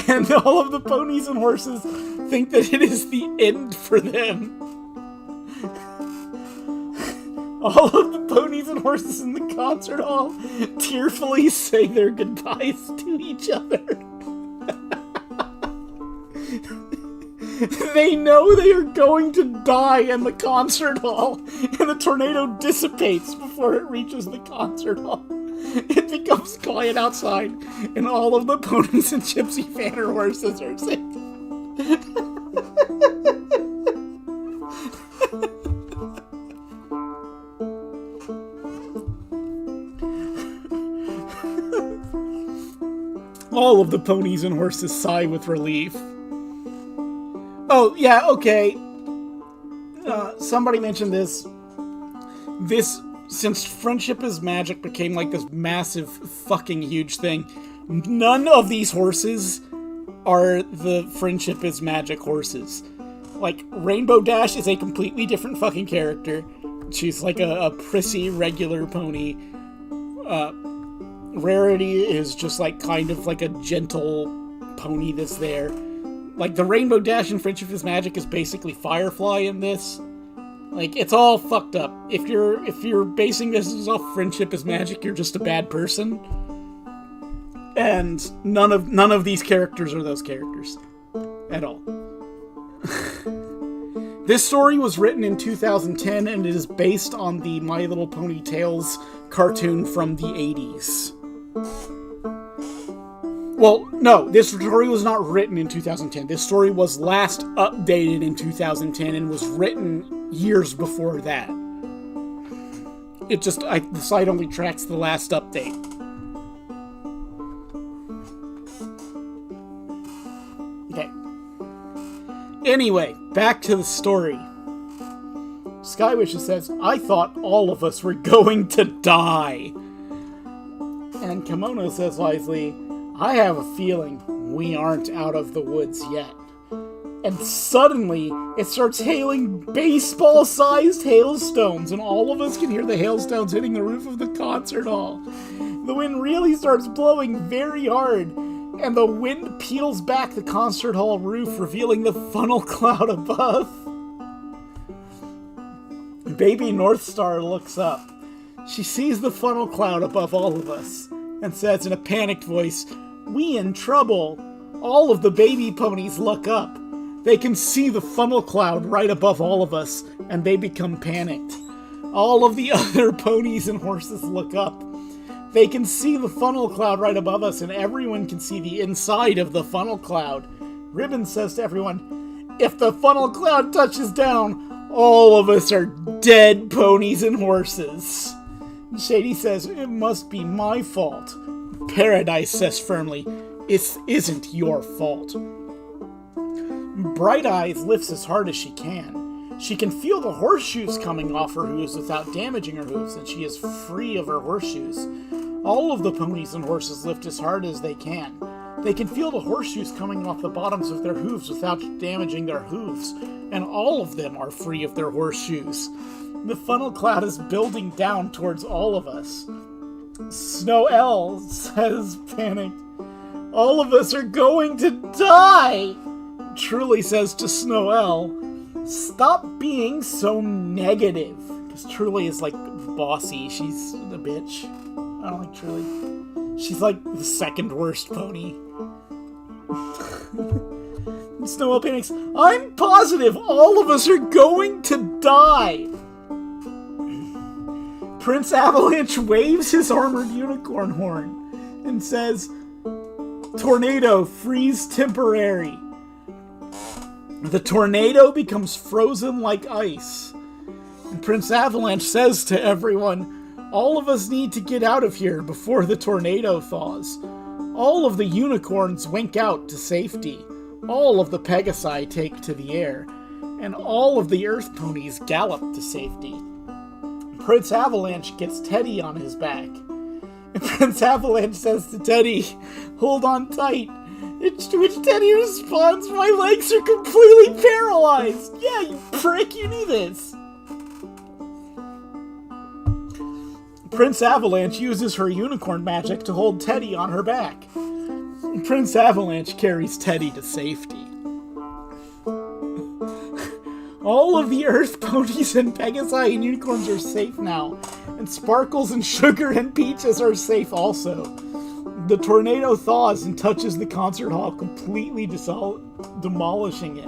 Speaker 1: And all of the ponies and horses think that it is the end for them. All of the ponies and horses in the concert hall tearfully say their goodbyes to each other. They know they are going to die in the concert hall, and the tornado dissipates before it reaches the concert hall. It becomes quiet outside, and all of the ponies and Gypsy Fanner horses are singing. All of the ponies and horses sigh with relief. Oh, yeah, okay. Somebody mentioned this. Since Friendship is Magic became like this massive fucking huge thing, none of these horses are the Friendship is Magic horses. Like, Rainbow Dash is a completely different fucking character. She's like a prissy, regular pony. Rarity is just like kind of like a gentle pony that's there. Like, the Rainbow Dash in Friendship is Magic is basically Firefly in this. Like, it's all fucked up. If you're basing this off Friendship is Magic, you're just a bad person. And none of these characters are those characters. At all. This story was written in 2010, and it is based on the My Little Pony Tales cartoon from the 80s. Well, no, this story was not written in 2010. This story was last updated in 2010 and was written years before that. It just, the site only tracks the last update. Okay. Anyway, back to the story. Skywishes says, "I thought all of us were going to die." And Kimono says wisely, "I have a feeling we aren't out of the woods yet." And suddenly, it starts hailing baseball-sized hailstones, and all of us can hear the hailstones hitting the roof of the concert hall. The wind really starts blowing very hard, and the wind peels back the concert hall roof, revealing the funnel cloud above. Baby Northstar looks up. She sees the funnel cloud above all of us, and says in a panicked voice, "We in trouble." All of the baby ponies look up. They can see the funnel cloud right above all of us, and they become panicked. All of the other ponies and horses look up. They can see the funnel cloud right above us, and everyone can see the inside of the funnel cloud. Ribbon says to everyone, "If the funnel cloud touches down, all of us are dead ponies and horses." Shady says, "It must be my fault." Paradise says firmly, "It isn't your fault." Bright Eyes lifts as hard as she can. She can feel the horseshoes coming off her hooves without damaging her hooves, and she is free of her horseshoes. All of the ponies and horses lift as hard as they can. They can feel the horseshoes coming off the bottoms of their hooves without damaging their hooves, and all of them are free of their horseshoes. The funnel cloud is building down towards all of us. Snow says, panicked, "All of us are going to die!" Truly says to Snow, "Stop being so negative." Because Truly is like bossy. She's a bitch. I don't like Truly. She's like the second worst pony. Snowball panics. I'm positive all of us are going to die. Prince Avalanche waves his armored unicorn horn and says, tornado, freeze temporary. The tornado becomes frozen like ice. And Prince Avalanche says to everyone, all of us need to get out of here before the tornado thaws. All of the unicorns wink out to safety. All of the Pegasi take to the air. And all of the Earth Ponies gallop to safety. Prince Avalanche gets Teddy on his back. And Prince Avalanche says to Teddy, hold on tight. To which Teddy responds, my legs are completely paralyzed. Yeah, you prick, you knew this. Prince Avalanche uses her unicorn magic to hold Teddy on her back. And Prince Avalanche carries Teddy to safety. All of the Earth Ponies and Pegasi and unicorns are safe now. And Sparkles and Sugar and Peaches are safe also. The tornado thaws and touches the concert hall, completely demolishing it.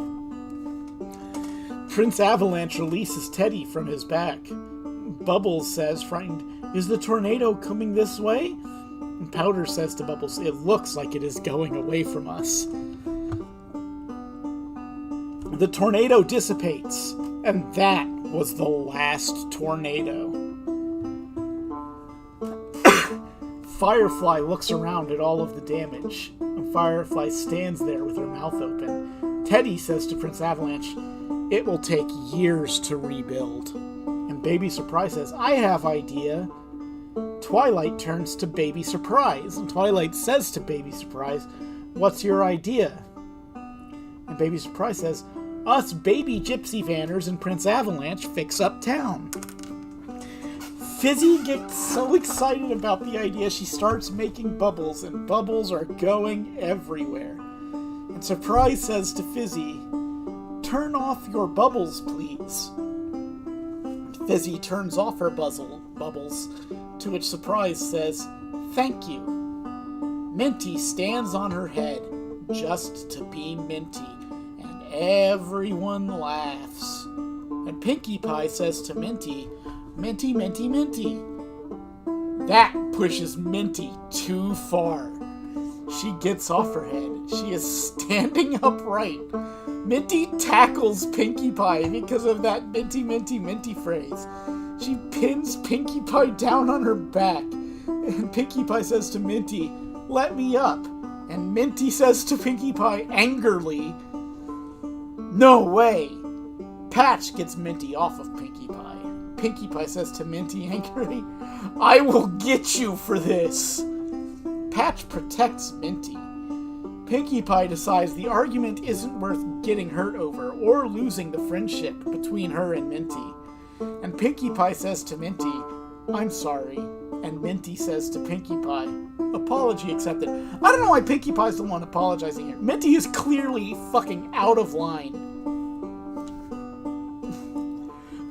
Speaker 1: Prince Avalanche releases Teddy from his back. Bubbles says, frightened, is the tornado coming this way? And Powder says to Bubbles, it looks like it is going away from us. The tornado dissipates, and that was the last tornado. Firefly looks around at all of the damage, and Firefly stands there with her mouth open. Teddy says to Prince Avalanche, it will take years to rebuild. And Baby Surprise says, I have idea. Twilight turns to Baby Surprise, and Twilight says to Baby Surprise, what's your idea? And Baby Surprise says, us baby gypsy vanners and Prince Avalanche fix up town. Fizzy gets so excited about the idea she starts making bubbles, and bubbles are going everywhere. And Surprise says to Fizzy, turn off your bubbles, please. Fizzy turns off her bubbles, to which Surprise says, thank you. Minty stands on her head, just to be Minty. Everyone laughs. And Pinkie Pie says to Minty, Minty, Minty, Minty. That pushes Minty too far. She gets off her head. She is standing upright. Minty tackles Pinkie Pie because of that Minty, Minty, Minty phrase. She pins Pinkie Pie down on her back. And Pinkie Pie says to Minty, let me up. And Minty says to Pinkie Pie angrily, no way! Patch gets Minty off of Pinkie Pie. Pinkie Pie says to Minty angrily, I will get you for this! Patch protects Minty. Pinkie Pie decides the argument isn't worth getting hurt over or losing the friendship between her and Minty. And Pinkie Pie says to Minty, I'm sorry. And Minty says to Pinkie Pie, apology accepted. I don't know why Pinkie Pie's the one apologizing here. Minty is clearly fucking out of line.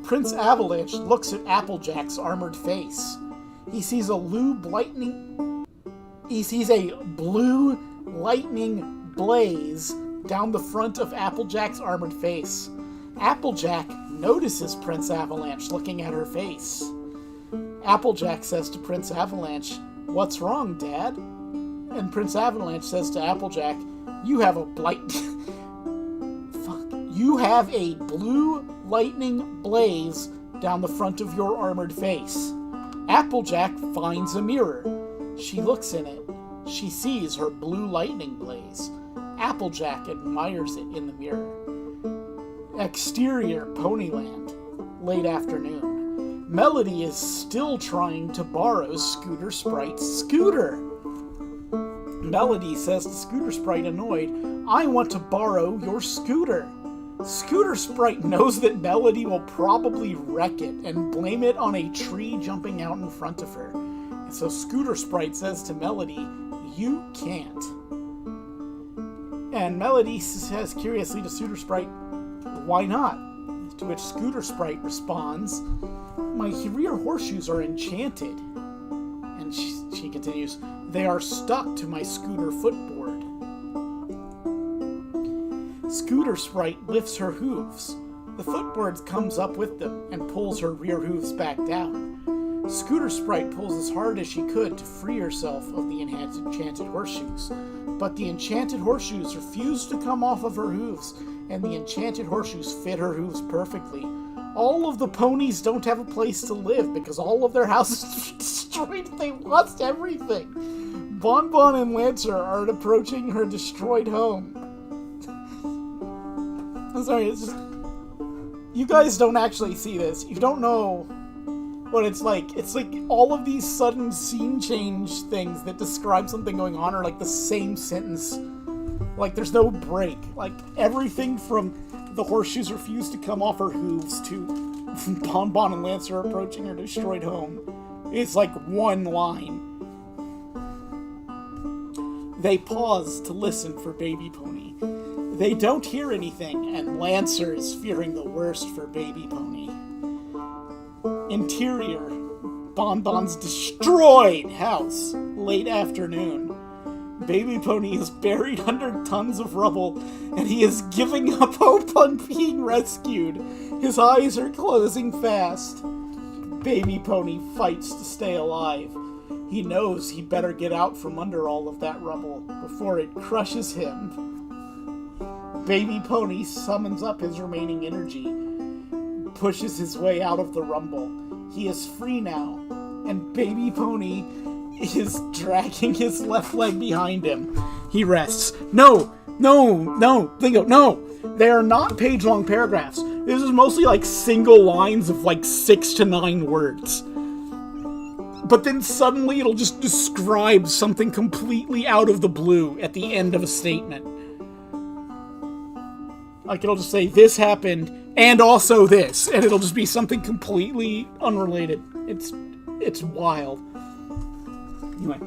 Speaker 1: Prince Avalanche looks at Applejack's armored face. He sees a blue lightning blaze down the front of Applejack's armored face. Applejack notices Prince Avalanche looking at her face. Applejack says to Prince Avalanche, what's wrong, Dad? And Prince Avalanche says to Applejack, you have a blue lightning blaze down the front of your armored face. Applejack finds a mirror. She looks in it. She sees her blue lightning blaze. Applejack admires it in the mirror. Exterior Ponyland, late afternoon. Melody is still trying to borrow Scooter Sprite's scooter. Melody says to Scooter Sprite, annoyed, I want to borrow your scooter. Scooter Sprite knows that Melody will probably wreck it and blame it on a tree jumping out in front of her. And so Scooter Sprite says to Melody, you can't. And Melody says curiously to Scooter Sprite, why not? To which Scooter Sprite responds, my rear horseshoes are enchanted. And she continues, they are stuck to my scooter footboard. Scooter Sprite lifts her hooves. The footboard comes up with them and pulls her rear hooves back down. Scooter Sprite pulls as hard as she could to free herself of the enchanted horseshoes, but the enchanted horseshoes refuse to come off of her hooves, and the enchanted horseshoes fit her hooves perfectly. All of the ponies don't have a place to live because all of their houses are destroyed. They lost everything. Bon Bon and Lancer are approaching her destroyed home. I'm sorry, it's just... You guys don't actually see this. You don't know what it's like. It's like all of these sudden scene change things that describe something going on are like the same sentence. Like, there's no break. Like, everything from the horseshoes refuse to come off her hooves to Bon Bon and Lancer approaching her destroyed home. It's like one line. They pause to listen for Baby Pony. They don't hear anything, and Lancer is fearing the worst for Baby Pony. Interior, Bon Bon's destroyed house, late afternoon. Baby Pony is buried under tons of rubble, and he is giving up hope on being rescued. His eyes are closing fast. Baby Pony fights to stay alive. He knows he better get out from under all of that rubble before it crushes him. Baby Pony summons up his remaining energy, pushes his way out of the rumble. He is free now, and Baby Pony is dragging his left leg behind him. He rests. No! Bingo, no! They are not page-long paragraphs. This is mostly like single lines of like 6 to 9 words. But then suddenly it'll just describe something completely out of the blue at the end of a statement. Like, it'll just say, this happened, and also this. And it'll just be something completely unrelated. It's wild. Anyway,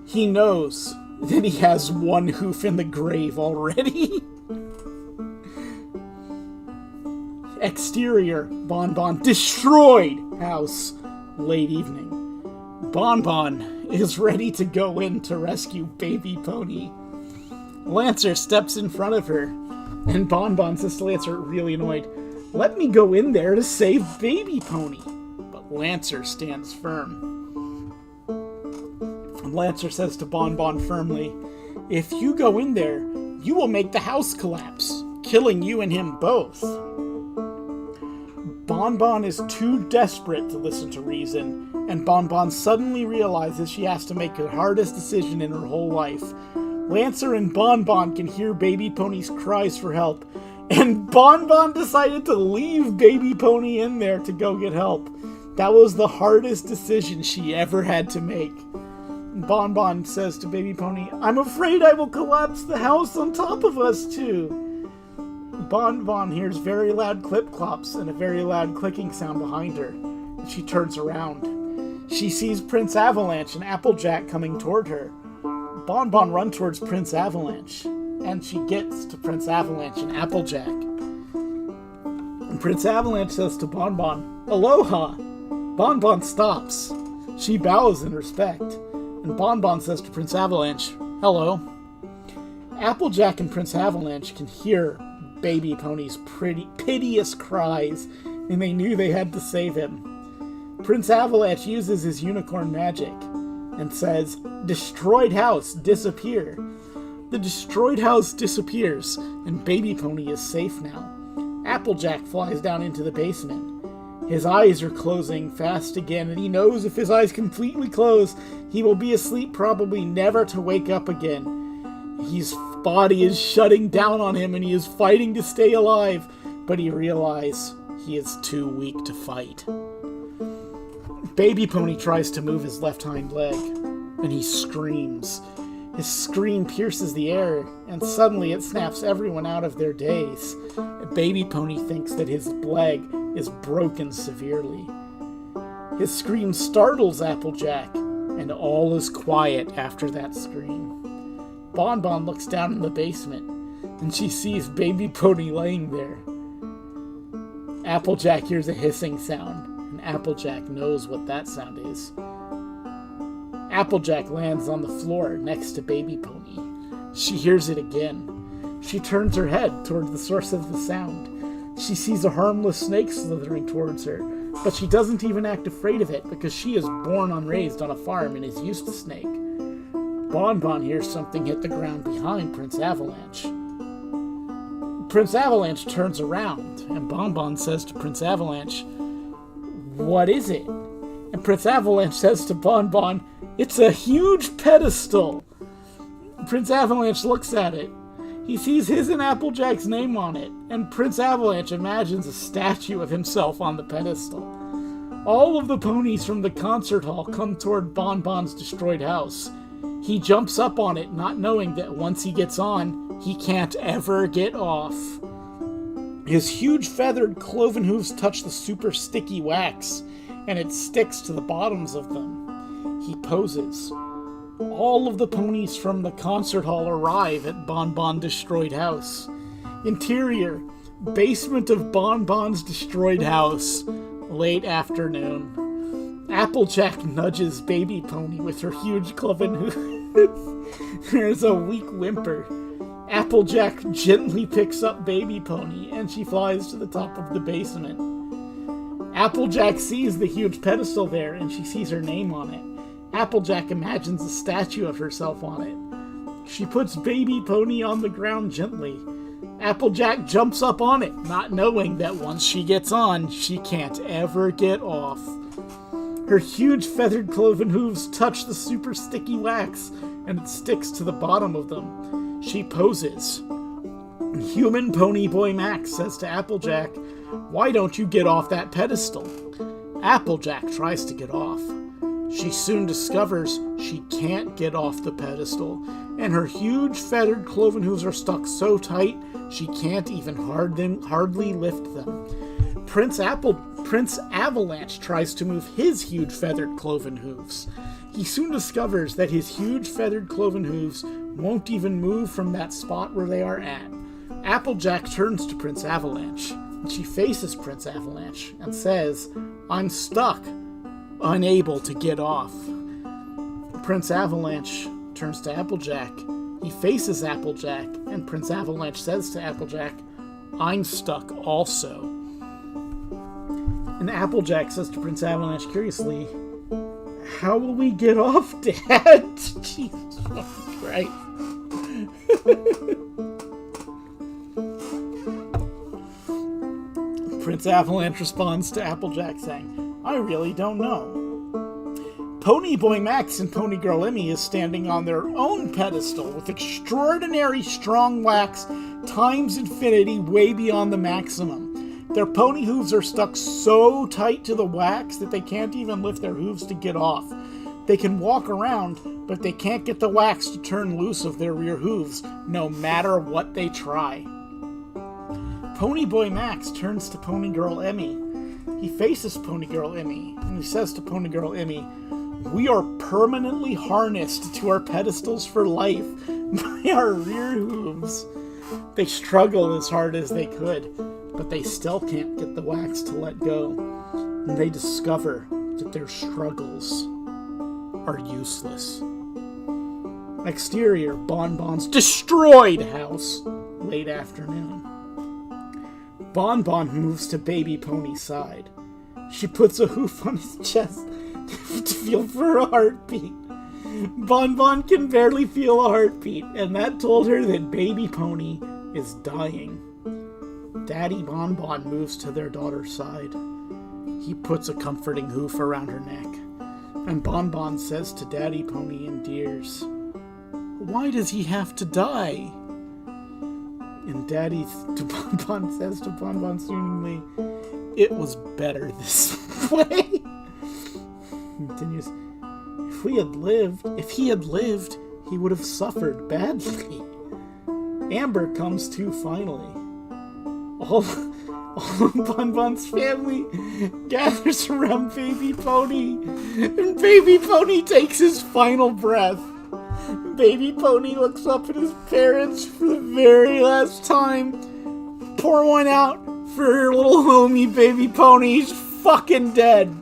Speaker 1: he knows that he has one hoof in the grave already. Exterior, Bon Bon destroyed house, late evening. Bon Bon is ready to go in to rescue Baby Pony. Lancer steps in front of her, and Bon Bon says to Lancer, really annoyed, "Let me go in there to save Baby Pony." But Lancer stands firm. And Lancer says to Bon Bon firmly, "If you go in there, you will make the house collapse, killing you and him both." Bon Bon is too desperate to listen to reason, and Bon Bon suddenly realizes she has to make the hardest decision in her whole life. Lancer and Bon Bon can hear Baby Pony's cries for help, and Bon Bon decided to leave Baby Pony in there to go get help. That was the hardest decision she ever had to make. Bon Bon says to Baby Pony, "I'm afraid I will collapse the house on top of us too." Bon Bon hears very loud clip-clops and a very loud clicking sound behind her, and she turns around. She sees Prince Avalanche and Applejack coming toward her. Bon Bon runs towards Prince Avalanche, and she gets to Prince Avalanche and Applejack. And Prince Avalanche says to Bon Bon, "Aloha!" Bon Bon stops. She bows in respect, and Bon Bon says to Prince Avalanche, "Hello." Applejack and Prince Avalanche can hear Baby Pony's piteous cries, and they knew they had to save him. Prince Avalanche uses his unicorn magic and says, "Destroyed house, disappear." The destroyed house disappears, and Baby Pony is safe now. Applejack flies down into the basement. His eyes are closing fast again, and he knows if his eyes completely close, he will be asleep probably never to wake up again. His body is shutting down on him, and he is fighting to stay alive, but he realizes he is too weak to fight. Baby Pony tries to move his left hind leg, and he screams. His scream pierces the air, and suddenly it snaps everyone out of their daze. Baby Pony thinks that his leg is broken severely. His scream startles Applejack, and all is quiet after that scream. Bon Bon looks down in the basement, and she sees Baby Pony laying there. Applejack hears a hissing sound, and Applejack knows what that sound is. Applejack lands on the floor next to Baby Pony. She hears it again. She turns her head toward the source of the sound. She sees a harmless snake slithering towards her, but she doesn't even act afraid of it because she is born and raised on a farm and is used to snake. Bon hears something hit the ground behind Prince Avalanche. Prince Avalanche turns around, and Bon says to Prince Avalanche, "What is it?" And Prince Avalanche says to Bon, "It's a huge pedestal." Prince Avalanche looks at it. He sees his and Applejack's name on it, and Prince Avalanche imagines a statue of himself on the pedestal. All of the ponies from the concert hall come toward Bon's destroyed house. He jumps up on it, not knowing that once he gets on, he can't ever get off. His huge feathered cloven hooves touch the super sticky wax, and it sticks to the bottoms of them. He poses. All of the ponies from the concert hall arrive at Bon's destroyed house. Interior, basement of Bon's destroyed house. Late afternoon. Applejack nudges Baby Pony with her huge cloven hoof. There's a weak whimper. Applejack gently picks up Baby Pony and she flies to the top of the basement. Applejack sees the huge pedestal there and she sees her name on it. Applejack imagines a statue of herself on it. She puts Baby Pony on the ground gently. Applejack jumps up on it, not knowing that once she gets on, she can't ever get off. Her huge feathered cloven hooves touch the super sticky wax, and it sticks to the bottom of them. She poses. Human Pony Boy Max says to Applejack, "Why don't you get off that pedestal?" Applejack tries to get off. She soon discovers she can't get off the pedestal, and her huge feathered cloven hooves are stuck so tight she can't even hardly lift them. Prince Avalanche tries to move his huge feathered cloven hooves. He soon discovers that his huge feathered cloven hooves won't even move from that spot where they are at. Applejack turns to Prince Avalanche, and she faces Prince Avalanche and says, "I'm stuck, unable to get off." Prince Avalanche turns to Applejack. He faces Applejack, and Prince Avalanche says to Applejack, "I'm stuck also." And Applejack says to Prince Avalanche curiously, "How will we get off, Dad?" Jesus Christ. Prince Avalanche responds to Applejack saying, "I really don't know." Pony Boy Max and Pony Girl Emmy is standing on their own pedestal with extraordinary strong wax times infinity way beyond the maximum. Their pony hooves are stuck so tight to the wax that they can't even lift their hooves to get off. They can walk around, but they can't get the wax to turn loose of their rear hooves, no matter what they try. Pony Boy Max turns to Pony Girl Emmy. He faces Pony Girl Emmy, and he says to Pony Girl Emmy, "We are permanently harnessed to our pedestals for life by our rear hooves." They struggle as hard as they could, but they still can't get the wax to let go. And they discover that their struggles are useless. Exterior, Bon's destroyed house. Late afternoon. Bon moves to Baby Pony's side. She puts a hoof on his chest to feel for a heartbeat. Bon can barely feel a heartbeat, and that told her that Baby Pony is dying. Daddy Bon moves to their daughter's side. He puts a comforting hoof around her neck, and Bon says to Daddy Pony in tears, "Why does he have to die?" And Daddy Bon says to Bon soothingly, "It was better this way." Continues, if he had lived, he would have suffered badly. Amber comes to finally. All of Bon's family gathers around Baby Pony, and Baby Pony takes his final breath. Baby Pony looks up at his parents for the very last time. Pour one out for her little homie, Baby Pony. He's fucking dead.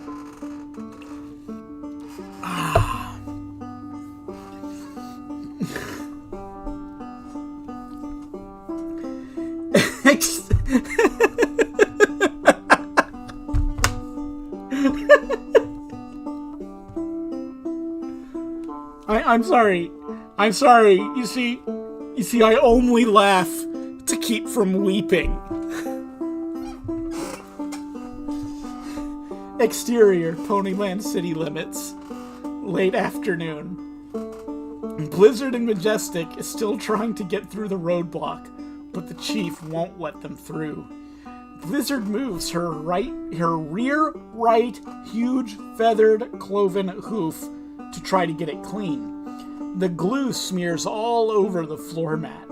Speaker 1: I'm sorry. I'm sorry. You see, I only laugh to keep from weeping. Exterior, Ponyland city limits. Late afternoon. Blizzard and Majestic is still trying to get through the roadblock, but the chief won't let them through. Blizzard moves her rear right huge feathered cloven hoof to try to get it clean. The glue smears all over the floor mat.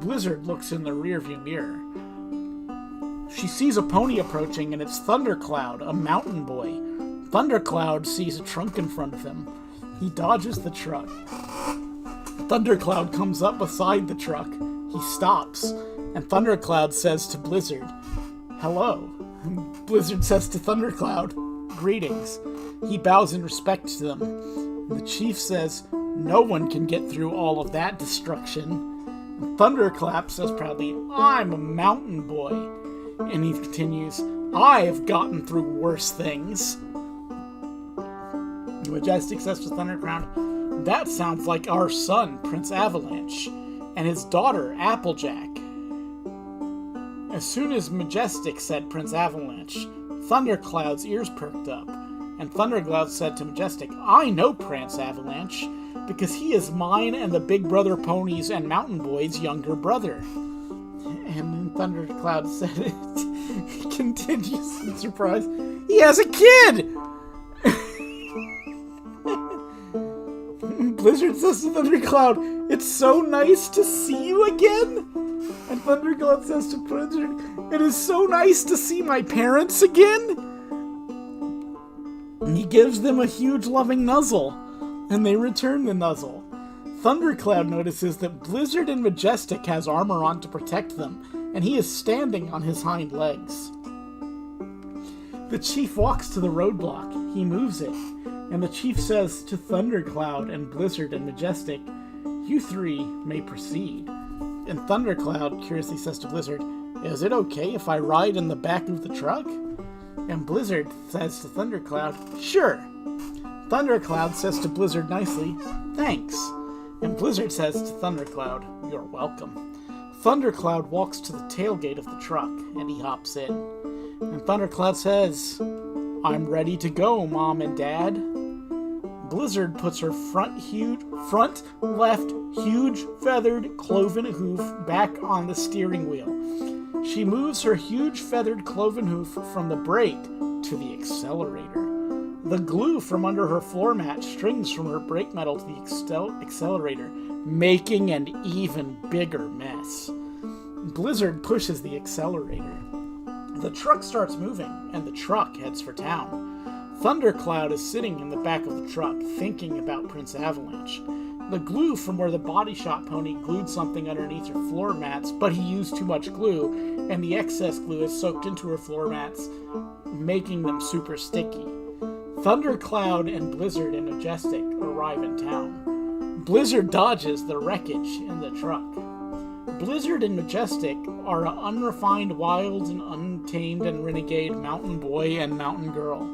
Speaker 1: Blizzard looks in the rearview mirror. She sees a pony approaching, and it's Thundercloud, a mountain boy. Thundercloud sees a trunk in front of him. He dodges the truck. Thundercloud comes up beside the truck. He stops, and Thundercloud says to Blizzard, "Hello." Blizzard says to Thundercloud, "Greetings." He bows in respect to them. The chief says, "No one can get through all of that destruction." Thunderclap says proudly, "I'm a mountain boy." And he continues, "I have gotten through worse things." Majestic says to Thundercloud, "That sounds like our son, Prince Avalanche, and his daughter, Applejack." As soon as Majestic said Prince Avalanche, Thundercloud's ears perked up, and Thundercloud said to Majestic, "I know Prince Avalanche, because he is mine and the Big Brother Ponies and Mountain Boy's younger brother." And then Thundercloud said it. He continues in surprise, "He has a kid!" Blizzard says to Thundercloud, "It's so nice to see you again." And Thundercloud says to Blizzard, "It is so nice to see my parents again." And he gives them a huge loving nuzzle, and they return the nuzzle. Thundercloud notices that Blizzard and Majestic has armor on to protect them, and he is standing on his hind legs. The chief walks to the roadblock. He moves it, and the chief says to Thundercloud and Blizzard and Majestic, "You three may proceed." And Thundercloud curiously says to Blizzard, "Is it okay if I ride in the back of the truck?" And Blizzard says to Thundercloud, "Sure." Thundercloud says to Blizzard nicely, "Thanks." And Blizzard says to Thundercloud, "You're welcome." Thundercloud walks to the tailgate of the truck, and he hops in. And Thundercloud says, "I'm ready to go, Mom and Dad." Blizzard puts her front left huge feathered cloven hoof back on the steering wheel. She moves her huge feathered cloven hoof from the brake to the accelerator. The glue from under her floor mat strings from her brake metal to the accelerator, making an even bigger mess. Blizzard pushes the accelerator. The truck starts moving, and the truck heads for town. Thundercloud is sitting in the back of the truck, thinking about Prince Avalanche. The glue from where the Body Shop pony glued something underneath her floor mats, but he used too much glue, and the excess glue is soaked into her floor mats, making them super sticky. Thundercloud and Blizzard and Majestic arrive in town. Blizzard dodges the wreckage in the truck. Blizzard and Majestic are an unrefined, wild, and untamed and renegade mountain boy and mountain girl.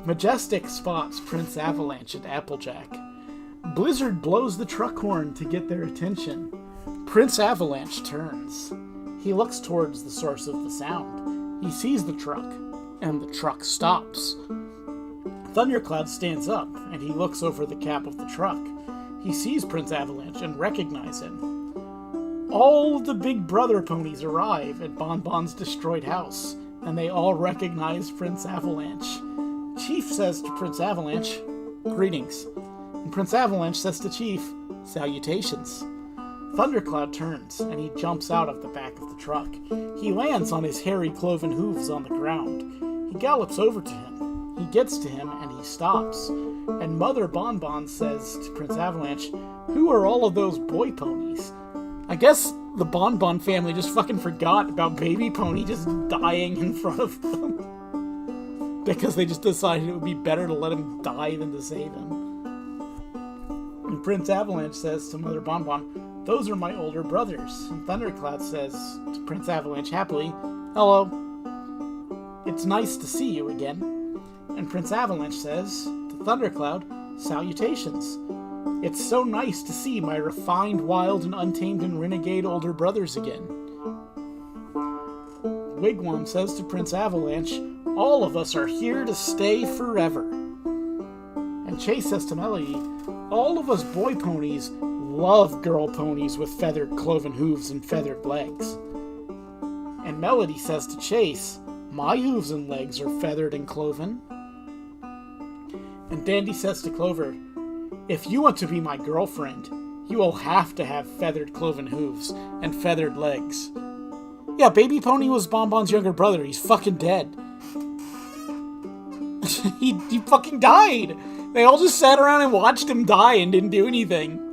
Speaker 1: Majestic spots Prince Avalanche and Applejack. Blizzard blows the truck horn to get their attention. Prince Avalanche turns. He looks towards the source of the sound. He sees the truck, and the truck stops. Thundercloud stands up, and he looks over the cap of the truck. He sees Prince Avalanche and recognizes him. All of the Big Brother ponies arrive at Bon Bon's destroyed house, and they all recognize Prince Avalanche. Chief says to Prince Avalanche, "Greetings." And Prince Avalanche says to Chief, "Salutations." Thundercloud turns, and he jumps out of the back of the truck. He lands on his hairy cloven hooves on the ground. He gallops over to him. He gets to him, and he stops. And Mother Bon Bon says to Prince Avalanche, "Who are all of those boy ponies?" I guess the Bon Bon family just fucking forgot about Baby Pony just dying in front of them. Because they just decided it would be better to let him die than to save him. And Prince Avalanche says to Mother Bon Bon, Those are my older brothers. And Thundercloud says to Prince Avalanche happily, hello. It's nice to see you again. And Prince Avalanche says to Thundercloud, salutations. It's so nice to see my refined, wild, and untamed and renegade older brothers again. Wigwam says to Prince Avalanche, all of us are here to stay forever. And Chase says to Melody, all of us boy ponies love girl ponies with feathered cloven hooves and feathered legs. And Melody says to Chase, my hooves and legs are feathered and cloven. And Dandy says to Clover, if you want to be my girlfriend, you will have to have feathered cloven hooves and feathered legs. Yeah, Baby Pony was Bonbon's younger brother. He's fucking dead. he fucking died. They all just sat around and watched him die and didn't do anything.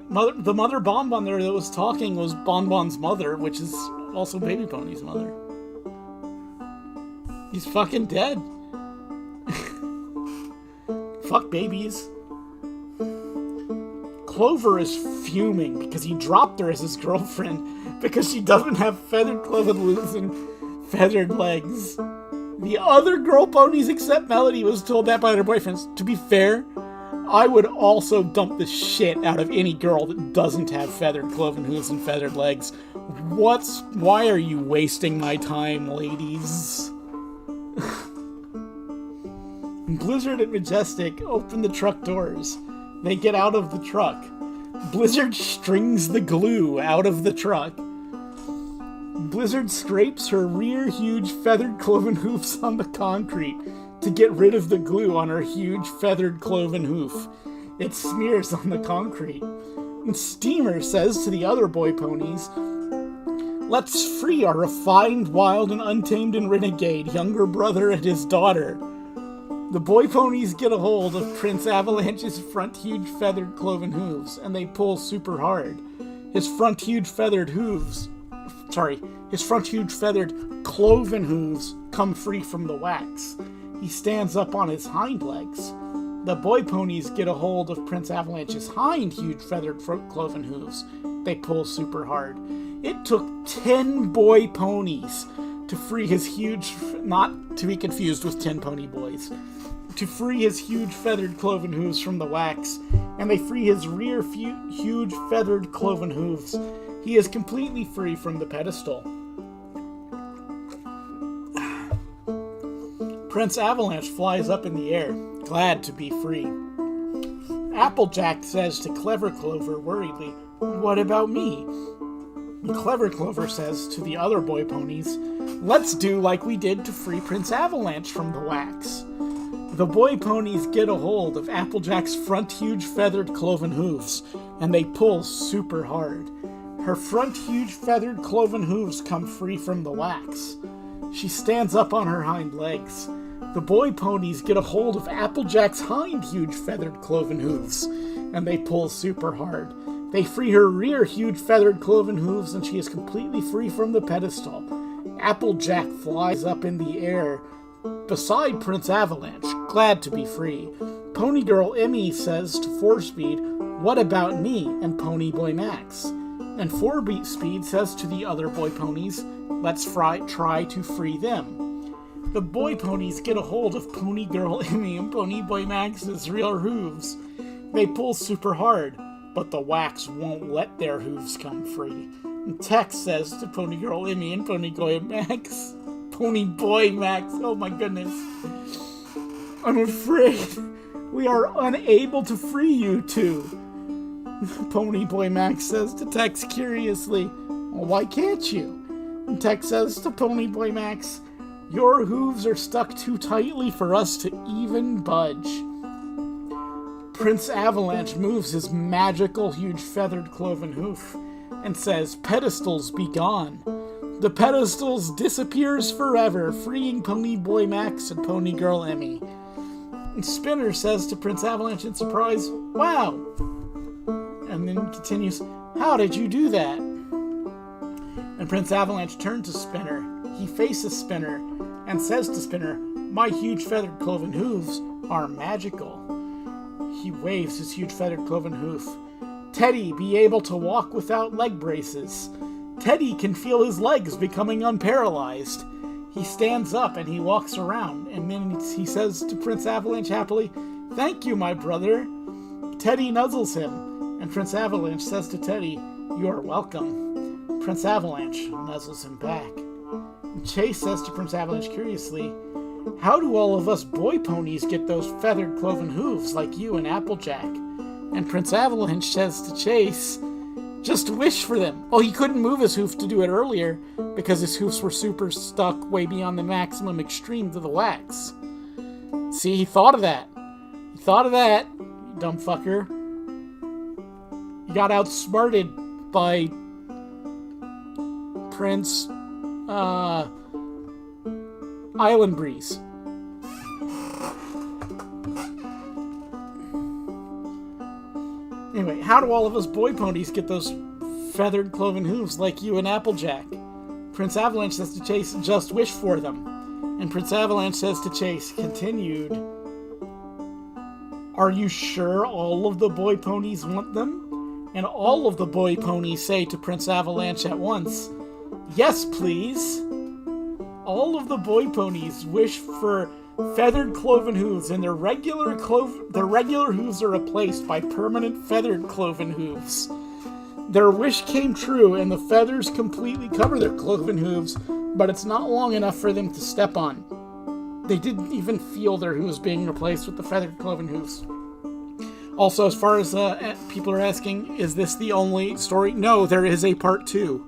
Speaker 1: The mother Bonbon there that was talking was Bonbon's mother, which is also Baby Pony's mother. He's fucking dead. Fuck babies. Clover is fuming because he dropped her as his girlfriend because she doesn't have feathered cloven hooves and feathered legs. The other girl ponies except Melody was told that by their boyfriends. To be fair, I would also dump the shit out of any girl that doesn't have feathered cloven hooves and feathered legs. Why are you wasting my time, ladies? Blizzard and Majestic open the truck doors. They get out of the truck. Blizzard strings the glue out of the truck. Blizzard scrapes her rear huge feathered cloven hoofs on the concrete to get rid of the glue on her huge feathered cloven hoof. It smears on the concrete. And Steamer says to the other boy ponies, let's free our refined, wild, and untamed and renegade younger brother and his daughter. The boy ponies get a hold of Prince Avalanche's front huge feathered cloven hooves, and they pull super hard. His front huge feathered cloven hooves come free from the wax. He stands up on his hind legs. The boy ponies get a hold of Prince Avalanche's hind huge feathered cloven hooves. They pull super hard. It took 10 boy ponies to free his huge, not to be confused with 10 pony boys, to free his huge feathered cloven hooves from the wax, and they free his rear huge feathered cloven hooves. He is completely free from the pedestal. Prince Avalanche flies up in the air, glad to be free. Applejack says to Clever Clover worriedly, what about me? And Clever Clover says to the other boy ponies, let's do like we did to free Prince Avalanche from the wax. The boy ponies get a hold of Applejack's front huge feathered cloven hooves, and they pull super hard. Her front huge feathered cloven hooves come free from the wax. She stands up on her hind legs. The boy ponies get a hold of Applejack's hind huge feathered cloven hooves, and they pull super hard. They free her rear huge feathered cloven hooves, and she is completely free from the pedestal. Applejack flies up in the air beside Prince Avalanche, glad to be free. Pony Girl Emmy says to 4-Speed, what about me and Pony Boy Max? And 4-Speed says to the other boy ponies, let's try to free them. The boy ponies get a hold of Pony Girl Emmy and Pony Boy Max's rear hooves. They pull super hard, but the wax won't let their hooves come free. And Tex says to Pony Girl Emmy and Pony Boy Max, oh my goodness, I'm afraid we are unable to free you two. Pony Boy Max says to Tex curiously, well, why can't you? And Tex says to Pony Boy Max, your hooves are stuck too tightly for us to even budge. Prince Avalanche moves his magical huge feathered cloven hoof and says, pedestals be gone. The pedestals disappears forever, freeing Pony Boy Max and Pony Girl Emmy. And Spinner says to Prince Avalanche in surprise, wow. And then continues, how did you do that? And Prince Avalanche turns to Spinner. He faces Spinner and says to Spinner, my huge feathered cloven hooves are magical. He waves his huge feathered cloven hoof. Teddy, be able to walk without leg braces. Teddy can feel his legs becoming unparalyzed. He stands up and he walks around, and then he says to Prince Avalanche happily, "Thank you, my brother." Teddy nuzzles him, and Prince Avalanche says to Teddy, "You are welcome." Prince Avalanche nuzzles him back. And Chase says to Prince Avalanche curiously, "How do all of us boy ponies get those feathered cloven hooves like you and Applejack?" And Prince Avalanche says to Chase, "Just wish for them." Oh, he couldn't move his hoof to do it earlier because his hoofs were super stuck way beyond the maximum extreme to the wax. See, he thought of that. He thought of that, you dumb fucker. He got outsmarted by Prince Island Breeze. Anyway, how do all of us boy ponies get those feathered cloven hooves like you and Applejack? Prince Avalanche says to Chase, "Just wish for them." And Prince Avalanche says to Chase, continued, "Are you sure all of the boy ponies want them?" And all of the boy ponies say to Prince Avalanche at once, "Yes, please." All of the boy ponies wish for feathered cloven hooves, and their regular hooves are replaced by permanent feathered cloven hooves. Their wish came true, and the feathers completely cover their cloven hooves, but it's not long enough for them to step on. They didn't even feel their hooves being replaced with the feathered cloven hooves. Also, as far as people are asking, is this the only story? No, there is a part 2.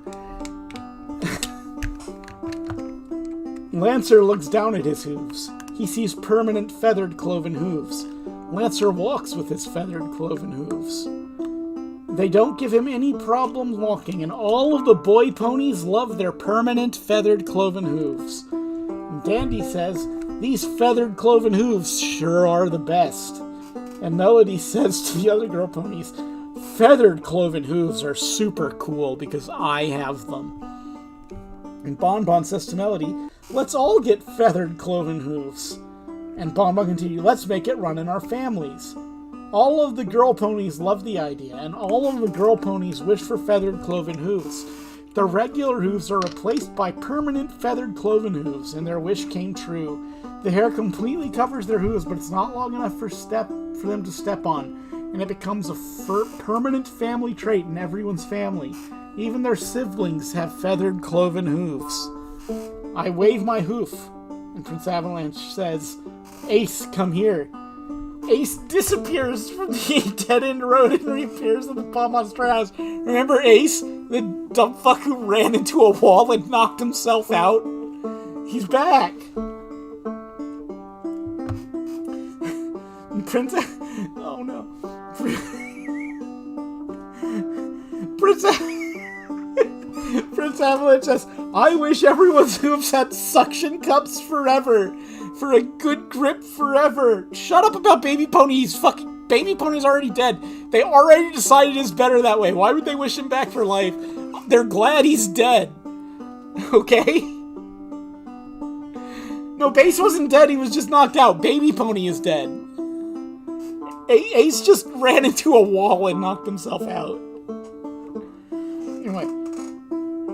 Speaker 1: Lancer looks down at his hooves. He sees permanent feathered cloven hooves. Lancer walks with his feathered cloven hooves. They don't give him any problem walking, and all of the boy ponies love their permanent feathered cloven hooves. And Dandy says, "These feathered cloven hooves sure are the best." And Melody says to the other girl ponies, "Feathered cloven hooves are super cool because I have them." And Bon Bon says to Melody, "Let's all get feathered cloven hooves." And Bon Bon continues, "Let's make it run in our families." All of the girl ponies love the idea, and all of the girl ponies wish for feathered cloven hooves. The regular hooves are replaced by permanent feathered cloven hooves, and their wish came true. The hair completely covers their hooves, but it's not long enough for them to step on, and it becomes a permanent family trait in everyone's family. Even their siblings have feathered cloven hooves. I wave my hoof, and Prince Avalanche says, "Ace, come here." Ace disappears from the dead-end road and reappears in the Bon Bon's house. Remember Ace? The dumb fuck who ran into a wall and knocked himself out? He's back! And Prince... Oh no. Prince Avalanche says, "I wish everyone's hooves had suction cups forever. For a good grip forever." Shut up about Baby Pony's fucking... Baby Pony's already dead. They already decided it's better that way. Why would they wish him back for life? They're glad he's dead. Okay? No, Base wasn't dead. He was just knocked out. Baby Pony is dead. Ace just ran into a wall and knocked himself out. Anyway.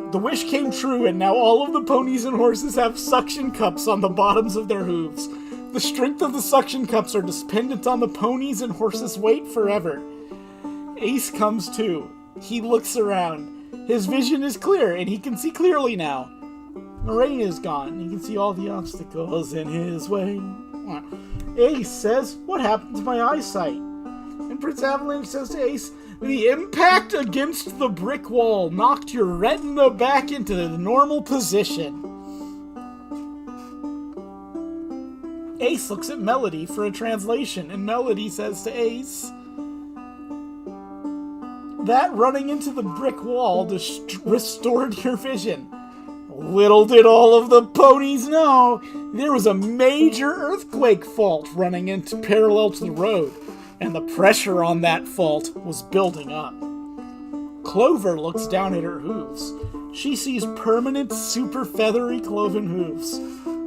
Speaker 1: The wish came true, and now all of the ponies and horses have suction cups on the bottoms of their hooves. The strength of the suction cups are dependent on the ponies and horses' weight forever. Ace comes too. He looks around. His vision is clear, and he can see clearly now. The rain is gone. He can see all the obstacles in his way. Ace says, "What happened to my eyesight?" And Prince Avalanche says to Ace, "The impact against the brick wall knocked your retina back into the normal position." Ace looks at Melody for a translation, and Melody says to Ace, "That running into the brick wall restored your vision." Little did all of the ponies know, there was a major earthquake fault running into parallel to the road, and the pressure on that fault was building up. Clover looks down at her hooves. She sees permanent, super feathery cloven hooves.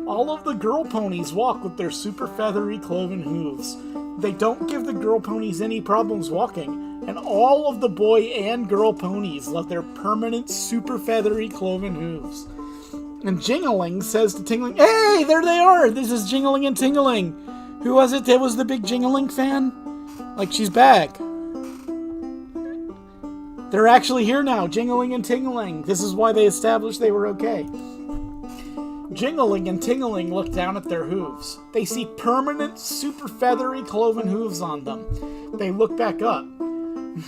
Speaker 1: All of the girl ponies walk with their super feathery cloven hooves. They don't give the girl ponies any problems walking, and all of the boy and girl ponies love their permanent, super feathery cloven hooves. And Jingling says to Tingling, "Hey, there they are! This is Jingling and Tingling. Who was it that was the big Jingling fan? Like, she's back. They're actually here now, Jingling and Tingling. This is why they established they were okay." Jingling and Tingling look down at their hooves. They see permanent, super feathery cloven hooves on them. They look back up.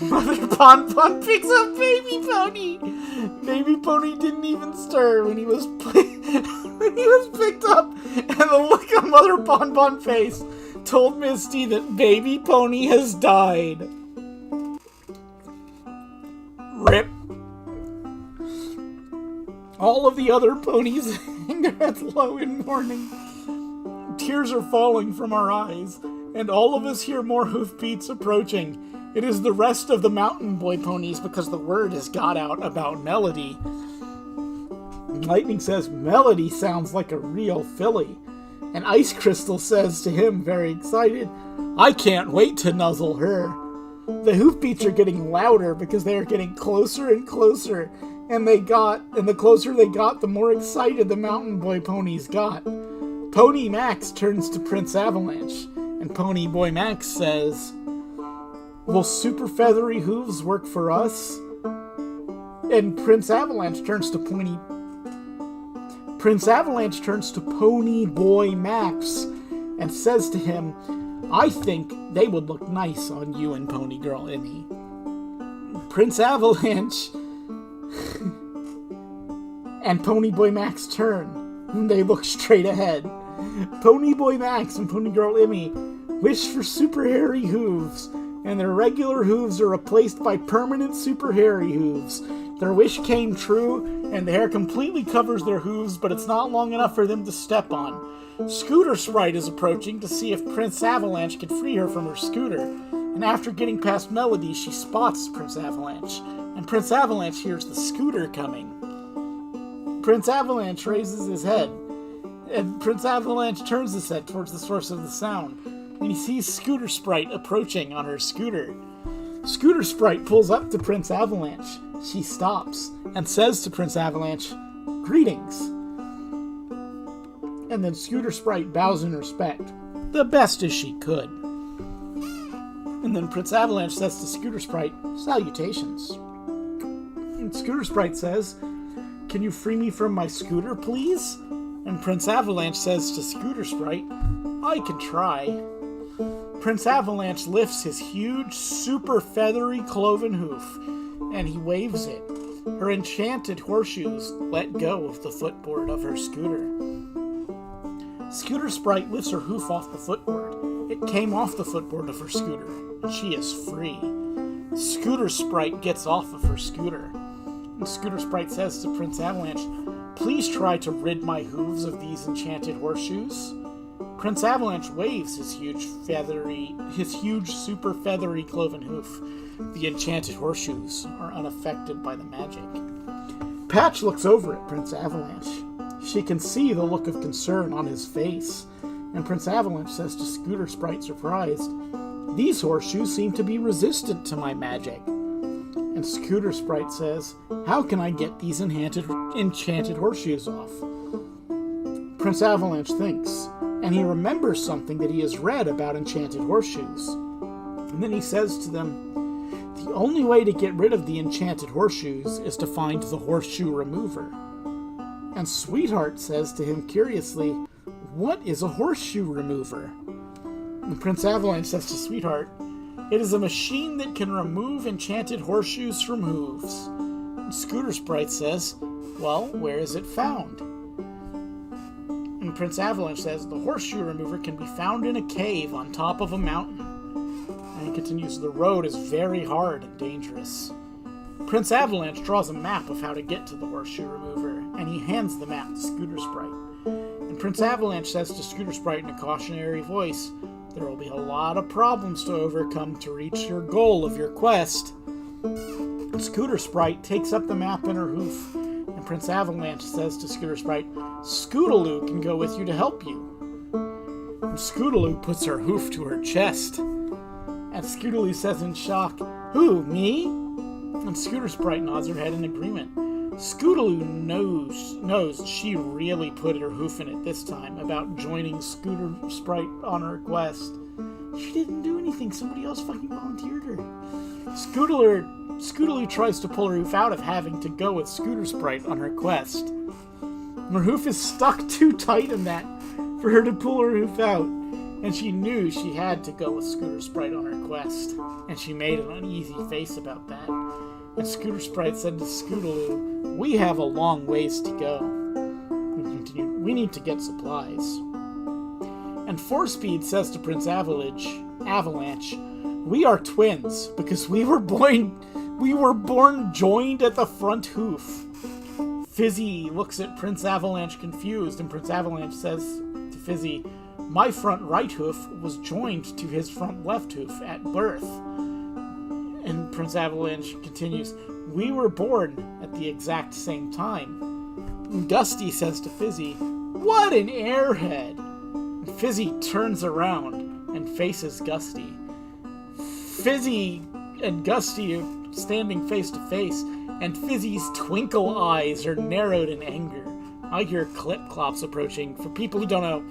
Speaker 1: Mother Bon Bon picks up Baby Pony. Baby Pony didn't even stir when he was picked up, and the look on Mother Bon Bon's face told Misty that Baby Pony has died. Rip. All of the other ponies hang their heads low in mourning. Tears are falling from our eyes, and all of us hear more hoofbeats approaching. It is the rest of the Mountain Boy ponies because the word has got out about Melody. Lightning says Melody sounds like a real filly. And Ice Crystal says to him, very excited, "I can't wait to nuzzle her." The hoofbeats are getting louder because they are getting closer and closer. And the closer they got, the more excited the Mountain Boy ponies got. Pony Max turns to Prince Avalanche, and Pony Boy Max says, "Will super feathery hooves work for us?" And Prince Avalanche turns to Pony Boy Max and says to him, "I think they would look nice on you and Pony Girl Emmy." Prince Avalanche and Pony Boy Max turn, and they look straight ahead. Pony Boy Max and Pony Girl Emmy wish for super hairy hooves, and their regular hooves are replaced by permanent super hairy hooves. Their wish came true, and the hair completely covers their hooves, but it's not long enough for them to step on. Scooter Sprite is approaching to see if Prince Avalanche can free her from her scooter, and after getting past Melody, she spots Prince Avalanche, and Prince Avalanche hears the scooter coming. Prince Avalanche raises his head, and Prince Avalanche turns his head towards the source of the sound, and he sees Scooter Sprite approaching on her scooter. Scooter Sprite pulls up to Prince Avalanche. She stops and says to Prince Avalanche, "Greetings." And then Scooter Sprite bows in respect, the best as she could. And then Prince Avalanche says to Scooter Sprite, "Salutations." And Scooter Sprite says, "Can you free me from my scooter, please?" And Prince Avalanche says to Scooter Sprite, "I can try." Prince Avalanche lifts his huge, super feathery cloven hoof, and he waves it. Her enchanted horseshoes let go of the footboard of her scooter. Scooter Sprite lifts her hoof off the footboard. It came off the footboard of her scooter, and she is free. Scooter Sprite gets off of her scooter. And Scooter Sprite says to Prince Avalanche, "Please try to rid my hooves of these enchanted horseshoes." Prince Avalanche waves his huge, super feathery cloven hoof. The enchanted horseshoes are unaffected by the magic. Patch looks over at Prince Avalanche. She can see the look of concern on his face, and Prince Avalanche says to Scooter Sprite, surprised, "These horseshoes seem to be resistant to my magic." And Scooter Sprite says, "How can I get these enchanted horseshoes off?" Prince Avalanche thinks, and he remembers something that he has read about enchanted horseshoes. And then he says to them, "The only way to get rid of the enchanted horseshoes is to find the horseshoe remover." And Sweetheart says to him curiously, "What is a horseshoe remover?" And Prince Avalanche says to Sweetheart, "It is a machine that can remove enchanted horseshoes from hooves." And Scooter Sprite says, "Well, where is it found?" And Prince Avalanche says, "The horseshoe remover can be found in a cave on top of a mountain." And he continues, "The road is very hard and dangerous." Prince Avalanche draws a map of how to get to the horseshoe remover, and he hands the map to Scooter Sprite. And Prince Avalanche says to Scooter Sprite in a cautionary voice, "There will be a lot of problems to overcome to reach your goal of your quest." And Scooter Sprite takes up the map in her hoof, and Prince Avalanche says to Scooter Sprite, "Scootaloo can go with you to help you." Scootaloo puts her hoof to her chest. And Scootaloo says in shock, "Who, me?" And Scooter Sprite nods her head in agreement. Scootaloo knows she really put her hoof in it this time about joining Scooter Sprite on her quest. She didn't do anything. Somebody else fucking volunteered her. Scootaloo tries to pull her hoof out of having to go with Scooter Sprite on her quest. Her hoof is stuck too tight in that for her to pull her hoof out, and she knew she had to go with Scooter Sprite on her quest, and she made an uneasy face about that. And Scooter Sprite said to Scootaloo, "We have a long ways to go." And continued, "We need to get supplies." And Four Speed says to Prince Avalanche, "We are twins because we were born joined at the front hoof." Fizzy looks at Prince Avalanche confused, and Prince Avalanche says to Fizzy, "My front right hoof was joined to his front left hoof at birth." And Prince Avalanche continues, "We were born at the exact same time." And Gusty says to Fizzy, "What an airhead!" And Fizzy turns around and faces Gusty. Fizzy and Gusty are standing face to face, and Fizzy's twinkle eyes are narrowed in anger. I hear clip-clops approaching. For people who don't know,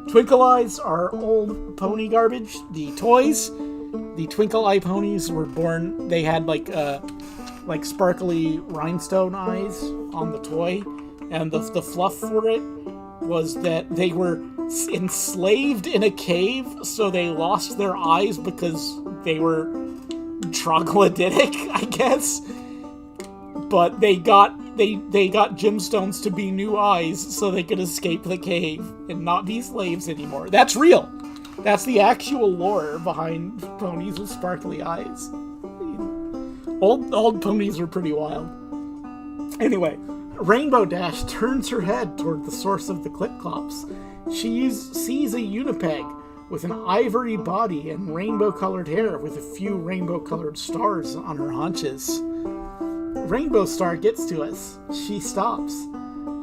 Speaker 1: twinkle eyes are old pony garbage. The toys, the twinkle eye ponies were born, they had like sparkly rhinestone eyes on the toy, and the fluff for it was that they were enslaved in a cave, so they lost their eyes because they were troglodytic, I guess. But they got gemstones to be new eyes so they could escape the cave and not be slaves anymore. That's real. That's the actual lore behind ponies with sparkly eyes. Old ponies are pretty wild. Anyway, Rainbow Dash turns her head toward the source of the clip-clops. She sees a Unipeg with an ivory body and rainbow-colored hair with a few rainbow-colored stars on her haunches. Rainbow Star gets to us. She stops.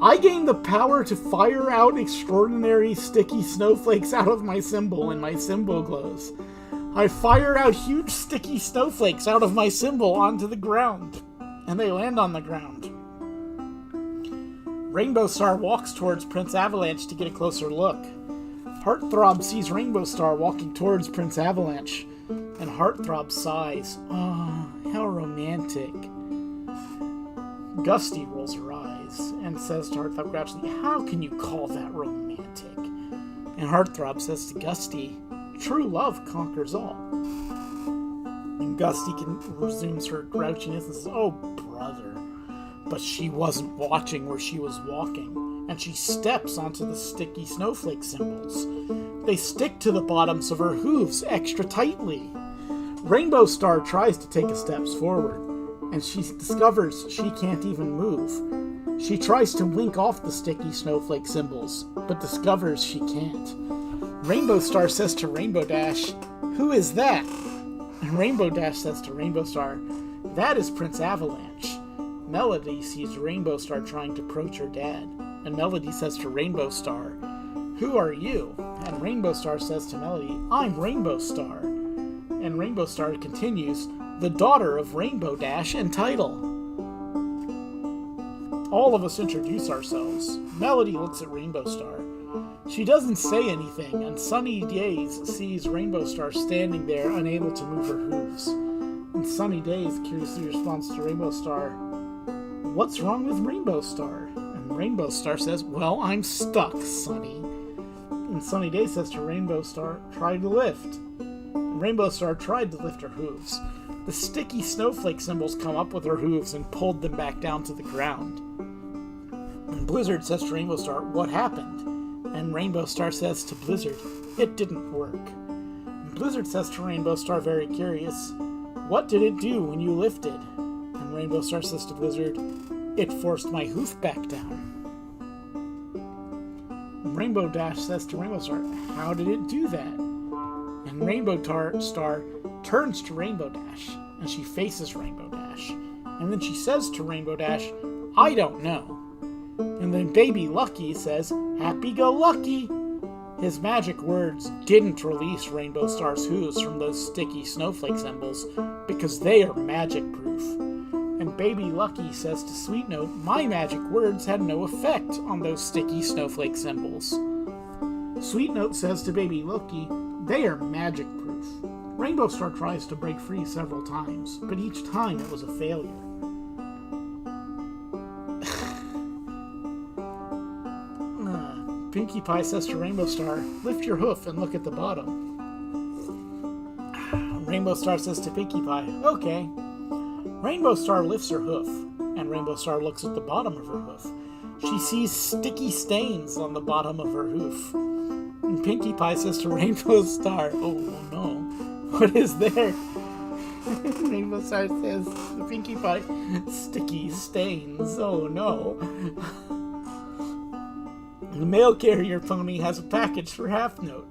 Speaker 1: "I gain the power to fire out extraordinary sticky snowflakes out of my symbol, and my symbol glows. I fire out huge sticky snowflakes out of my symbol onto the ground, and they land on the ground." Rainbow Star walks towards Prince Avalanche to get a closer look. Heartthrob sees Rainbow Star walking towards Prince Avalanche, and Heartthrob sighs. "Oh, how romantic." Gusty rolls her eyes and says to Heartthrob gravely, "How can you call that romantic?" And Heartthrob says to Gusty, "True love conquers all." And Gusty resumes her grouchiness and says, "Oh, brother." But she wasn't watching where she was walking, and she steps onto the sticky snowflake symbols. They stick to the bottoms of her hooves extra tightly. Rainbow Star tries to take a step forward, and she discovers she can't even move. She tries to wink off the sticky snowflake symbols, but discovers she can't. Rainbow Star says to Rainbow Dash, "Who is that?" And Rainbow Dash says to Rainbow Star, "That is Prince Avalanche." Melody sees Rainbow Star trying to approach her dad, and Melody says to Rainbow Star, "Who are you?" And Rainbow Star says to Melody, "I'm Rainbow Star." And Rainbow Star continues, "The daughter of Rainbow Dash and Tidal." All of us introduce ourselves. Melody looks at Rainbow Star. She doesn't say anything, and Sunny Days sees Rainbow Star standing there, unable to move her hooves. And Sunny Days curiously responds to Rainbow Star, "What's wrong with Rainbow Star?" And Rainbow Star says, "Well, I'm stuck, Sunny." And Sunny Days says to Rainbow Star, "Try to lift." And Rainbow Star tried to lift her hooves. The sticky snowflake symbols come up with her hooves and pulled them back down to the ground. And Blizzard says to Rainbow Star, "What happened?" And Rainbow Star says to Blizzard, "It didn't work." And Blizzard says to Rainbow Star, very curious, "What did it do when you lifted?" And Rainbow Star says to Blizzard, "It forced my hoof back down." And Rainbow Dash says to Rainbow Star, "How did it do that?" And Rainbow Star turns to Rainbow Dash, and she faces Rainbow Dash. And then she says to Rainbow Dash, "I don't know." And then Baby Lucky says, "Happy-go-lucky." His magic words didn't release Rainbow Star's hooves from those sticky snowflake symbols because they are magic-proof. And Baby Lucky says to Sweet Note, my magic words had no effect on those sticky snowflake symbols. Sweet Note says to Baby Lucky, they are magic-proof. Rainbow Star tries to break free several times, but each time it was a failure. Pinkie Pie says to Rainbow Star, lift your hoof and look at the bottom. Rainbow Star says to Pinkie Pie, okay. Rainbow Star lifts her hoof, and Rainbow Star looks at the bottom of her hoof. She sees sticky stains on the bottom of her hoof. And Pinkie Pie says to Rainbow Star, oh no, what is there? Rainbow Star says to Pinkie Pie, sticky stains, oh no. The mail carrier pony has a package for Half Note,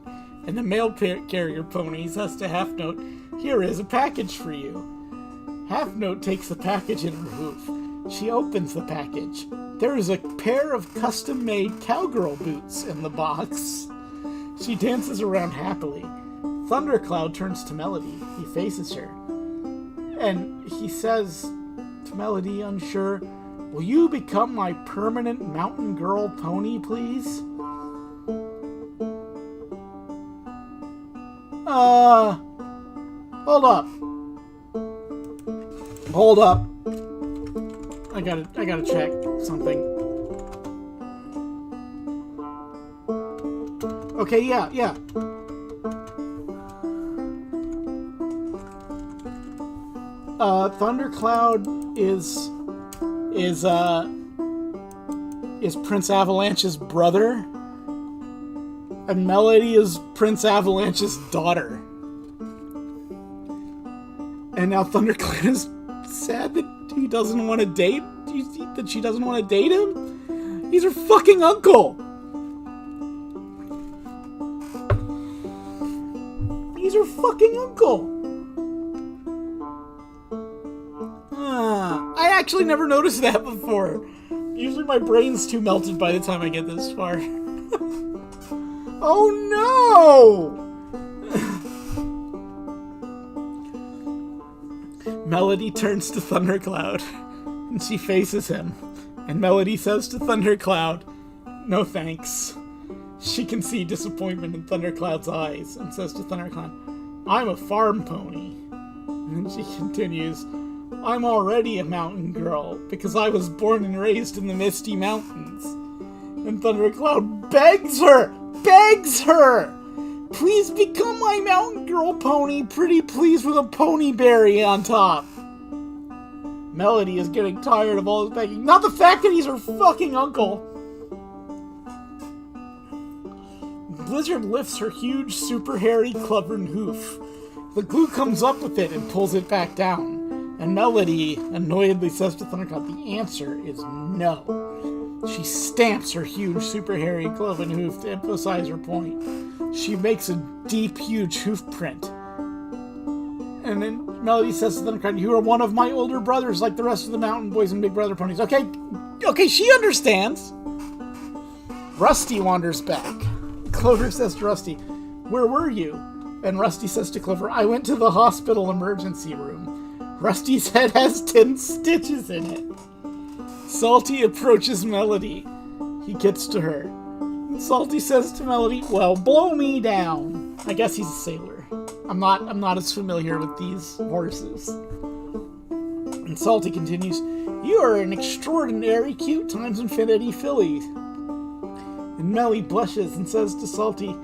Speaker 1: and the mail carrier pony says to Half Note, here is a package for you. Half Note takes the package in her hoof. She opens the package. There is a pair of custom-made cowgirl boots in the box. She dances around happily. Thundercloud turns to Melody. He faces her. And he says to Melody, unsure, will you become my permanent mountain girl pony, please? Hold up. Hold up. I gotta check something. Okay, yeah. Thundercloud is Prince Avalanche's brother, and Melody is Prince Avalanche's daughter. And now Thundercloud is sad that he doesn't want to date, that she doesn't want to date him? He's her fucking uncle! He's her fucking uncle! I actually never noticed that before. Usually my brain's too melted by the time I get this far. Oh no! Melody turns to Thundercloud, and she faces him. And Melody says to Thundercloud, no thanks. She can see disappointment in Thundercloud's eyes, and says to Thundercloud, I'm a farm pony. And then she continues, I'm already a mountain girl, because I was born and raised in the Misty Mountains. And Thundercloud begs her! Please become my mountain girl pony, pretty please, with a pony berry on top. Melody is getting tired of all his begging. Not the fact that he's her fucking uncle. Blizzard lifts her huge, super hairy, cloven hoof. The glue comes up with it and pulls it back down. And Melody annoyedly says to Thundercloud, the answer is no. She stamps her huge, super hairy, cloven hoof to emphasize her point. She makes a deep, huge hoof print. And then Melody says to Thundercloud, you are one of my older brothers like the rest of the mountain boys and big brother ponies. Okay, she understands. Rusty wanders back. Clover says to Rusty, where were you? And Rusty says to Clover, I went to the hospital emergency room. Rusty's head has 10 stitches in it. Salty approaches Melody. He gets to her. And Salty says to Melody, well, blow me down. I guess he's a sailor. I'm not as familiar with these horses. And Salty continues, you are an extraordinary cute times infinity filly. And Melly blushes and says to Salty,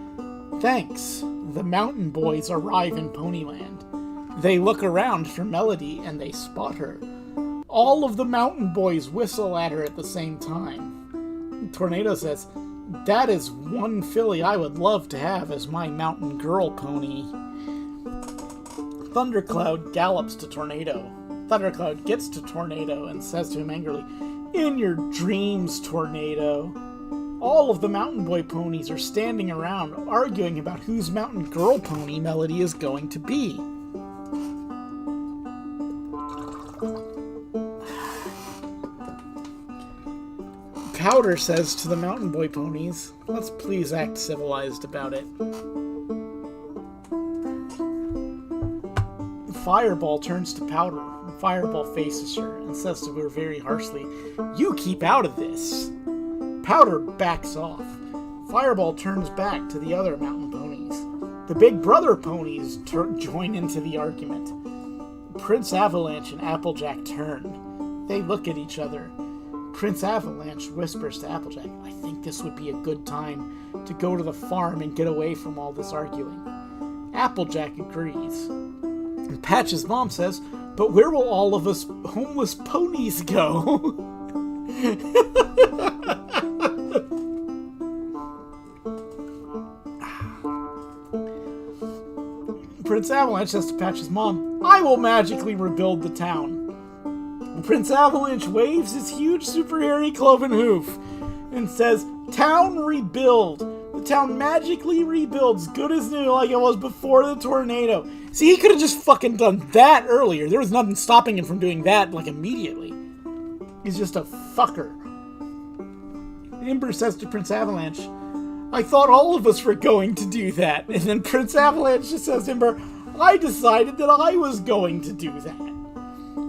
Speaker 1: thanks. The mountain boys arrive in Ponyland. They look around for Melody and they spot her. All of the mountain boys whistle at her at the same time. Tornado says, that is one filly I would love to have as my mountain girl pony. Thundercloud gallops to Tornado. Thundercloud gets to Tornado and says to him angrily, in your dreams, Tornado. All of the mountain boy ponies are standing around arguing about whose mountain girl pony Melody is going to be. Powder says to the Mountain Boy ponies, let's please act civilized about it. Fireball turns to Powder. Fireball faces her and says to her very harshly, you keep out of this. Powder backs off. Fireball turns back to the other mountain ponies. The Big Brother ponies join into the argument. Prince Avalanche and Applejack turn. They look at each other. Prince Avalanche whispers to Applejack, I think this would be a good time to go to the farm and get away from all this arguing. Applejack agrees. And Patch's mom says, but where will all of us homeless ponies go? Prince Avalanche says to Patch's mom, I will magically rebuild the town. Prince Avalanche waves his huge super hairy cloven hoof and says, town rebuild. The town magically rebuilds good as new like it was before the tornado. See, he could have just fucking done that earlier. There was nothing stopping him from doing that, like, immediately. He's just a fucker. Ember says to Prince Avalanche, I thought all of us were going to do that. And then Prince Avalanche just says to Ember, I decided that I was going to do that.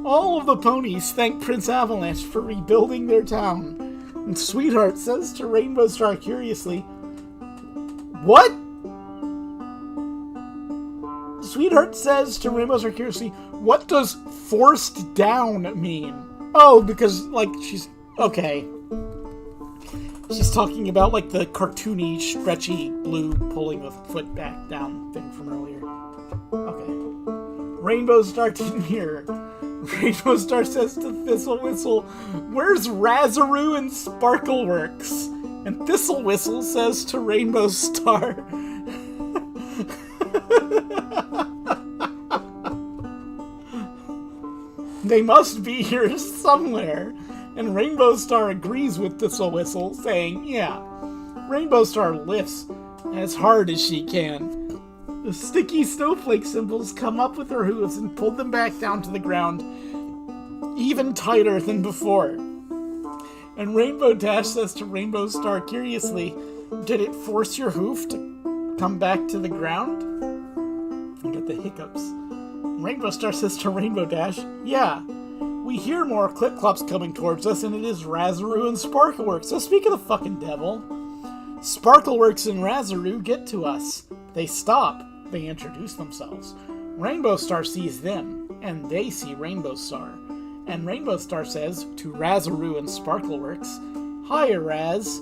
Speaker 1: All of the ponies thank Prince Avalanche for rebuilding their town. And Sweetheart says to Rainbow Star curiously, what? Sweetheart says to Rainbow Star curiously, what does forced down mean? Oh, because, like, she's... Okay. She's talking about, like, the cartoony, stretchy, blue pulling the foot back down thing from earlier. Okay. Rainbow Star didn't hear. Rainbow Star says to Thistle Whistle, where's Razaroo and Sparkleworks? And Thistle Whistle says to Rainbow Star, they must be here somewhere. And Rainbow Star agrees with Thistle Whistle, saying, yeah. Rainbow Star lifts as hard as she can. The sticky snowflake symbols come up with her hooves and pull them back down to the ground, even tighter than before. And Rainbow Dash says to Rainbow Star curiously, did it force your hoof to come back to the ground? I get the hiccups. Rainbow Star says to Rainbow Dash, yeah. We hear more clip-clops coming towards us, and it is Razaroo and Sparkleworks. So speak of the fucking devil. Sparkleworks and Razaroo get to us. They stop. They introduce themselves. Rainbow Star sees them, and they see Rainbow Star. And Rainbow Star says to Razaroo and Sparkleworks, hiya, Raz.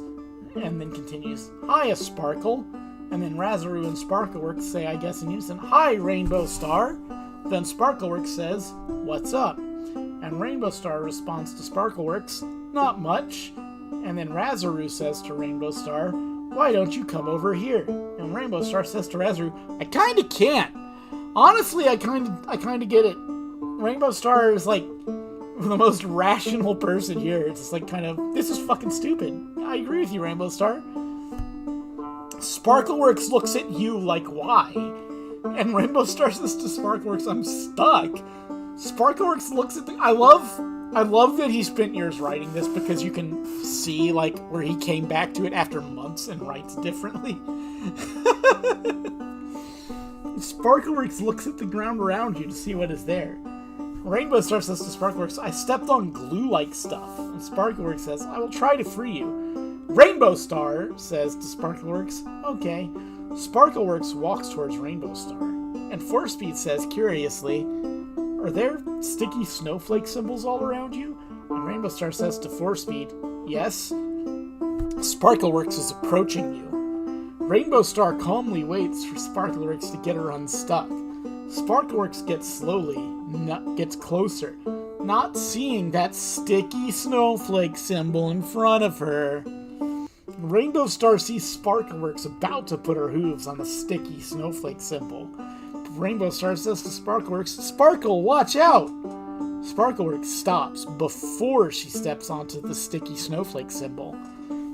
Speaker 1: And then continues, hiya, Sparkle. And then Razaroo and Sparkleworks say, I guess in unison, hi, Rainbow Star. Then Sparkleworks says, what's up? And Rainbow Star responds to Sparkleworks, not much. And then Razaroo says to Rainbow Star, why don't you come over here? And Rainbow Star says to Razaroo, I kinda can't. Honestly, I kinda get it. Rainbow Star is like the most rational person here. It's just like kind of, this is fucking stupid. I agree with you, Rainbow Star. Sparkleworks looks at you like, why? And Rainbow Star says to Sparkleworks, I'm stuck. Sparkleworks looks at the... I love that he spent years writing this because you can see, like, where he came back to it after months and writes differently. Sparkleworks looks at the ground around you to see what is there. Rainbow Star says to Sparkleworks, I stepped on glue-like stuff. And Sparkleworks says, I will try to free you. Rainbow Star says to Sparkleworks, okay. Sparkleworks walks towards Rainbow Star. And Force Speed says, curiously, are there sticky snowflake symbols all around you? And Rainbow Star says to Force Speed, yes. Sparkleworks is approaching you. Rainbow Star calmly waits for Sparkleworks to get her unstuck. Sparkleworks gets closer, not seeing that sticky snowflake symbol in front of her. Rainbow Star sees Sparkleworks about to put her hooves on the sticky snowflake symbol. Rainbow Star says to Sparkleworks, Sparkle, watch out! Sparkleworks stops before she steps onto the sticky snowflake symbol.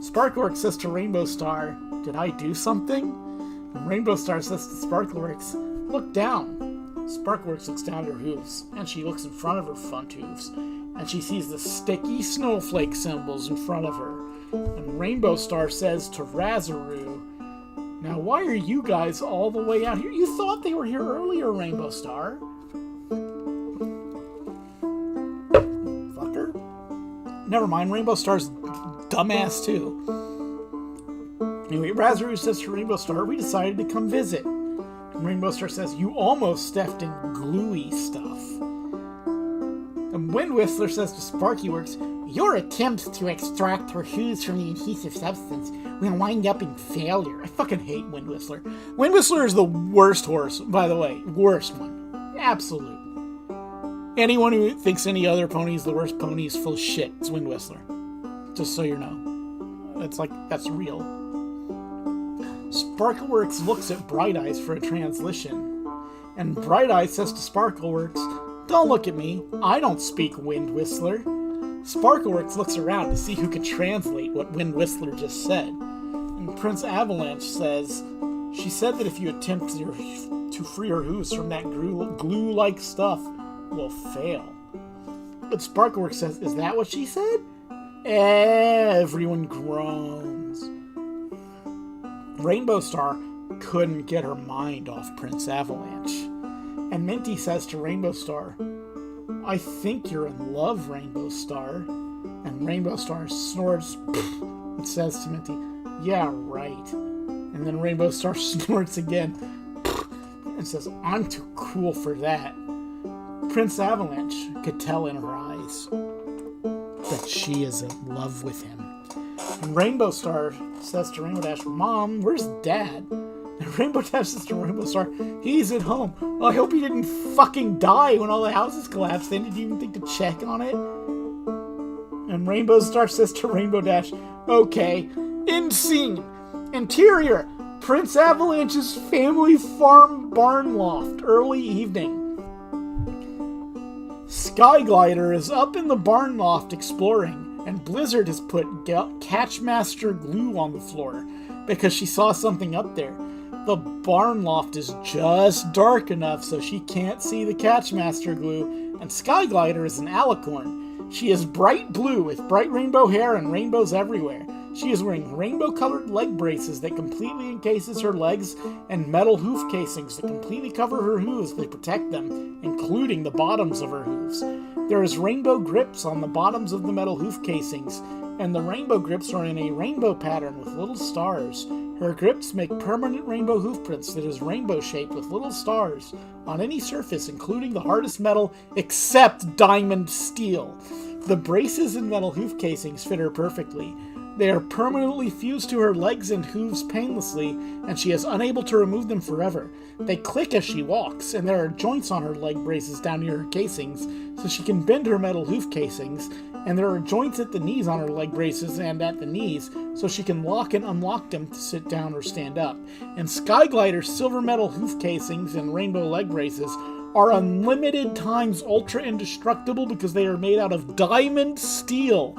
Speaker 1: Sparkleworks says to Rainbow Star, did I do something? And Rainbow Star says to Sparkleworks, look down. Sparkleworks looks down at her hooves, and she looks in front of her front hooves, and she sees the sticky snowflake symbols in front of her. And Rainbow Star says to Razaru, "Now why are you guys all the way out here? You thought they were here earlier, Rainbow Star." Fucker. Never mind, Rainbow Star's dumbass too. Anyway, Razaru says to Rainbow Star, "We decided to come visit." And Rainbow Star says, "You almost stepped in gluey stuff." And Wind Whistler says to Sparkyworks, "Your attempt to extract her shoes from the adhesive substance will wind up in failure." I fucking hate Wind Whistler. Wind Whistler is the worst horse, by the way. Worst one. Absolute. Anyone who thinks any other pony is the worst pony is full of shit. It's Wind Whistler. Just so you know. It's like, that's real. Sparkleworks looks at Bright Eyes for a translation. And Bright Eyes says to Sparkleworks, "Don't look at me. I don't speak Wind Whistler." Sparkleworks looks around to see who can translate what Wind Whistler just said. And Prince Avalanche says, "She said that if you attempt to free her hooves from that glue-like stuff, will fail." But Sparkleworks says, "Is that what she said?" Everyone groans. Rainbow Star couldn't get her mind off Prince Avalanche. And Minty says to Rainbow Star, "I think you're in love, Rainbow Star." And Rainbow Star snorts and says to Minty, "Yeah, right." And then Rainbow Star snorts again and says, "I'm too cool for that." Prince Avalanche could tell in her eyes that she is in love with him. And Rainbow Star says to Rainbow Dash, "Mom, where's Dad?" And Rainbow Dash says to Rainbow Star, "He's at home. I hope he didn't fucking die when all the houses collapsed. Then did you even think to check on it?" And Rainbow Star says to Rainbow Dash, "Okay, end scene. Interior, Prince Avalanche's family farm barn loft, early evening. Skyglider is up in the barn loft exploring, and Blizzard has put Catchmaster glue on the floor because she saw something up there. The barn loft is just dark enough so she can't see the Catchmaster glue, and Skyglider is an alicorn. She is bright blue with bright rainbow hair and rainbows everywhere. She is wearing rainbow-colored leg braces that completely encases her legs and metal hoof casings that completely cover her hooves to protect them, including the bottoms of her hooves. There is rainbow grips on the bottoms of the metal hoof casings, and the rainbow grips are in a rainbow pattern with little stars. Her grips make permanent rainbow hoof prints that is rainbow-shaped with little stars on any surface, including the hardest metal except diamond steel. The braces and metal hoof casings fit her perfectly. They are permanently fused to her legs and hooves painlessly, and she is unable to remove them forever. They click as she walks, and there are joints on her leg braces down near her casings, so she can bend her metal hoof casings, and there are joints at the knees on her leg braces and at the knees, so she can lock and unlock them to sit down or stand up. And Skyglider's silver metal hoof casings and rainbow leg braces are unlimited times ultra indestructible because they are made out of diamond steel.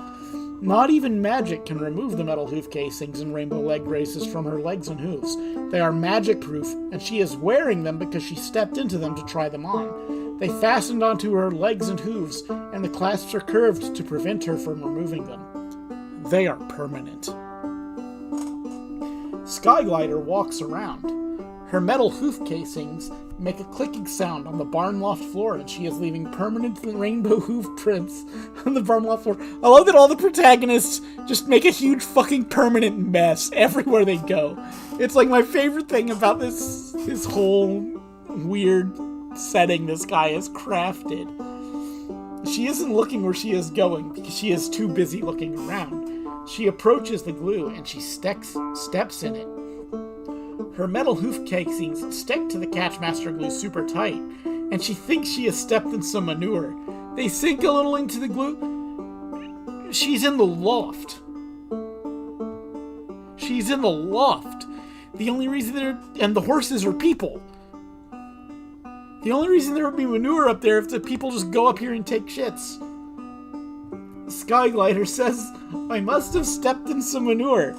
Speaker 1: Not even magic can remove the metal hoof casings and rainbow leg braces from her legs and hooves. They are magic-proof, and she is wearing them because she stepped into them to try them on. They fastened onto her legs and hooves, and the clasps are curved to prevent her from removing them. They are permanent. Skyglider walks around. Her metal hoof casings make a clicking sound on the barn loft floor, and she is leaving permanent rainbow hoof prints on the barn loft floor. I love that all the protagonists just make a huge fucking permanent mess everywhere they go. It's like my favorite thing about this whole weird setting this guy has crafted. She isn't looking where she is going because she is too busy looking around. She approaches the glue and she steps in it. Her metal hoof casings stick to the Catchmaster glue super tight, and she thinks she has stepped in some manure. They sink a little into the glue. She's in the loft. She's in the loft. The only reason and the horses are people. The only reason there would be manure up there if the people just go up here and take shits. Skyglider says, "I must have stepped in some manure."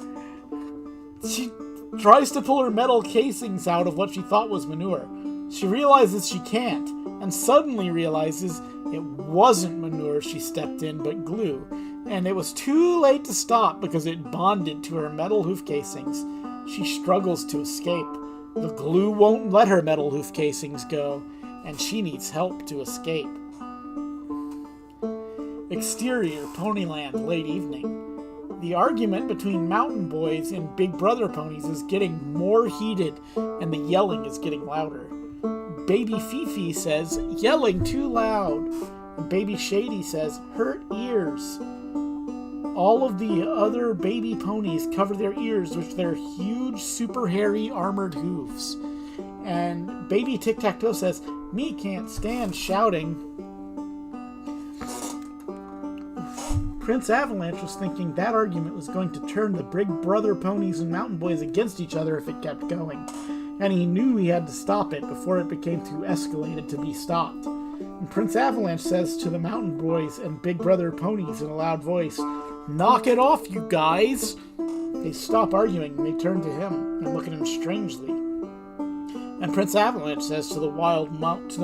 Speaker 1: She tries to pull her metal casings out of what she thought was manure. She realizes she can't, and suddenly realizes it wasn't manure she stepped in, but glue. and it was too late to stop because it bonded to her metal hoof casings. She struggles to escape. The glue won't let her metal hoof casings go, and she needs help to escape. Exterior, Ponyland, late evening. The argument between Mountain Boys and Big Brother ponies is getting more heated, and the yelling is getting louder. Baby Fifi says, "Yelling too loud." And Baby Shady says, "Hurt ears." All of the other baby ponies cover their ears with their huge, super hairy, armored hooves. And Baby Tic-Tac-Toe says, "Me can't stand shouting." Prince Avalanche was thinking that argument was going to turn the Big Brother ponies and Mountain Boys against each other if it kept going. And he knew he had to stop it before it became too escalated to be stopped. And Prince Avalanche says to the Mountain Boys and Big Brother ponies in a loud voice, "Knock it off, you guys!" They stop arguing and they turn to him and look at him strangely. And Prince Avalanche says to the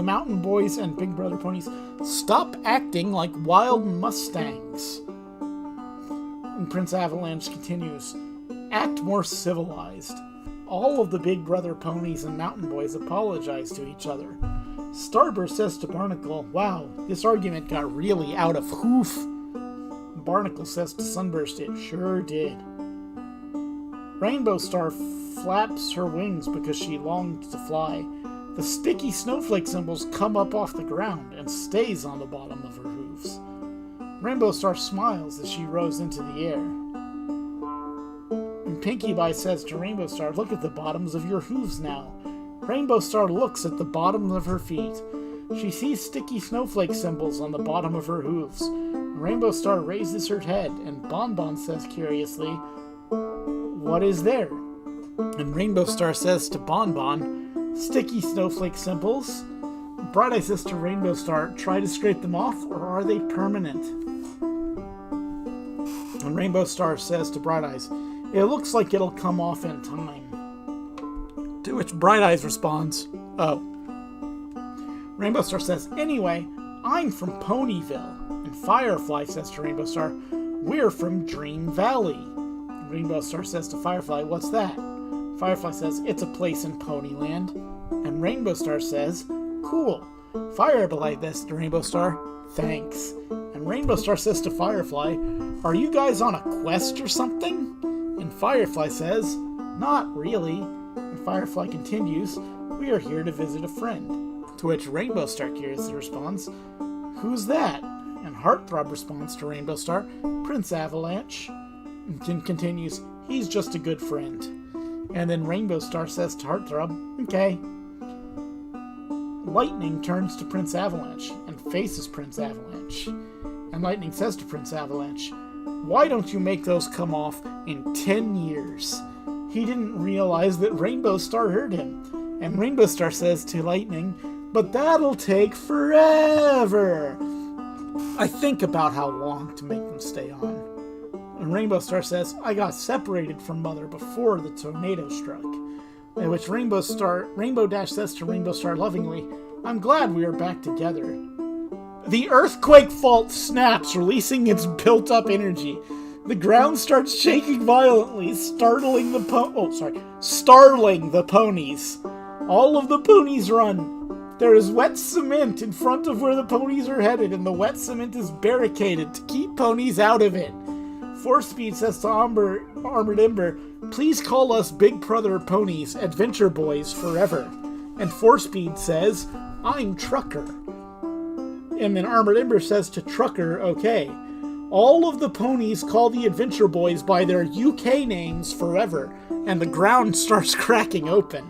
Speaker 1: Mountain Boys and Big Brother ponies, "Stop acting like wild Mustangs." And Prince Avalanche continues, "Act more civilized." All of the Big Brother ponies and Mountain Boys apologize to each other. Starburst says to Barnacle, "Wow, this argument got really out of hoof." Barnacle says to Sunburst, "It sure did." Rainbow Star flaps her wings because she longed to fly. The sticky snowflake symbols come up off the ground and stays on the bottom of her hooves. Rainbow Star smiles as she rose into the air. And Pinkie Pie says to Rainbow Star, "Look at the bottoms of your hooves now." Rainbow Star looks at the bottom of her feet. She sees sticky snowflake symbols on the bottom of her hooves. Rainbow Star raises her head, and Bonbon says curiously, "What is there?" And Rainbow Star says to Bonbon, "Sticky snowflake symbols." Bright Eye says to Rainbow Star, "Try to scrape them off, or are they permanent?" And Rainbow Star says to Bright Eyes, "It looks like it'll come off in time." To which Bright Eyes responds, "Oh." Rainbow Star says, "Anyway, I'm from Ponyville." And Firefly says to Rainbow Star, "We're from Dream Valley." And Rainbow Star says to Firefly, "What's that?" Firefly says, "It's a place in Ponyland." And Rainbow Star says, "Cool." Firefly says to Rainbow Star, "Thanks." And Rainbow Star says to Firefly, "Are you guys on a quest or something?" And Firefly says, "Not really." And Firefly continues, "We are here to visit a friend." To which Rainbow Star curiously responds, "Who's that?" And Heartthrob responds to Rainbow Star, "Prince Avalanche." And continues, "He's just a good friend." And then Rainbow Star says to Heartthrob, "Okay." Lightning turns to Prince Avalanche and faces Prince Avalanche. And Lightning says to Prince Avalanche, "Why don't you make those come off in 10 years? He didn't realize that Rainbow Star heard him. And Rainbow Star says to Lightning, "But that'll take forever. I think about how long to make them stay on." And Rainbow Star says, "I got separated from Mother before the tornado struck." At which Rainbow Dash says to Rainbow Star lovingly, "I'm glad we are back together." The earthquake fault snaps, releasing its built-up energy. The ground starts shaking violently, startling the ponies. All of the ponies run. There is wet cement in front of where the ponies are headed, and the wet cement is barricaded to keep ponies out of it. Force Speed says to Armored Ember, "Please call us Big Brother Ponies, Adventure Boys forever." And Force Speed says, "I'm Trucker." And then Armored Ember says to Trucker, "Okay." All of the ponies call the Adventure Boys by their UK names forever, and the ground starts cracking open.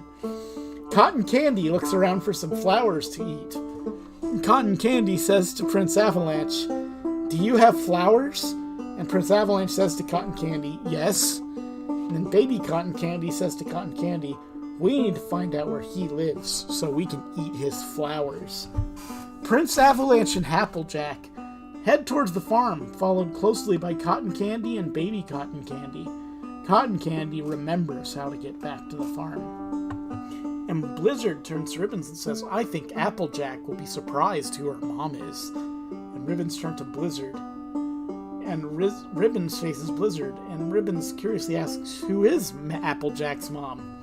Speaker 1: Cotton Candy looks around for some flowers to eat. And Cotton Candy says to Prince Avalanche, "Do you have flowers?" And Prince Avalanche says to Cotton Candy, "Yes." And then Baby Cotton Candy says to Cotton Candy, "We need to find out where he lives so we can eat his flowers." Prince Avalanche and Applejack head towards the farm, followed closely by Cotton Candy and Baby Cotton Candy. Cotton Candy remembers how to get back to the farm. And Blizzard turns to Ribbons and says, "I think Applejack will be surprised who her mom is." And Ribbons turn to Blizzard. and Ribbons faces Blizzard, and Ribbons curiously asks, who is Applejack's mom?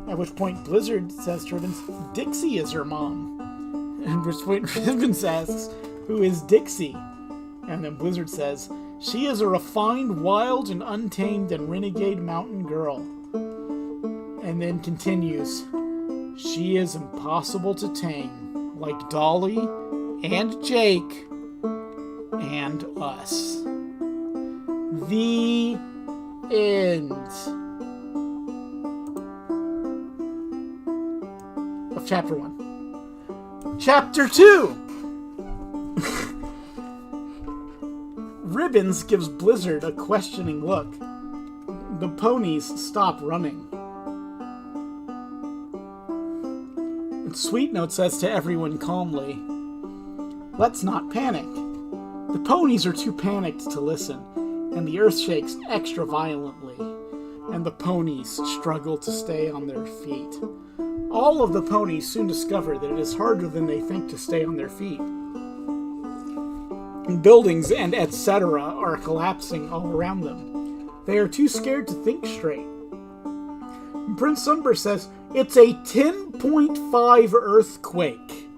Speaker 1: At which point Blizzard says to Ribbons, Dixie is her mom. And at which point Ribbons asks, who is Dixie? And then Blizzard says, she is a refined, wild, and untamed and renegade mountain girl. And then continues, she is impossible to tame, like Dolly and Jake and us. The end of Chapter 1. Chapter 2! Ribbons gives Blizzard a questioning look. The ponies stop running. And Sweet Note says to everyone calmly, let's not panic. The ponies are too panicked to listen, and the earth shakes extra violently, and the ponies struggle to stay on their feet. All of the ponies soon discover that it is harder than they think to stay on their feet. Buildings and etc. are collapsing all around them. They are too scared to think straight. Prince Sunburst says, it's a 10.5 earthquake.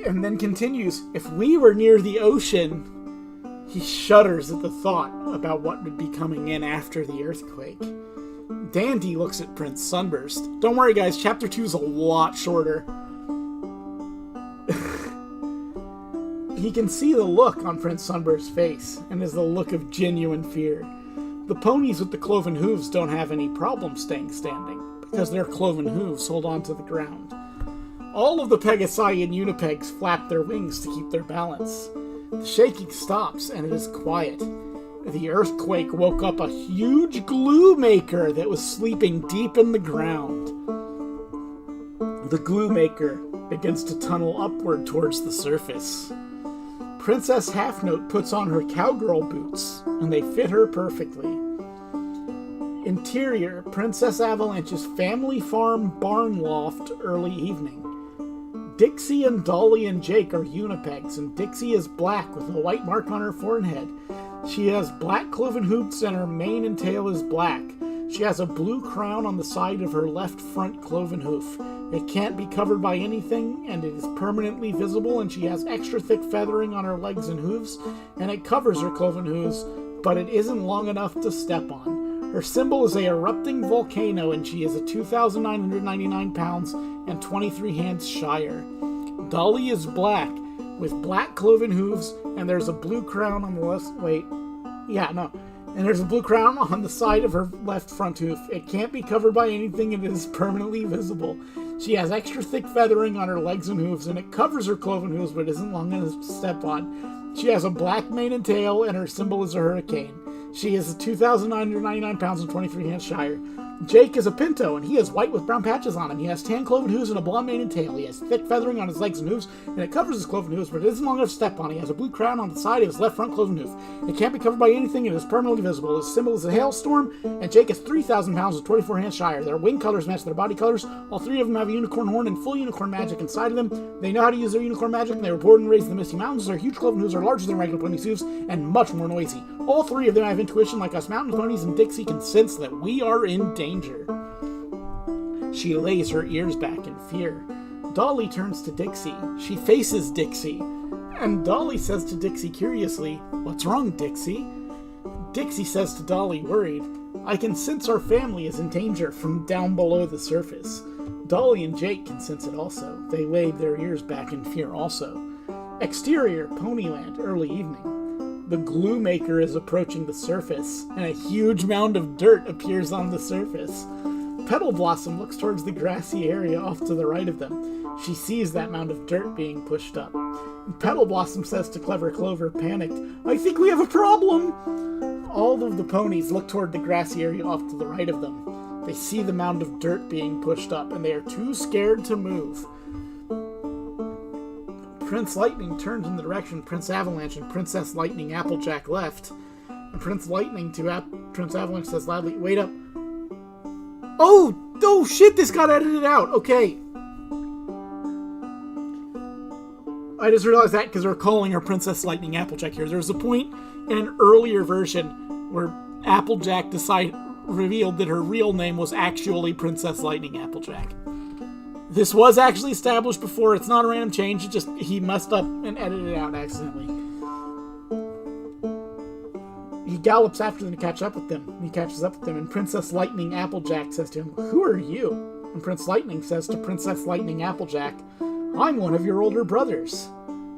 Speaker 1: And then continues, if we were near the ocean, he shudders at the thought about what would be coming in after the earthquake. Dandy looks at Prince Sunburst. Don't worry guys, chapter 2 is a lot shorter. He can see the look on Prince Sunburst's face, and is the look of genuine fear. The ponies with the cloven hooves don't have any problem staying standing, because their cloven hooves hold on to the ground. All of the Pegasi and Unipegs flap their wings to keep their balance. The shaking stops, and it is quiet. The earthquake woke up a huge glue maker that was sleeping deep in the ground. The glue maker begins to tunnel upward towards the surface. Princess Halfnote puts on her cowgirl boots, and they fit her perfectly. Interior, Princess Avalanche's family farm barn loft, early evening. Dixie and Dolly and Jake are Unipegs, and Dixie is black with a white mark on her forehead. She has black cloven hoops and her mane and tail is black. She has a blue crown on the side of her left front cloven hoof. It can't be covered by anything, and it is permanently visible, and she has extra thick feathering on her legs and hooves, and it covers her cloven hooves, but it isn't long enough to step on. Her symbol is a erupting volcano, and she is a 2,999 pounds and 23 hands shire. Dolly is black, with black cloven hooves, and there's a blue crown on the left... And there's a blue crown on the side of her left front hoof. It can't be covered by anything, and it is permanently visible. She has extra thick feathering on her legs and hooves, and it covers her cloven hooves, but isn't long enough to step on. She has a black mane and tail, and her symbol is a hurricane. She is 2,999 pounds and 23 hands shire. Jake is a pinto, and he is white with brown patches on him. He has tan cloven hooves and a blonde mane and tail. He has thick feathering on his legs and hooves, and it covers his cloven hooves, but it isn't long enough to step on. He has a blue crown on the side of his left front cloven hoof. It can't be covered by anything, and it is permanently visible. His symbol is a hailstorm, and Jake is 3,000 pounds and 24 hands shire. Their wing colors match their body colors. All three of them have a unicorn horn and full unicorn magic inside of them. They know how to use their unicorn magic, and they were born and raised in the Misty Mountains. Their huge cloven hooves are larger than regular ponies' hooves, and much more noisy. All three of them have intuition like us mountain ponies, and Dixie can sense that we are in danger. She lays her ears back in fear. Dolly turns to Dixie. She faces Dixie. And Dolly says to Dixie curiously, "What's wrong, Dixie?" Dixie says to Dolly, worried, "I can sense our family is in danger from down below the surface." Dolly and Jake can sense it also. They laid their ears back in fear also. Exterior, Ponyland, early evening. The glue maker is approaching the surface, and a huge mound of dirt appears on the surface. Petal Blossom looks towards the grassy area off to the right of them. She sees that mound of dirt being pushed up. Petal Blossom says to Clever Clover, panicked, "I think we have a problem!" All of the ponies look toward the grassy area off to the right of them. They see the mound of dirt being pushed up, and they are too scared to move. Prince Lightning turns in the direction Prince Avalanche and Princess Lightning Applejack left. And Prince Lightning to Prince Avalanche says loudly, "Wait up." Oh shit, this got edited out. Okay. I just realized that because we're calling her Princess Lightning Applejack here. There was a point in an earlier version where Applejack revealed that her real name was actually Princess Lightning Applejack. This was actually established before. It's not a random change. It just, he messed up and edited it out accidentally. He gallops after them to catch up with them. He catches up with them, and Princess Lightning Applejack says to him, "Who are you?" And Prince Lightning says to Princess Lightning Applejack, "I'm one of your older brothers."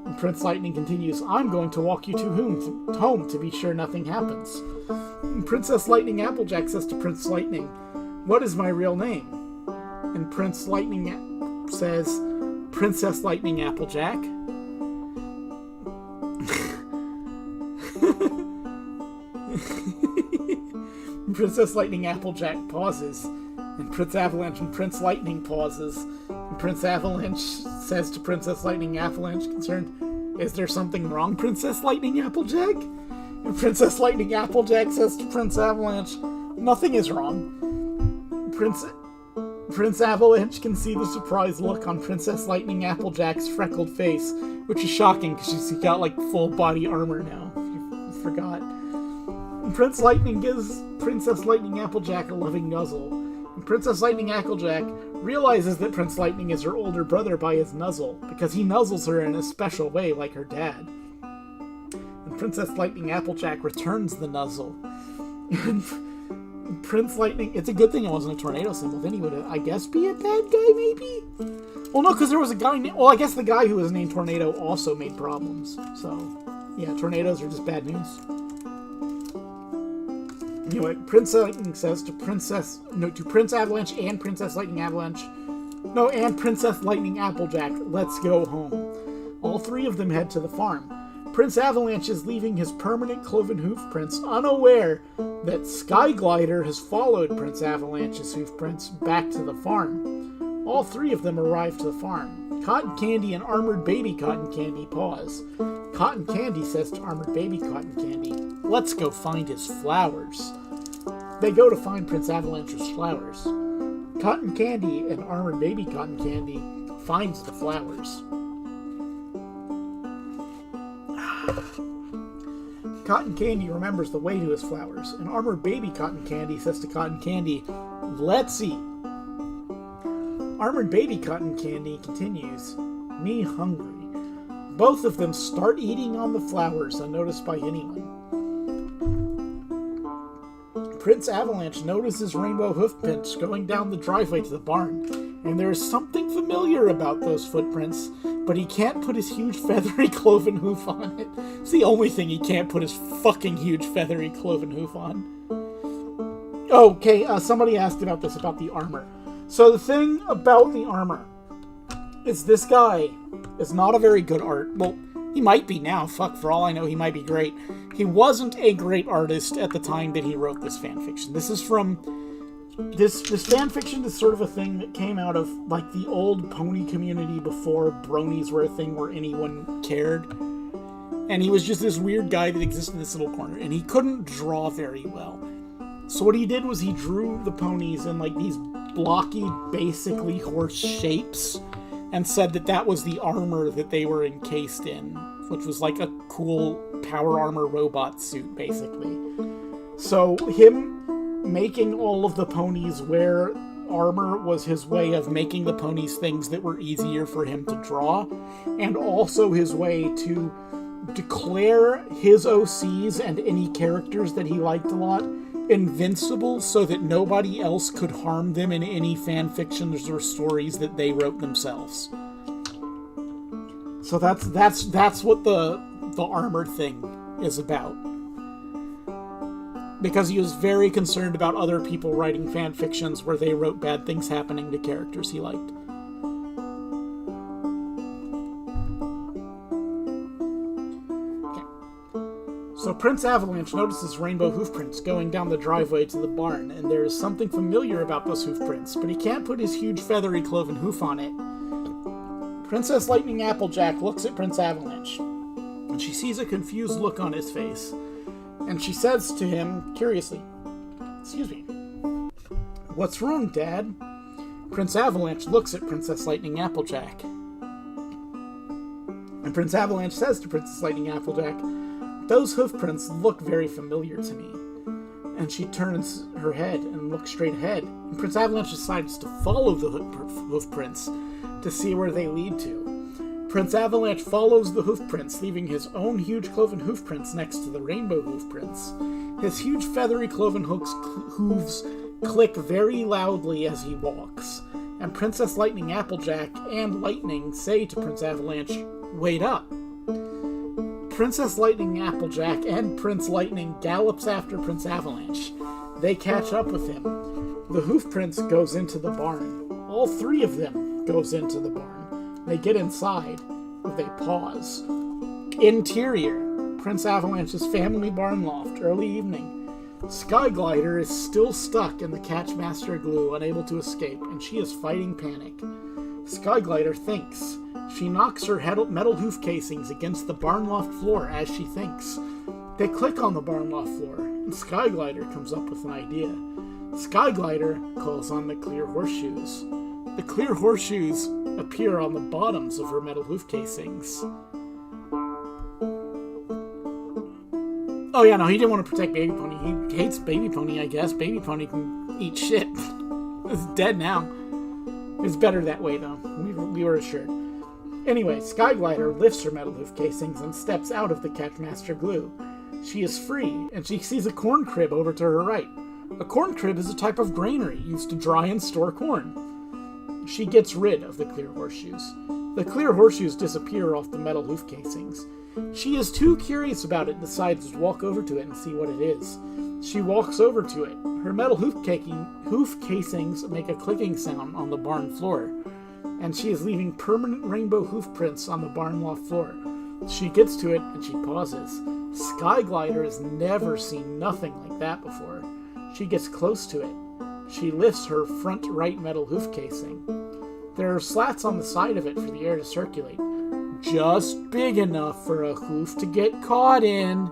Speaker 1: And Prince Lightning continues, "I'm going to walk you to home to be sure nothing happens." And Princess Lightning Applejack says to Prince Lightning, "What is my real name?" And Prince Lightning says, "Princess Lightning Applejack." Princess Lightning Applejack pauses, and Prince Avalanche and Prince Lightning pauses, and Prince Avalanche says to Princess Lightning Avalanche, concerned, "Is there something wrong, Princess Lightning Applejack?" And Princess Lightning Applejack says to Prince Avalanche, "Nothing is wrong." Prince Avalanche can see the surprised look on Princess Lightning Applejack's freckled face, which is shocking because she's got like full body armor now, if you forgot. And Prince Lightning gives Princess Lightning Applejack a loving nuzzle. And Princess Lightning Applejack realizes that Prince Lightning is her older brother by his nuzzle, because he nuzzles her in a special way like her dad. And Princess Lightning Applejack returns the nuzzle. And Prince Lightning, it's a good thing it wasn't a tornado symbol, then he would, I guess, be a bad guy, maybe? Well, no, because there was a guy well, I guess the guy who was named Tornado also made problems. So, yeah, tornadoes are just bad news. Anyway, Prince Lightning says to Prince Avalanche and Princess Lightning Avalanche, and Princess Lightning Applejack, "Let's go home." All three of them head to the farm. Prince Avalanche is leaving his permanent cloven hoof prints, unaware that Skyglider has followed Prince Avalanche's hoof prints back to the farm. All three of them arrive to the farm. Cotton Candy and Armored Baby Cotton Candy pause. Cotton Candy says to Armored Baby Cotton Candy, "Let's go find his flowers." They go to find Prince Avalanche's flowers. Cotton Candy and Armored Baby Cotton Candy finds the flowers. Cotton Candy remembers the way to his flowers, and Armored Baby Cotton Candy says to Cotton Candy, "Let's eat." Armored Baby Cotton Candy continues, "Me hungry." Both of them start eating on the flowers unnoticed by anyone. Prince Avalanche notices rainbow hoofprints going down the driveway to the barn, and there is something familiar about those footprints, but he can't put his huge feathery cloven hoof on it. It's the only thing he can't put his fucking huge feathery cloven hoof on. Okay, somebody asked about this, about the armor. So the thing about the armor is this guy is not a very good Well, he might be now. Fuck, for all I know, he might be great. He wasn't a great artist at the time that he wrote this fanfiction. This is from... This fanfiction is sort of a thing that came out of, like, the old pony community before bronies were a thing where anyone cared. And he was just this weird guy that existed in this little corner, and he couldn't draw very well. So what he did was he drew the ponies in, like, these blocky, basically horse shapes, and said that that was the armor that they were encased in, which was like a cool power armor robot suit, basically. So him making all of the ponies wear armor was his way of making the ponies things that were easier for him to draw, and also his way to declare his OCs and any characters that he liked a lot invincible, so that nobody else could harm them in any fan fictions or stories that they wrote themselves. So that's what the armor thing is about. Because he was very concerned about other people writing fan fictions where they wrote bad things happening to characters he liked. So Prince Avalanche notices rainbow hoofprints going down the driveway to the barn, and there is something familiar about those hoofprints, but he can't put his huge feathery cloven hoof on it. Princess Lightning Applejack looks at Prince Avalanche, and she sees a confused look on his face, and she says to him, curiously, "Excuse me, what's wrong, Dad?" Prince Avalanche looks at Princess Lightning Applejack. And Prince Avalanche says to Princess Lightning Applejack, "Those hoof prints look very familiar to me." And she turns her head and looks straight ahead. And Prince Avalanche decides to follow the hoof prints to see where they lead to. Prince Avalanche follows the hoof prints, leaving his own huge cloven hoof prints next to the rainbow hoof prints. His huge feathery cloven hooves click very loudly as he walks. And Princess Lightning Applejack and Lightning say to Prince Avalanche, "Wait up." Princess Lightning Applejack and Prince Lightning gallops after Prince Avalanche. They catch up with him. The hoof prince goes into the barn. All three of them goes into the barn. They get inside. They pause. Interior. Prince Avalanche's family barn loft. Early evening. Skyglider is still stuck in the Catchmaster glue, unable to escape, and she is fighting panic. Skyglider thinks. She knocks her metal hoof casings against the barn loft floor as she thinks. They click on the barn loft floor, and Skyglider comes up with an idea. Skyglider calls on the clear horseshoes. The clear horseshoes appear on the bottoms of her metal hoof casings. Oh yeah, no, he didn't want to protect Baby Pony. He hates Baby Pony, I guess. Baby Pony can eat shit. It's dead now. It's better that way, though. We were assured. Anyway, Skyglider lifts her metal hoof casings and steps out of the Catchmaster glue. She is free, and she sees a corn crib over to her right. A corn crib is a type of granary used to dry and store corn. She gets rid of the clear horseshoes. The clear horseshoes disappear off the metal hoof casings. She is too curious about it and decides to walk over to it and see what it is. She walks over to it. Her metal hoof casings make a clicking sound on the barn floor, and she is leaving permanent rainbow hoof prints on the barn loft floor. She gets to it and she pauses. Skyglider has never seen nothing like that before. She gets close to it. She lifts her front right metal hoof casing. There are slats on the side of it for the air to circulate, just big enough for a hoof to get caught in.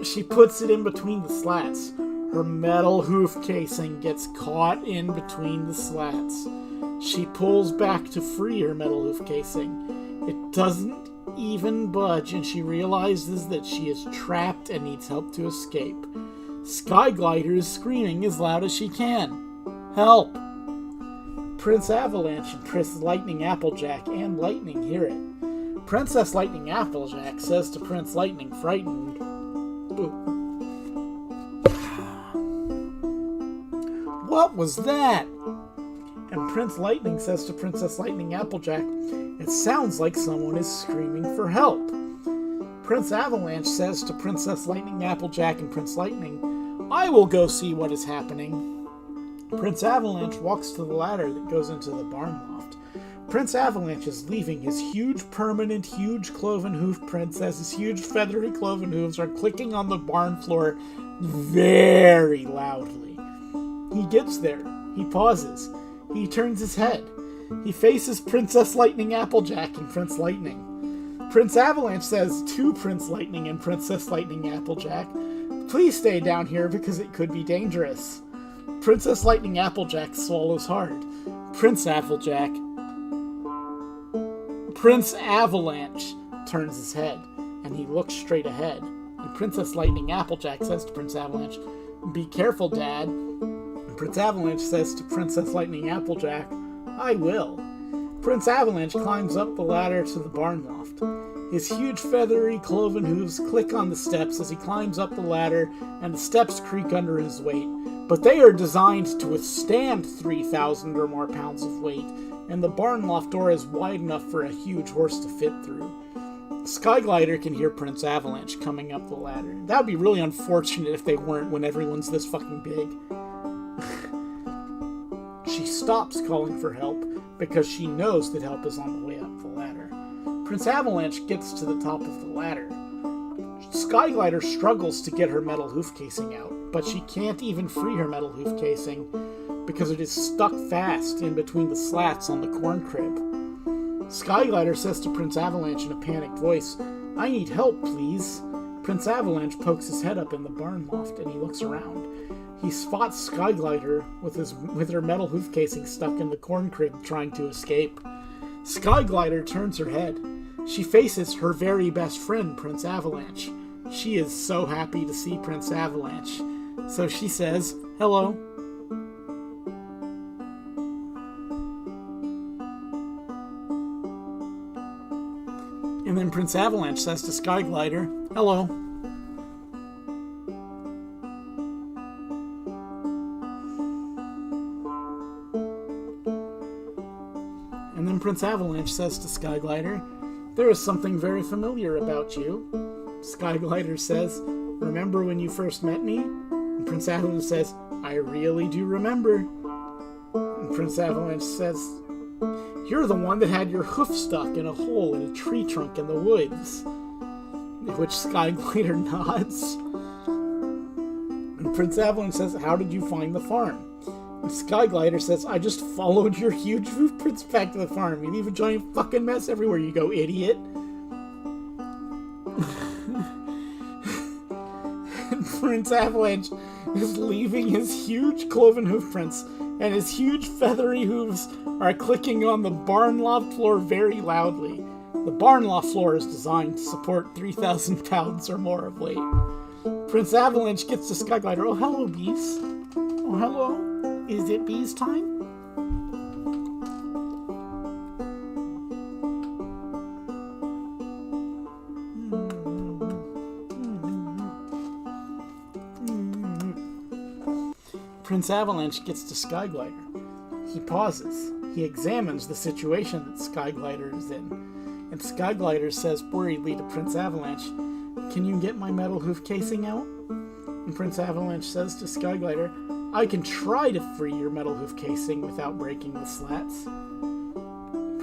Speaker 1: She puts it in between the slats. Her metal hoof casing gets caught in between the slats. She pulls back to free her metal hoof casing. It doesn't even budge, and she realizes that she is trapped and needs help to escape. Skyglider is screaming as loud as she can. "Help!" Prince Avalanche and Princess Lightning Applejack and Lightning hear it. Princess Lightning Applejack says to Prince Lightning, frightened, "What was that?" And Prince Lightning says to Princess Lightning Applejack, "It sounds like someone is screaming for help." Prince Avalanche says to Princess Lightning Applejack and Prince Lightning, "I will go see what is happening." Prince Avalanche walks to the ladder that goes into the barn loft. Prince Avalanche is leaving his huge cloven hoof prints as his huge feathery cloven hooves are clicking on the barn floor very loudly. He gets there. He pauses. He turns his head. He faces Princess Lightning Applejack and Prince Lightning. Prince Avalanche says to Prince Lightning and Princess Lightning Applejack, "Please stay down here because it could be dangerous." Princess Lightning Applejack swallows hard. Prince Avalanche turns his head, and he looks straight ahead. And Princess Lightning Applejack says to Prince Avalanche, "Be careful, Dad." And Prince Avalanche says to Princess Lightning Applejack, "I will." Prince Avalanche climbs up the ladder to the barn loft. His huge feathery cloven hooves click on the steps as he climbs up the ladder, and the steps creak under his weight. But they are designed to withstand 3,000 or more pounds of weight, and the barn loft door is wide enough for a huge horse to fit through. Skyglider can hear Prince Avalanche coming up the ladder. That would be really unfortunate if they weren't when everyone's this fucking big. She stops calling for help because she knows that help is on the way up the ladder. Prince Avalanche gets to the top of the ladder. Skyglider struggles to get her metal hoof casing out, but she can't even free her metal hoof casing because it is stuck fast in between the slats on the corn crib. Skyglider says to Prince Avalanche in a panicked voice, "I need help, please." Prince Avalanche pokes his head up in the barn loft and he looks around. He spots Skyglider with her metal hoof casing stuck in the corn crib trying to escape. Skyglider turns her head. She faces her very best friend, Prince Avalanche. She is so happy to see Prince Avalanche. So she says, hello. And then Prince Avalanche says to Skyglider, hello. And then Prince Avalanche says to Skyglider, there is something very familiar about you. Skyglider says, remember when you first met me? And Prince Avalanche says, I really do remember. And Prince Avalanche says, you're the one that had your hoof stuck in a hole in a tree trunk in the woods. Which Skyglider nods. And Prince Avalanche says, how did you find the farm? And Skyglider says, I just followed your huge roof prints back to the farm. You leave a giant fucking mess everywhere you go, idiot. And Prince Avalanche is leaving his huge cloven hoof prints, and his huge feathery hooves are clicking on the barn loft floor very loudly. The barn loft floor is designed to support 3,000 pounds or more of weight. Prince Avalanche gets to Skyglider. Oh, hello, bees. Oh, hello. Is it bees time? Prince Avalanche gets to Skyglider. He pauses. He examines the situation that Skyglider is in. And Skyglider says worriedly to Prince Avalanche, can you get my metal hoof casing out? And Prince Avalanche says to Skyglider, I can try to free your metal hoof casing without breaking the slats.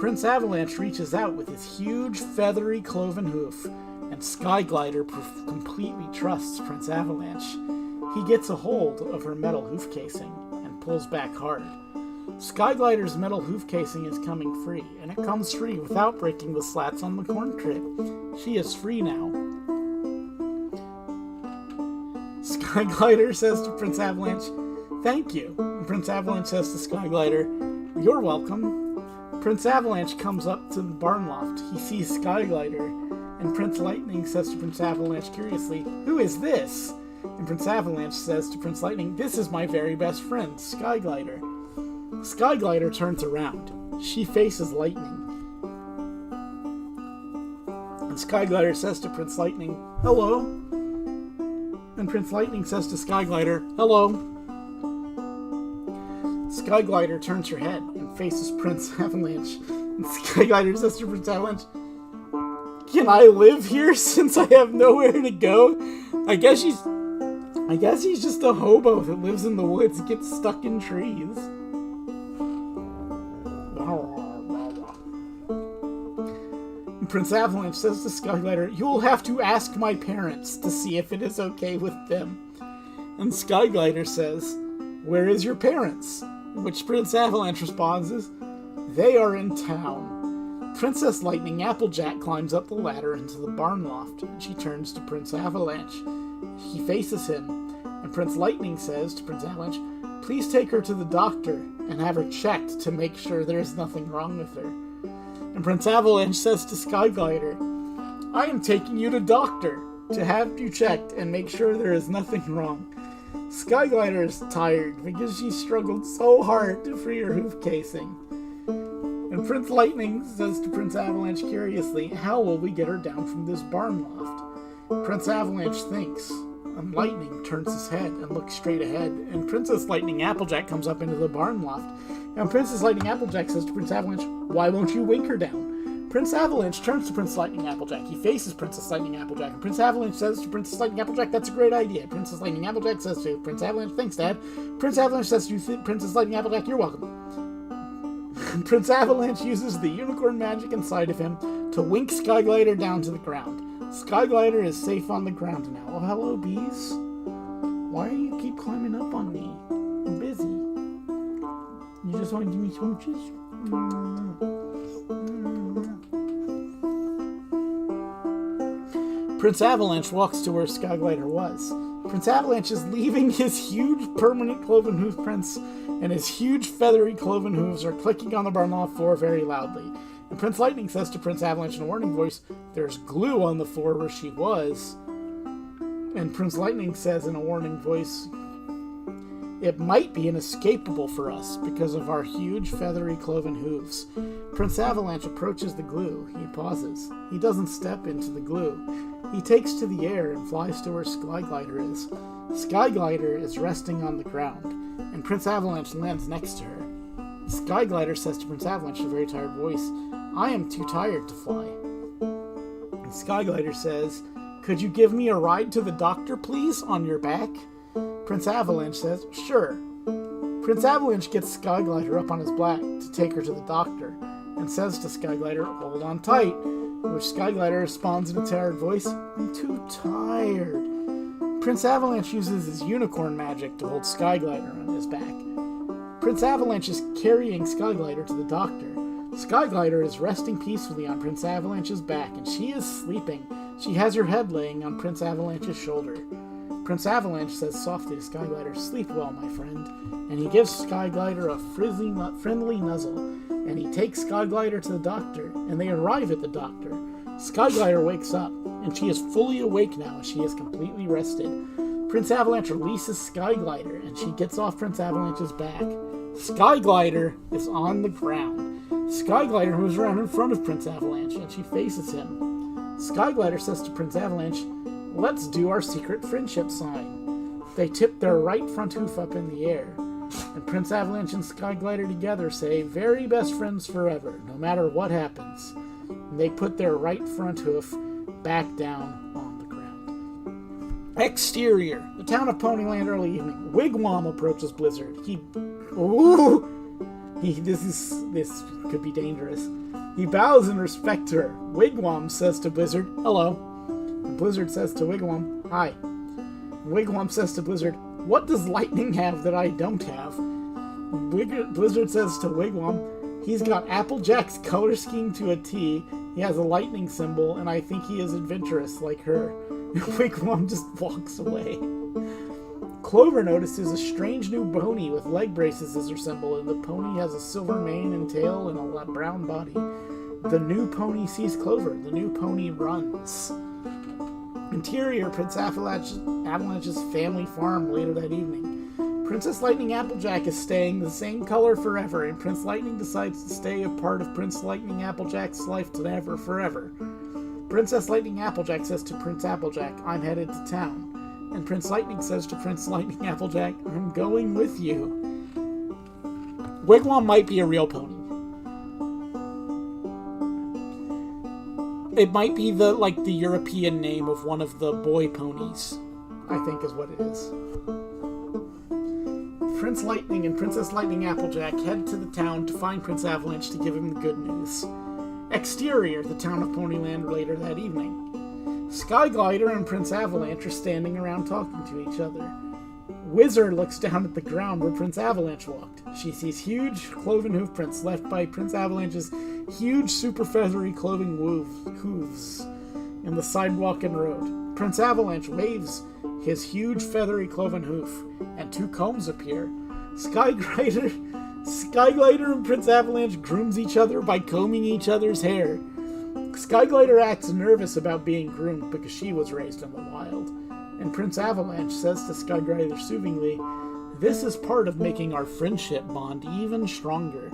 Speaker 1: Prince Avalanche reaches out with his huge feathery cloven hoof, and Skyglider completely trusts Prince Avalanche. He gets a hold of her metal hoof casing and pulls back hard. Skyglider's metal hoof casing is coming free, and it comes free without breaking the slats on the corn crib. She is free now. Skyglider says to Prince Avalanche, thank you. And Prince Avalanche says to Skyglider, you're welcome. Prince Avalanche comes up to the barn loft. He sees Skyglider, and Prince Lightning says to Prince Avalanche curiously, who is this? And Prince Avalanche says to Prince Lightning, this is my very best friend, Skyglider. Skyglider turns around. She faces Lightning. And Skyglider says to Prince Lightning, hello. And Prince Lightning says to Skyglider, hello. Skyglider turns her head and faces Prince Avalanche. And Skyglider says to Prince Avalanche, can I live here since I have nowhere to go? I guess he's just a hobo that lives in the woods and gets stuck in trees. And Prince Avalanche says to Skyglider, you'll have to ask my parents to see if it is okay with them. And Skyglider says, where is your parents? Which Prince Avalanche responds is, they are in town. Princess Lightning Applejack climbs up the ladder into the barn loft, and she turns to Prince Avalanche. He faces him, and Prince Lightning says to Prince Avalanche, please take her to the doctor and have her checked to make sure there is nothing wrong with her. And Prince Avalanche says to Skyglider, I am taking you to doctor to have you checked and make sure there is nothing wrong. Skyglider is tired because she struggled so hard to free her hoof casing. And Prince Lightning says to Prince Avalanche curiously, how will we get her down from this barn loft? Prince Avalanche thinks, and Lightning turns his head and looks straight ahead, and Princess Lightning Applejack comes up into the barn loft. And Princess Lightning Applejack says to Prince Avalanche, why won't you wink her down? Prince Avalanche turns to Prince Lightning Applejack. He faces Princess Lightning Applejack, and Prince Avalanche says to Princess Lightning Applejack, that's a great idea. Princess Lightning Applejack says to Prince Avalanche, thanks, Dad. Prince Avalanche says to Princess Lightning Applejack, you're welcome. Prince Avalanche uses the unicorn magic inside of him to wink Skyglider down to the ground. Skyglider is safe on the ground now. Oh, hello, bees. Why do you keep climbing up on me? I'm busy. You just want to give me smooches? Prince Avalanche walks to where Skyglider was. Prince Avalanche is leaving his huge permanent cloven hoof prints, and his huge feathery cloven hooves are clicking on the barn loft floor very loudly. And And Prince Lightning says to Prince Avalanche in a warning voice, "There's glue on the floor where she was." And Prince Lightning says in a warning voice, "It might be inescapable for us because of our huge feathery cloven hooves." Prince Avalanche approaches the glue. He pauses. He doesn't step into the glue. He takes to the air and flies to where Skyglider is. Skyglider is resting on the ground, and Prince Avalanche lands next to her. Skyglider says to Prince Avalanche in a very tired voice, "I am too tired to fly." And Skyglider says, "Could you give me a ride to the doctor, please, on your back?" Prince Avalanche says, "Sure." Prince Avalanche gets Skyglider up on his back to take her to the doctor, and says to Skyglider, "Hold on tight," which Skyglider responds in a tired voice, "I'm too tired." Prince Avalanche uses his unicorn magic to hold Skyglider on his back. Prince Avalanche is carrying Skyglider to the doctor. Skyglider is resting peacefully on Prince Avalanche's back, and she is sleeping. She has her head laying on Prince Avalanche's shoulder. Prince Avalanche says softly to Skyglider, "Sleep well, my friend." And he gives Skyglider a friendly nuzzle, and he takes Skyglider to the doctor, and they arrive at the doctor. Skyglider wakes up, and she is fully awake now as she is completely rested. Prince Avalanche releases Skyglider, and she gets off Prince Avalanche's back. Skyglider is on the ground. Skyglider moves around in front of Prince Avalanche, and she faces him. Skyglider says to Prince Avalanche, "Let's do our secret friendship sign." They tip their right front hoof up in the air, and Prince Avalanche and Skyglider together say, "Very best friends forever, no matter what happens." And they put their right front hoof back down on the ground. Exterior. The town of Ponyland, early evening. Wigwam approaches Blizzard. This could be dangerous. He bows in respect to her. Wigwam says to Blizzard, "Hello." And Blizzard says to Wigwam, "Hi." Wigwam says to Blizzard, "What does Lightning have that I don't have?" Blizzard says to Wigwam, "He's got Applejack's color scheme to a T. He has a lightning symbol, and I think he is adventurous like her." Wigwam just walks away. Clover notices a strange new pony with leg braces as her symbol, and the pony has a silver mane and tail and a brown body. The new pony sees Clover. The new pony runs. Interior, Prince Avalanche's family farm later that evening. Princess Lightning Applejack is staying the same color forever, and Prince Lightning decides to stay a part of Prince Lightning Applejack's life forever. Princess Lightning Applejack says to Prince Applejack, "I'm headed to town." And Prince Lightning says to Prince Lightning Applejack, "I'm going with you." Wigwam might be a real pony. It might be the European name of one of the boy ponies, I think is what it is. Prince Lightning and Princess Lightning Applejack head to the town to find Prince Avalanche to give him the good news. Exterior, the town of Ponyland later that evening. Skyglider and Prince Avalanche are standing around talking to each other. Wizard looks down at the ground where Prince Avalanche walked. She sees huge cloven hoof prints left by Prince Avalanche's huge super feathery cloven hooves in the sidewalk and road. Prince Avalanche waves his huge feathery cloven hoof, and two combs appear. Skyglider and Prince Avalanche grooms each other by combing each other's hair. Skyglider acts nervous about being groomed because she was raised in the wild. And Prince Avalanche says to Skyglider soothingly, "This is part of making our friendship bond even stronger."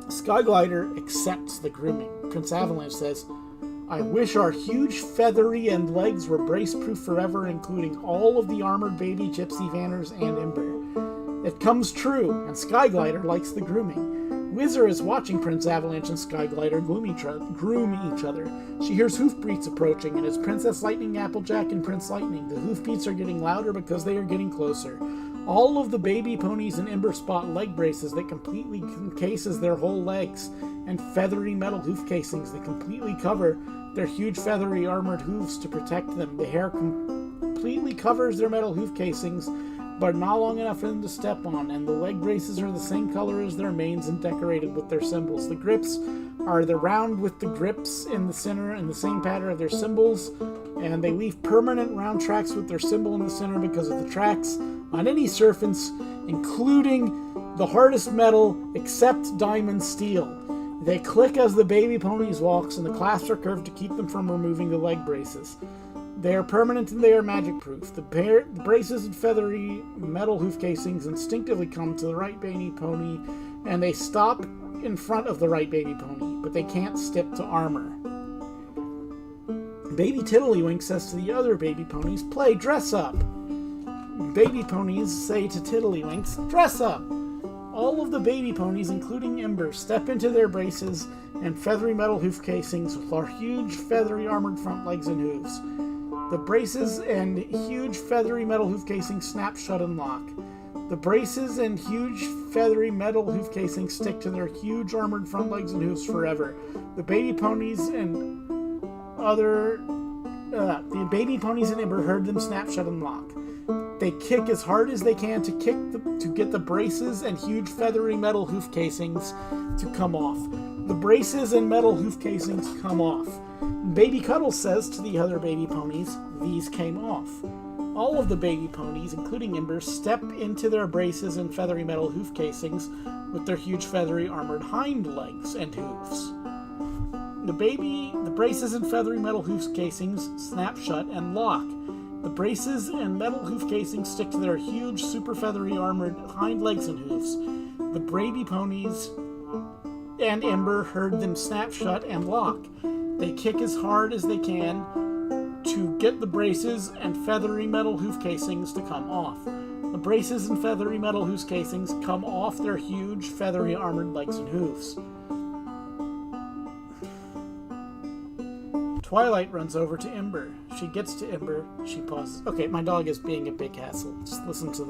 Speaker 1: Skyglider accepts the grooming. Prince Avalanche says, "I wish our huge feathery and legs were brace-proof forever, including all of the armored baby Gypsy Vanners and Ember." It comes true, and Skyglider likes the grooming. Wizard is watching Prince Avalanche and Skyglider groom each other. She hears hoofbeats approaching, and it's Princess Lightning Applejack and Prince Lightning. The hoofbeats are getting louder because they are getting closer. All of the baby ponies and Ember spot leg braces that completely encases their whole legs, and feathery metal hoof casings that completely cover their huge feathery armored hooves to protect them. The hair completely covers their metal hoof casings, but not long enough for them to step on, and the leg braces are the same color as their manes and decorated with their symbols. The grips are the round with the grips in the center and the same pattern of their symbols, and they leave permanent round tracks with their symbol in the center because of the tracks on any surface, including the hardest metal except diamond steel. They click as the baby ponies walks, and the clasps are curved to keep them from removing the leg braces. They are permanent and they are magic-proof. The braces and feathery metal hoof casings instinctively come to the right baby pony, and they stop in front of the right baby pony, but they can't stick to armor. Baby Tiddlywink says to the other baby ponies, "Play dress up." Baby ponies say to Tiddlywinks, "Dress up." All of the baby ponies, including Ember, step into their braces and feathery metal hoof casings with our huge feathery armored front legs and hooves. The braces and huge feathery metal hoof casings snap shut and lock. The braces and huge feathery metal hoof casings stick to their huge armored front legs and hooves forever. The baby ponies and Ember heard them snap shut and lock. They kick as hard as they can to get the braces and huge feathery metal hoof casings to come off. The braces and metal hoof casings come off. Baby Cuddles says to the other baby ponies, "These came off." All of the baby ponies, including Ember, step into their braces and feathery metal hoof casings with their huge feathery armored hind legs and hooves. The braces and feathery metal hoof casings snap shut and lock. The braces and metal hoof casings stick to their huge, super feathery armored hind legs and hoofs. The baby ponies and Ember heard them snap shut and lock. They kick as hard as they can to get the braces and feathery metal hoof casings to come off. The braces and feathery metal hoof casings come off their huge, feathery armored legs and hoofs. Twilight runs over to Ember. She gets to Ember. She pauses. Okay, my dog is being a big hassle. Just listen to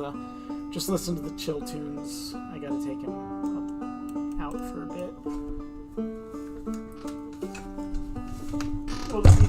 Speaker 1: the chill tunes. I gotta take him out for a bit. Oopsie.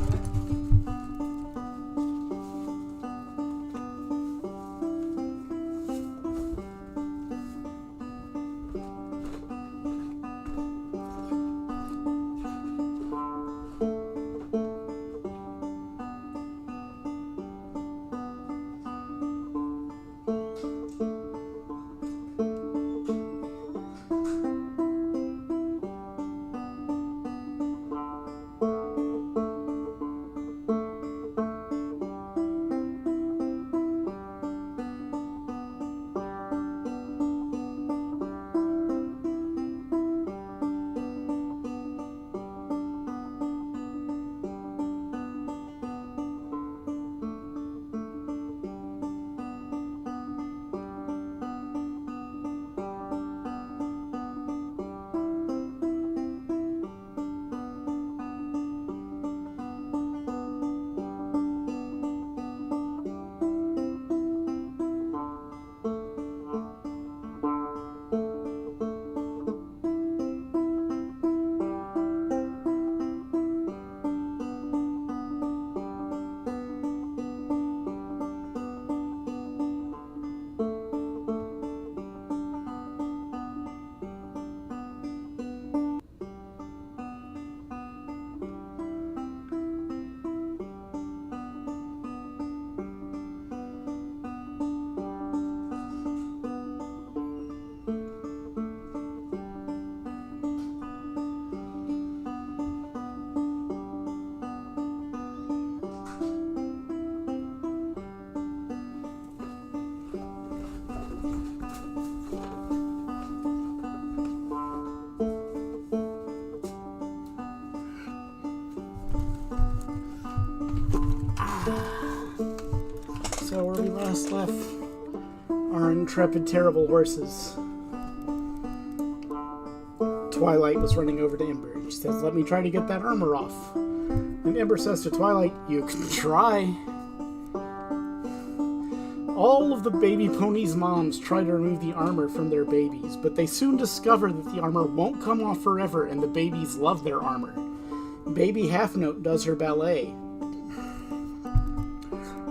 Speaker 1: So where we last left our intrepid, terrible horses, Twilight was running over to Ember. She says, "Let me try to get that armor off." And Ember says to Twilight, "You can try." All of the baby ponies' moms try to remove the armor from their babies, but they soon discover that the armor won't come off forever, and the babies love their armor. Baby Half Note does her ballet.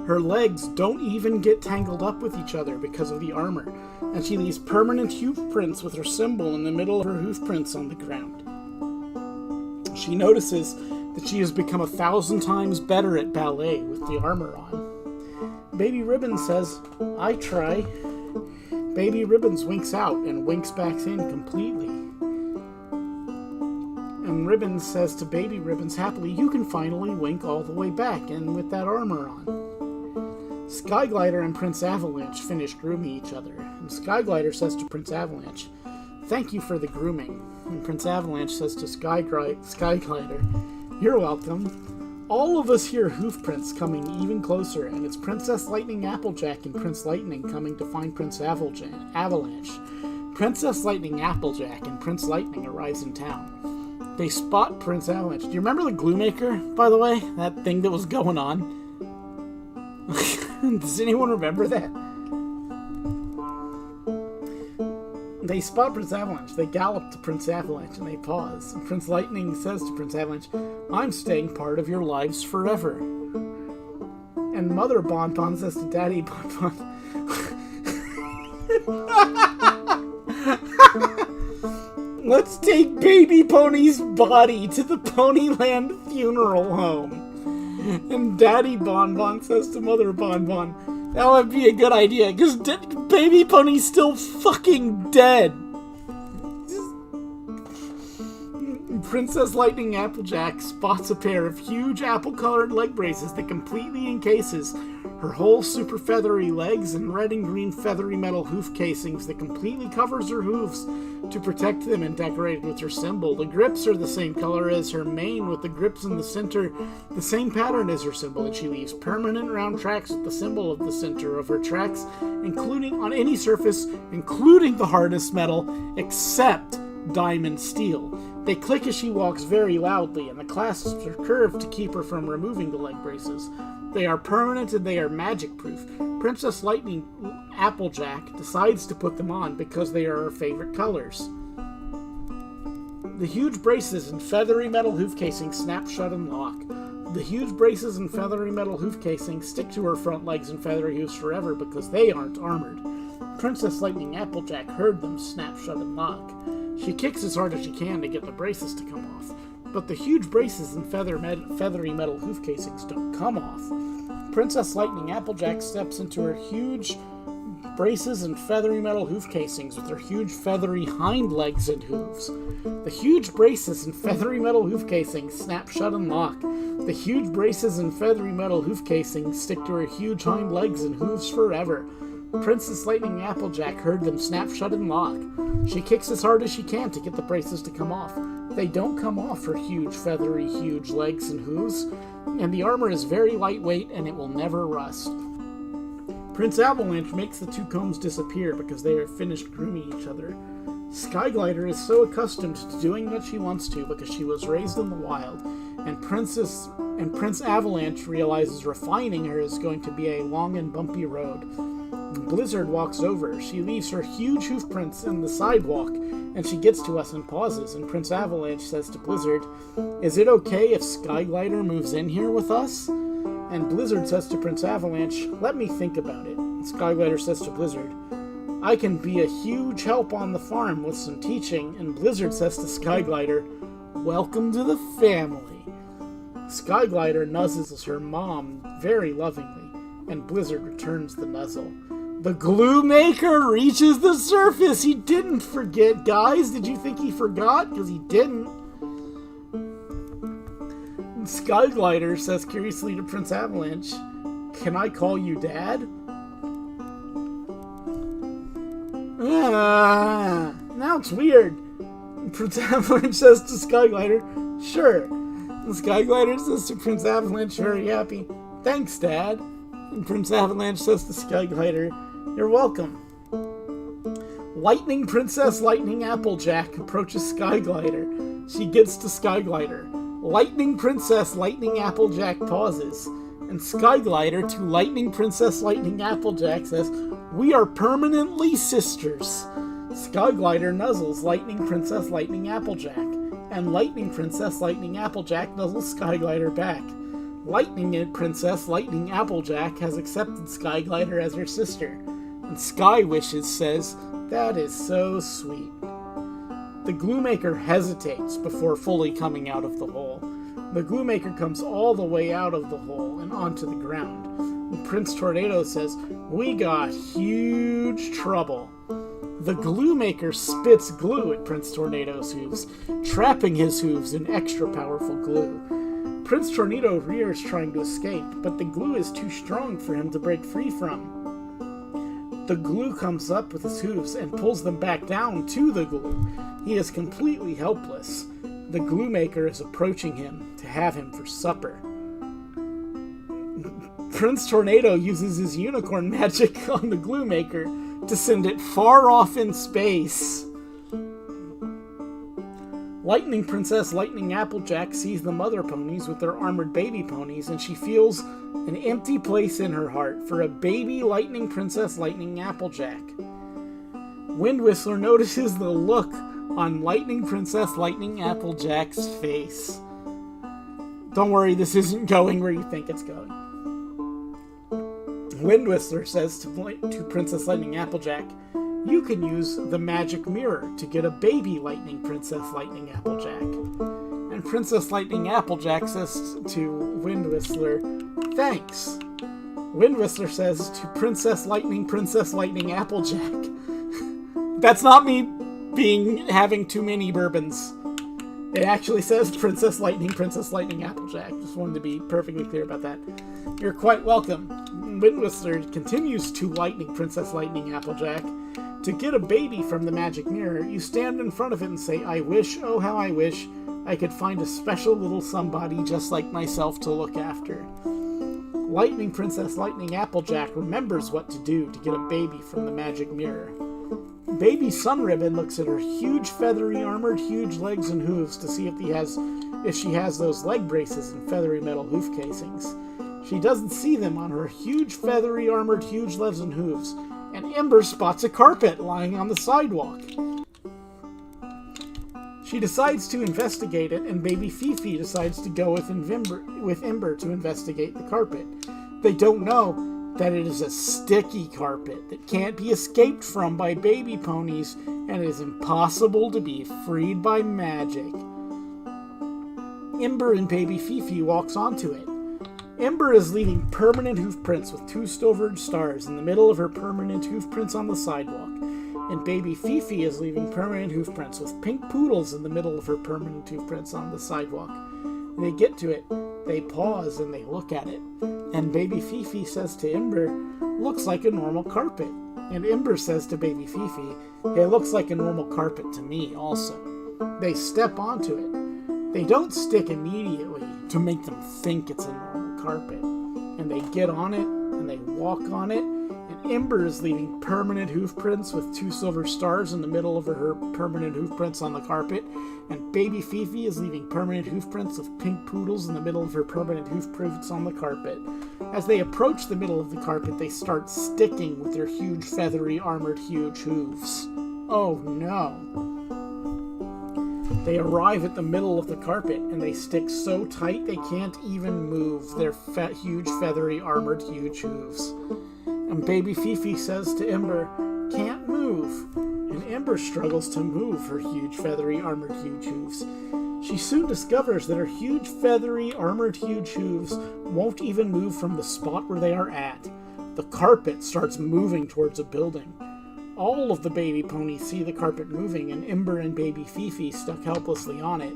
Speaker 1: Her legs don't even get tangled up with each other because of the armor, and she leaves permanent hoof prints with her symbol in the middle of her hoof prints on the ground. She notices that she has become 1,000 times better at ballet with the armor on. Baby Ribbons says, "I try." Baby Ribbons winks out and winks back in completely. And Ribbons says to Baby Ribbons happily, you can finally wink all the way back, and with that armor on. Skyglider and Prince Avalanche finish grooming each other, and Skyglider says to Prince Avalanche, thank you for the grooming. And Prince Avalanche says to Skyglider, you're welcome. All of us hear hoof prints coming even closer, and it's Princess Lightning Applejack and Prince Lightning coming to find Prince Avalanche. Princess Lightning Applejack and Prince Lightning arrives in town. They spot Prince Avalanche. Do you remember the Glue Maker, by the way? That thing that was going on? Does anyone remember that? They spot Prince Avalanche. They gallop to Prince Avalanche and they pause. And Prince Lightning says to Prince Avalanche, I'm staying part of your lives forever. And Mother Bonbon says to Daddy Bonbon, let's take Baby Pony's body to the Ponyland funeral home. And Daddy Bonbon says to Mother Bonbon, that would be a good idea, because Baby Pony's still fucking dead. Princess Lightning Applejack spots a pair of huge apple-colored leg braces that completely encases her whole super feathery legs and red and green feathery metal hoof casings that completely covers her hooves to protect them and decorated with her symbol. The grips are the same color as her mane, with the grips in the center the same pattern as her symbol, and she leaves permanent round tracks with the symbol of the center of her tracks, including on any surface, including the hardest metal, except diamond steel. They click as she walks very loudly, and the clasps are curved to keep her from removing the leg braces. They are permanent and they are magic-proof. Princess Lightning Applejack decides to put them on because they are her favorite colors. The huge braces and feathery metal hoof casing snap shut and lock. The huge braces and feathery metal hoof casing stick to her front legs and feathery hooves forever because they aren't armored. Princess Lightning Applejack heard them snap shut and lock. She kicks as hard as she can to get the braces to come off, but the huge braces and feathery metal hoof casings don't come off. Princess Lightning Applejack steps into her huge braces and feathery metal hoof casings with her huge feathery hind legs and hooves. The huge braces and feathery metal hoof casings snap shut and lock. The huge braces and feathery metal hoof casings stick to her huge hind legs and hooves forever. Princess Lightning Applejack heard them snap shut and lock. She kicks as hard as she can to get the braces to come off. They don't come off her huge feathery huge legs and hooves, and the armor is very lightweight and it will never rust. Prince Avalanche makes the two combs disappear because they are finished grooming each other. Skyglider is so accustomed to doing what she wants to because she was raised in the wild, and Prince Avalanche realizes refining her is going to be a long and bumpy road. Blizzard walks over. She leaves her huge hoof prints in the sidewalk, and she gets to us and pauses, and Prince Avalanche says to Blizzard, is it okay if Skyglider moves in here with us? And Blizzard says to Prince Avalanche, let me think about it. And Skyglider says to Blizzard, I can be a huge help on the farm with some teaching. And Blizzard says to Skyglider, welcome to the family. Skyglider nuzzles her mom very lovingly, and Blizzard returns the nuzzle. The Glue Maker reaches the surface. He didn't forget, guys. Did you think he forgot? Because he didn't. And Skyglider says curiously to Prince Avalanche, can I call you Dad? Now it's weird. And Prince Avalanche says to Skyglider, sure. And Skyglider says to Prince Avalanche, very happy, thanks, Dad. And Prince Avalanche says to Skyglider, you're welcome. Lightning Princess Lightning Applejack approaches Skyglider. She gets to Skyglider. Lightning Princess Lightning Applejack pauses, and Skyglider to Lightning Princess Lightning Applejack says, we are permanently sisters. Skyglider nuzzles Lightning Princess Lightning Applejack, and Lightning Princess Lightning Applejack nuzzles Skyglider back. Lightning Princess Lightning Applejack has accepted Skyglider as her sister, and Sky Wishes says, that is so sweet. The Glue Maker hesitates before fully coming out of the hole. The Glue Maker comes all the way out of the hole and onto the ground. And Prince Tornado says, we got huge trouble. The glue maker spits glue at Prince Tornado's hooves, trapping his hooves in extra powerful glue. Prince Tornado rears trying to escape, but the glue is too strong for him to break free from. The glue comes up with his hooves and pulls them back down to the glue. He is completely helpless. The glue maker is approaching him to have him for supper. Prince Tornado uses his unicorn magic on the glue maker to send it far off in space. Lightning Princess Lightning Applejack sees the mother ponies with their armored baby ponies, and she feels an empty place in her heart for a baby Lightning Princess Lightning Applejack. Wind Whistler notices the look on Lightning Princess Lightning Applejack's face. Don't worry, this isn't going where you think it's going. Wind Whistler says to Princess Lightning Applejack, "You can use the magic mirror to get a baby Lightning Princess Lightning Applejack." And Princess Lightning Applejack says to Wind Whistler, "Thanks." Wind Whistler says to Princess Lightning Applejack, "That's not me having too many bourbons." It actually says Princess Lightning Applejack. Just wanted to be perfectly clear about that. "You're quite welcome." Wind Whistler continues to Princess Lightning Applejack. "To get a baby from the magic mirror, you stand in front of it and say, 'I wish, oh how I wish, I could find a special little somebody just like myself to look after.'" Princess Lightning Applejack remembers what to do to get a baby from the magic mirror. Baby Sunribbon looks at her huge feathery armored huge legs and hooves to see if she has those leg braces and feathery metal hoof casings. She doesn't see them on her huge feathery armored huge legs and hooves, and Ember spots a carpet lying on the sidewalk. She decides to investigate it, and Baby Fifi decides to go with Ember to investigate the carpet. They don't know that it is a sticky carpet that can't be escaped from by baby ponies and is impossible to be freed by magic. Ember and Baby Fifi walks onto it. Ember is leaving permanent hoof prints with 2 silvered stars in the middle of her permanent hoof prints on the sidewalk, and Baby Fifi is leaving permanent hoof prints with pink poodles in the middle of her permanent hoof prints on the sidewalk. When they get to it, they pause and they look at it, and Baby Fifi says to Ember, "Looks like a normal carpet." And Ember says to Baby Fifi, "It looks like a normal carpet to me also." They step onto it. They don't stick immediately to make them think it's a normal carpet, and they get on it and they walk on it, and Ember is leaving permanent hoof prints with 2 silver stars in the middle of her permanent hoof prints on the carpet, and Baby Fifi is leaving permanent hoof prints with pink poodles in the middle of her permanent hoof prints on the carpet. As they approach the middle of the carpet, they start sticking with their huge feathery armored huge hooves. Oh no! They arrive at the middle of the carpet, and they stick so tight they can't even move their huge feathery armored huge hooves. And Baby Fifi says to Ember, "Can't move." And Ember struggles to move her huge feathery armored huge hooves. She soon discovers that her huge feathery armored huge hooves won't even move from the spot where they are at. The carpet starts moving towards a building. All of the baby ponies see the carpet moving, and Ember and Baby Fifi stuck helplessly on it.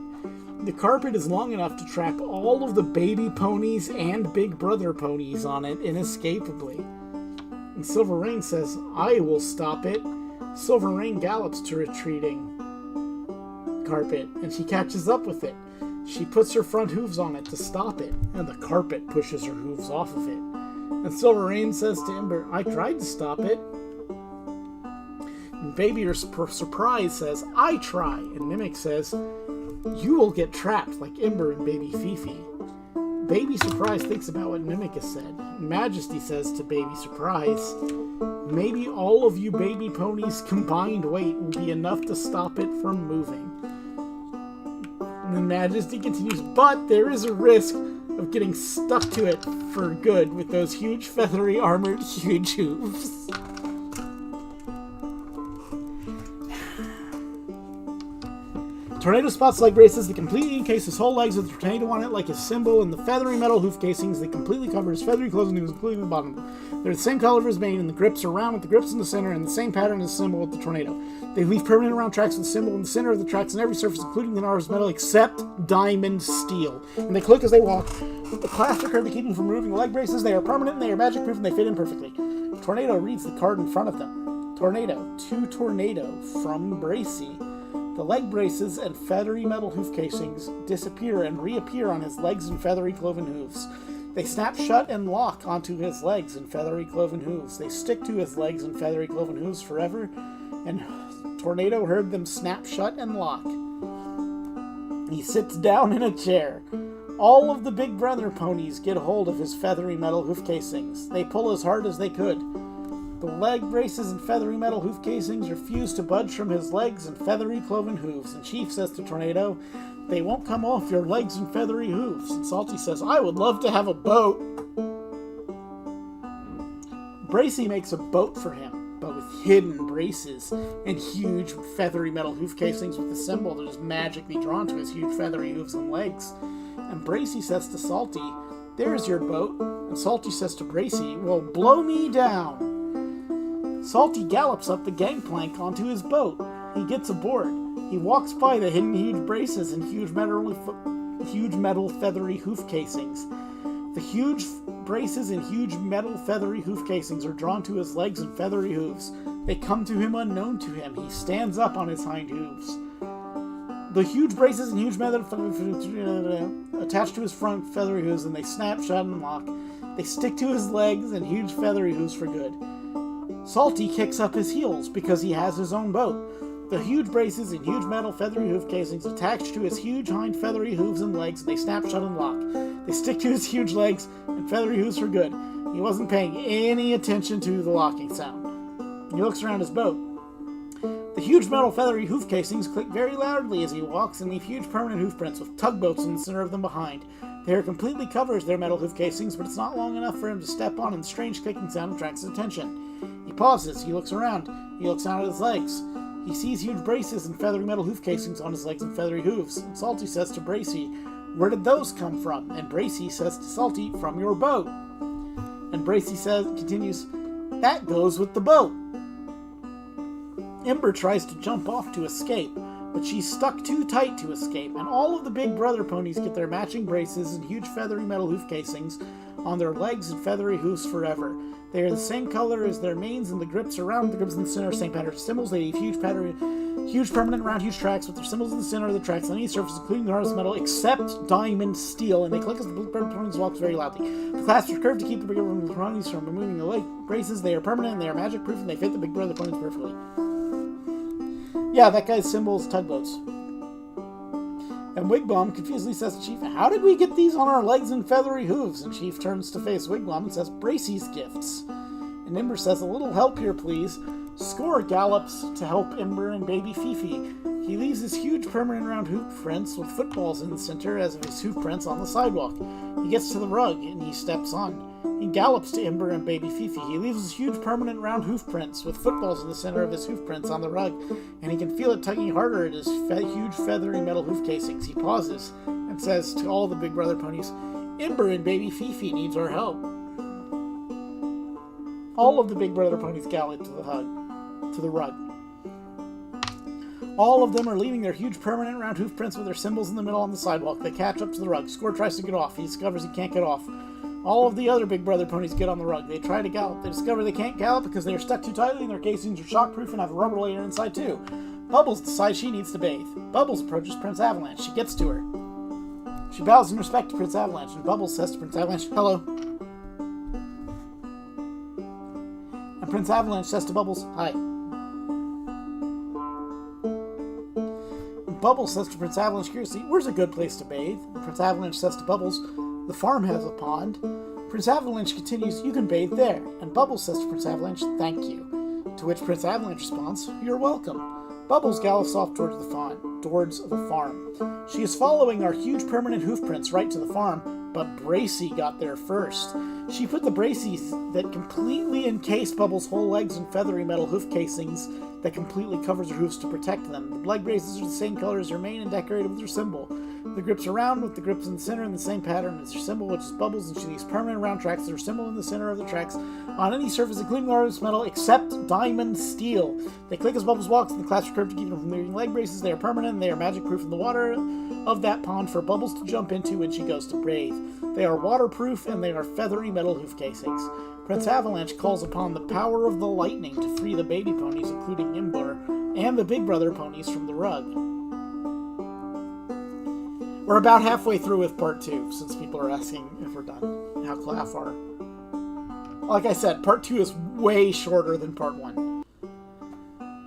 Speaker 1: The carpet is long enough to trap all of the baby ponies and Big Brother ponies on it inescapably. And Silver Rain says, "I will stop it." Silver Rain gallops to retreating carpet, and she catches up with it. She puts her front hooves on it to stop it, and the carpet pushes her hooves off of it. And Silver Rain says to Ember, "I tried to stop it." And Baby Surprise says, "I try." And Mimic says, "You will get trapped like Ember and Baby Fifi." Baby Surprise thinks about what Mimic has said. Majesty says to Baby Surprise, "Maybe all of you baby ponies' combined weight will be enough to stop it from moving." And then Majesty continues, "But there is a risk of getting stuck to it for good with those huge feathery armored huge hooves." Tornado spots leg braces that completely encase his whole legs with the tornado on it like his symbol, and the feathery metal hoof casings that completely cover his feathery clothes and including the bottom. They're the same color as his mane, and the grips are round with the grips in the center, and the same pattern as the symbol with the tornado. They leave permanent round tracks with the symbol in the center of the tracks on every surface, including the Narva's metal, except diamond steel. And they click as they walk. The clasp curve to keep them from removing the leg braces. They are permanent, and they are magic-proof, and they fit in perfectly. Tornado reads the card in front of them. Tornado, to Tornado, from Bracy. The leg braces and feathery metal hoof casings disappear and reappear on his legs and feathery cloven hooves. They snap shut and lock onto his legs and feathery cloven hooves. They stick to his legs and feathery cloven hooves forever, and Tornado heard them snap shut and lock. He sits down in a chair. All of the Big Brother ponies get hold of his feathery metal hoof casings. They pull as hard as they could. The leg braces and feathery metal hoof casings refuse to budge from his legs and feathery cloven hooves. And Chief says to Tornado, "They won't come off your legs and feathery hooves." And Salty says, "I would love to have a boat." Bracy makes a boat for him, but with hidden braces and huge feathery metal hoof casings with a symbol that is magically drawn to his huge feathery hooves and legs. And Bracy says to Salty, "There's your boat." And Salty says to Bracy, "Well, blow me down." Salty gallops up the gangplank onto his boat. He gets aboard. He walks by the hidden huge braces and huge metal feathery hoof casings. The huge braces and huge metal feathery hoof casings are drawn to his legs and feathery hooves. They come to him unknown to him. He stands up on his hind hooves. The huge braces and huge metal attached to his front feathery hooves, and they snap shut and lock. They stick to his legs and huge feathery hooves for good. Salty kicks up his heels because he has his own boat. The huge braces and huge metal feathery hoof casings attached to his huge hind feathery hooves and legs, and they snap shut and lock. They stick to his huge legs and feathery hooves for good. He wasn't paying any attention to the locking sound. He looks around his boat. The huge metal feathery hoof casings click very loudly as he walks and leave huge permanent hoof prints with tugboats in the center of them behind. The hair completely covers their metal hoof casings, but it's not long enough for him to step on, and the strange clicking sound attracts his attention. He pauses. He looks around. He looks down at his legs. He sees huge braces and feathery metal hoof casings on his legs and feathery hooves. And Salty says to Bracy, "Where did those come from?" And Bracy says to Salty, "From your boat." And Bracy continues, "That goes with the boat." Ember tries to jump off to escape, but she's stuck too tight to escape, and all of the Big Brother ponies get their matching braces and huge feathery metal hoof casings on their legs and feathery hooves forever. They are the same color as their manes, and the grips around the grips in the center, same pattern of symbols. They leave huge permanent round huge tracks with their symbols in the center of the tracks on any surface, including the hardest metal, except diamond steel, and they click as the Big Brother ponies walk very loudly. The clasps are curved to keep the Big Brother ponies from removing the leg braces. They are permanent, and they are magic-proof, and they fit the Big Brother ponies perfectly. Yeah, that guy's symbol is tugboats. And Wigwam confusedly says to Chief, "How did we get these on our legs and feathery hooves?" And Chief turns to face Wigwam and says, "Bracy's gifts." And Ember says, "A little help here, please." Score gallops to help Ember and baby Fifi. He leaves his huge permanent round hoof prints with footballs in the center as of his hoof prints on the sidewalk. He gets to the rug and he steps on. He gallops to Ember and baby Fifi. He leaves his huge permanent round hoof prints with footballs in the center of his hoof prints on the rug, and he can feel it tugging harder at his huge feathery metal hoof casings. He pauses and says to all the Big Brother ponies, "Ember and baby Fifi needs our help." All of the Big Brother ponies gallop to the rug. All of them are leaving their huge permanent round hoof prints with their symbols in the middle on the sidewalk. They catch up to the rug. Score tries to get off. He discovers he can't get off. All of the other Big Brother ponies get on the rug. They try to gallop. They discover they can't gallop because they are stuck too tightly and their casings are shockproof and have a rubber layer inside too. Bubbles decides she needs to bathe. Bubbles approaches Prince Avalanche. She gets to her. She bows in respect to Prince Avalanche, and Bubbles says to Prince Avalanche, "Hello." And Prince Avalanche says to Bubbles, "Hi." And Bubbles says to Prince Avalanche curiously, "Where's a good place to bathe?" And Prince Avalanche says to Bubbles, "The farm has a pond." Prince Avalanche continues, "You can bathe there." And Bubbles says to Prince Avalanche, "Thank you." To which Prince Avalanche responds, "You're welcome." Bubbles gallops off towards the farm. She is following our huge permanent hoof prints right to the farm. but Bracy got there first. She put the braces that completely encase Bubbles' whole legs in feathery metal hoof casings that completely covers her hoofs to protect them. The leg braces are the same color as her mane and decorated with her symbol. The grips are round, with the grips in the center in the same pattern as her symbol, which is Bubbles, and she leaves permanent round tracks that are symbol in the center of the tracks on any surface, including large metal, except diamond steel. They click as Bubbles walks, and the clasps are curved to keep them from moving leg braces. They are permanent, and they are magic-proof in the water of that pond for Bubbles to jump into when she goes to bathe. They are waterproof, and they are feathery metal hoof casings. Prince Avalanche calls upon the power of the lightning to free the baby ponies, including Imber, and the big brother ponies from the rug. We're about halfway through with part 2, since people are asking if we're done. How far? Like I said, part 2 is way shorter than part 1.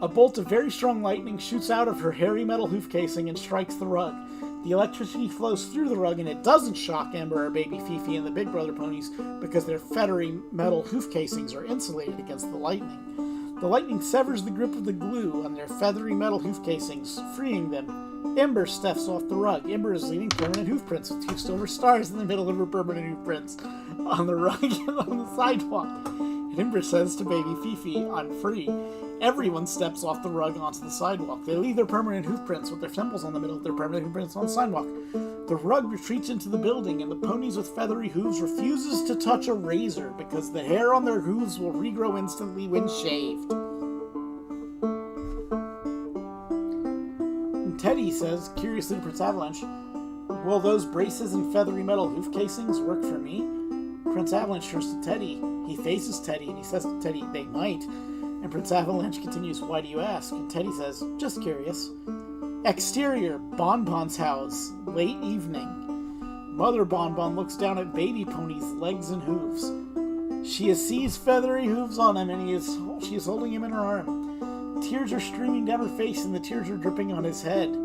Speaker 1: A bolt of very strong lightning shoots out of her hairy metal hoof casing and strikes the rug. The electricity flows through the rug, and it doesn't shock Ember or Baby Fifi and the Big Brother ponies because their feathery metal hoof casings are insulated against the lightning. The lightning severs the grip of the glue on their feathery metal hoof casings, freeing them. Ember steps off the rug. Ember is leaving permanent hoof prints with 2 silver stars in the middle of her permanent hoof prints on the rug and on the sidewalk. And Ember says to Baby Fifi, "I'm free." Everyone steps off the rug onto the sidewalk. They leave their permanent hoof prints with their symbols on the middle of their permanent hoof prints on the sidewalk. The rug retreats into the building, and the ponies with feathery hooves refuses to touch a razor because the hair on their hooves will regrow instantly when shaved. And Teddy says, curiously to Prince Avalanche, "Will those braces and feathery metal hoof casings work for me?" Prince Avalanche turns to Teddy. He faces Teddy, and he says to Teddy, "They might." And Prince Avalanche continues, "Why do you ask?" And Teddy says, "Just curious." Exterior, Bonbon's house, late evening. Mother Bonbon looks down at Baby Pony's legs and hooves. She sees feathery hooves on him, and she is holding him in her arm. Tears are streaming down her face, and the tears are dripping on his head.